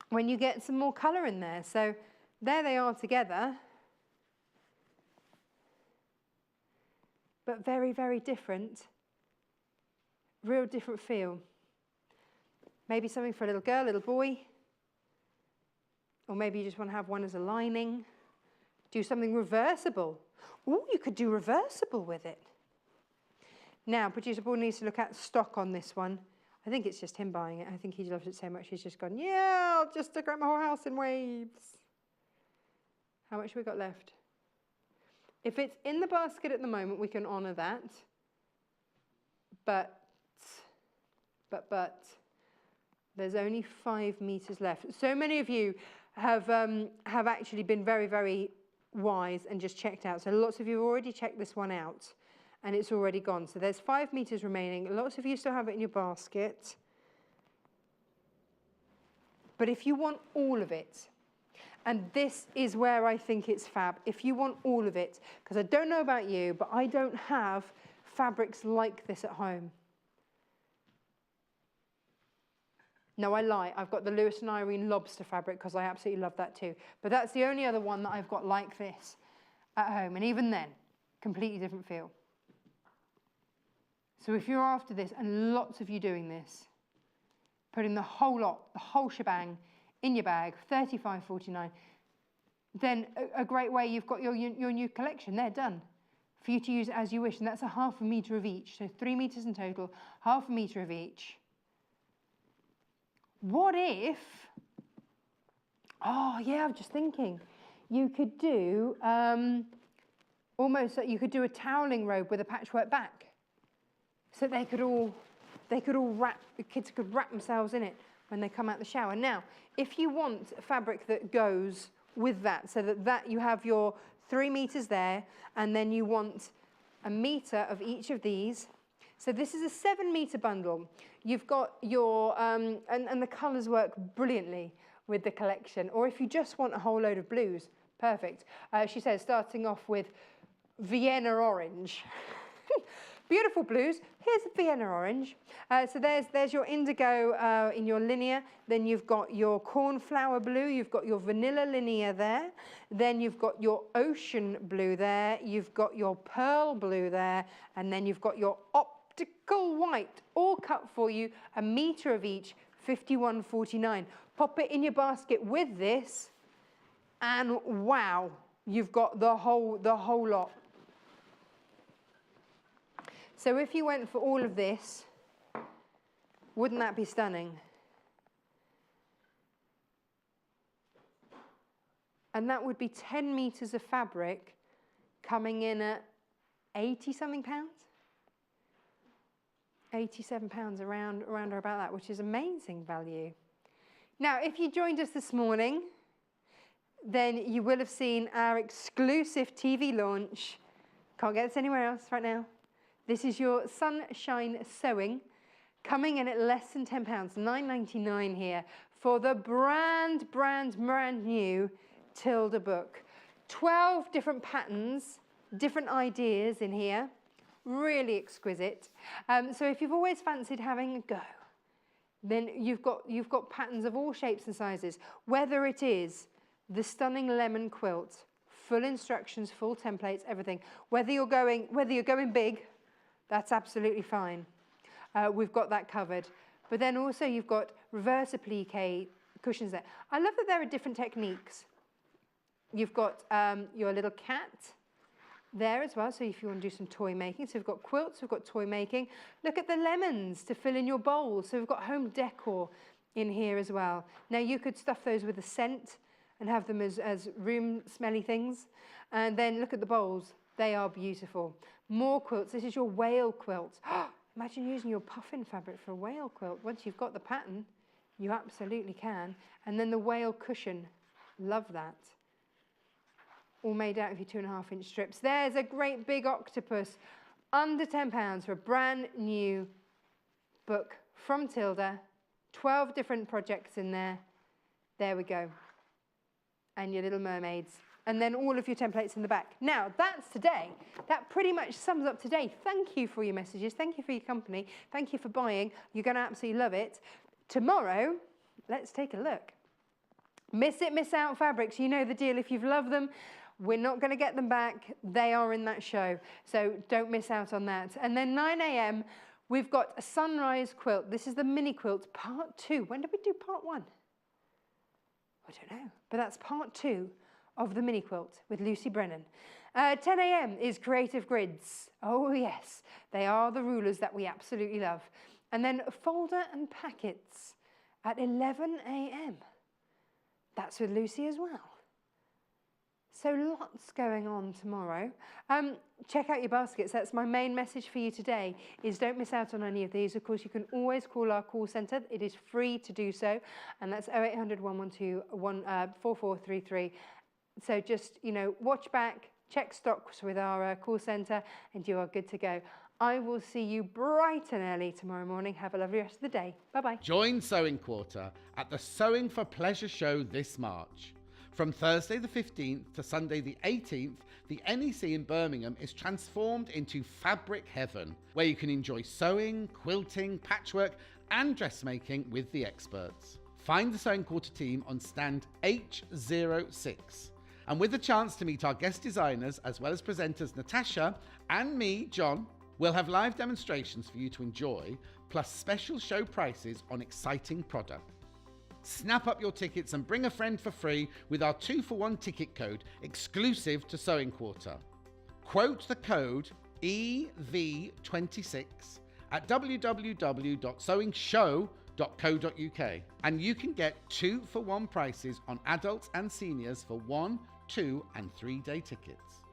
when you get some more colour in there? So there they are together, but very, very different. Real different feel. Maybe something for a little girl, little boy, or maybe you just want to have one as a lining. Do something reversible. Oh, you could do reversible with it. Now, Producer Paul needs to look at stock on this one. I think it's just him buying it. I think he loves it so much he's just gone, yeah, I'll just decorate my whole house in waves. How much have we got left? If it's in the basket at the moment, we can honour that. But, there's only 5 meters left. So many of you have actually been very, very wise and just checked out. So lots of you have already checked this one out. And it's already gone. So there's 5 meters remaining. Lots of you still have it in your basket. But if you want all of it, and this is where I think it's fab, if you want all of it, because I don't know about you, but I don't have fabrics like this at home. No, I lie. I've got the Lewis Irene lobster fabric because I absolutely love that too. But that's the only other one that I've got like this at home. And even then, completely different feel. So if you're after this, and lots of you doing this, putting the whole lot, the whole shebang in your bag, $35.49, then a great way, you've got your new collection there done for you to use it as you wish. And that's a ½ meter of each. So 3 meters in total, ½ meter of each. What if, oh yeah, I'm just thinking, you could do almost like you could do a toweling robe with a patchwork back. So they could all wrap, the kids could wrap themselves in it when they come out the shower. Now, if you want a fabric that goes with that, so that you have your 3 meters there, and then you want a meter of each of these. So this is a 7 meter bundle. You've got your, and the colors work brilliantly with the collection. Or if you just want a whole load of blues, perfect. She says, starting off with Vienna orange. Beautiful blues. Here's a Vienna orange. So there's your indigo in your linear. Then you've got your cornflower blue. You've got your vanilla linear there. Then you've got your ocean blue there. You've got your pearl blue there. And then you've got your optical white, all cut for you, a meter of each, $51.49. Pop it in your basket with this, and wow, you've got the whole lot. So if you went for all of this, wouldn't that be stunning? And that would be 10 meters of fabric coming in at 80 something pounds. 87 pounds, around or about that, which is amazing value. Now, if you joined us this morning, then you will have seen our exclusive TV launch. Can't get this anywhere else right now. This is your Sunshine Sewing, coming in at less than £10, £9.99 here, for the brand new Tilda book. 12 different patterns, different ideas in here. Really exquisite. So if you've always fancied having a go, then you've got patterns of all shapes and sizes. Whether it is the stunning lemon quilt, full instructions, full templates, everything. Whether you're going big, that's absolutely fine. We've got that covered. But then also you've got reverse applique cushions there. I love that there are different techniques. You've got your little cat there as well, so if you want to do some toy making. So we've got quilts, we've got toy making. Look at the lemons to fill in your bowls. So we've got home decor in here as well. Now you could stuff those with a scent and have them as room smelly things. And then look at the bowls. They are beautiful. More quilts. This is your whale quilt. Imagine using your puffin fabric for a whale quilt. Once you've got the pattern, you absolutely can. And then the whale cushion. Love that. All made out of your 2.5-inch strips. There's a great big octopus, under £10 for a brand new book from Tilda. 12 different projects in there. There we go. And your little mermaids. And then all of your templates in the back. Now, that's today. That pretty much sums up today. Thank you for your messages. Thank you for your company. Thank you for buying. You're going to absolutely love it. Tomorrow, let's take a look. Miss it, miss out fabrics. You know the deal. If you've loved them, we're not going to get them back. They are in that show. So don't miss out on that. And then 9 a.m., we've got a sunrise quilt. This is the mini quilt, part 2. When did we do part 1? I don't know. But that's part 2 of the mini quilt with Lucy Brennan. 10 a.m. is creative grids. Oh, yes. They are the rulers that we absolutely love. And then folder and packets at 11 a.m. That's with Lucy as well. So lots going on tomorrow. Check out your baskets. That's my main message for you today, is don't miss out on any of these. Of course, you can always call our call centre. It is free to do so. And that's 0800 112 4433. So just, watch back, check stocks with our call centre, and you are good to go. I will see you bright and early tomorrow morning. Have a lovely rest of the day. Bye-bye. Join Sewing Quarter at the Sewing for Pleasure show this March. From Thursday the 15th to Sunday the 18th, the NEC in Birmingham is transformed into fabric heaven, where you can enjoy sewing, quilting, patchwork and dressmaking with the experts. Find the Sewing Quarter team on stand H06. And with the chance to meet our guest designers as well as presenters Natasha and me, John, we'll have live demonstrations for you to enjoy, plus special show prices on exciting product. Snap up your tickets and bring a friend for free with our 2-for-1 ticket code exclusive to Sewing Quarter. Quote the code EV26 at www.sewingshow.co.uk and you can get 2-for-1 prices on adults and seniors for 1, 2 and 3 day tickets.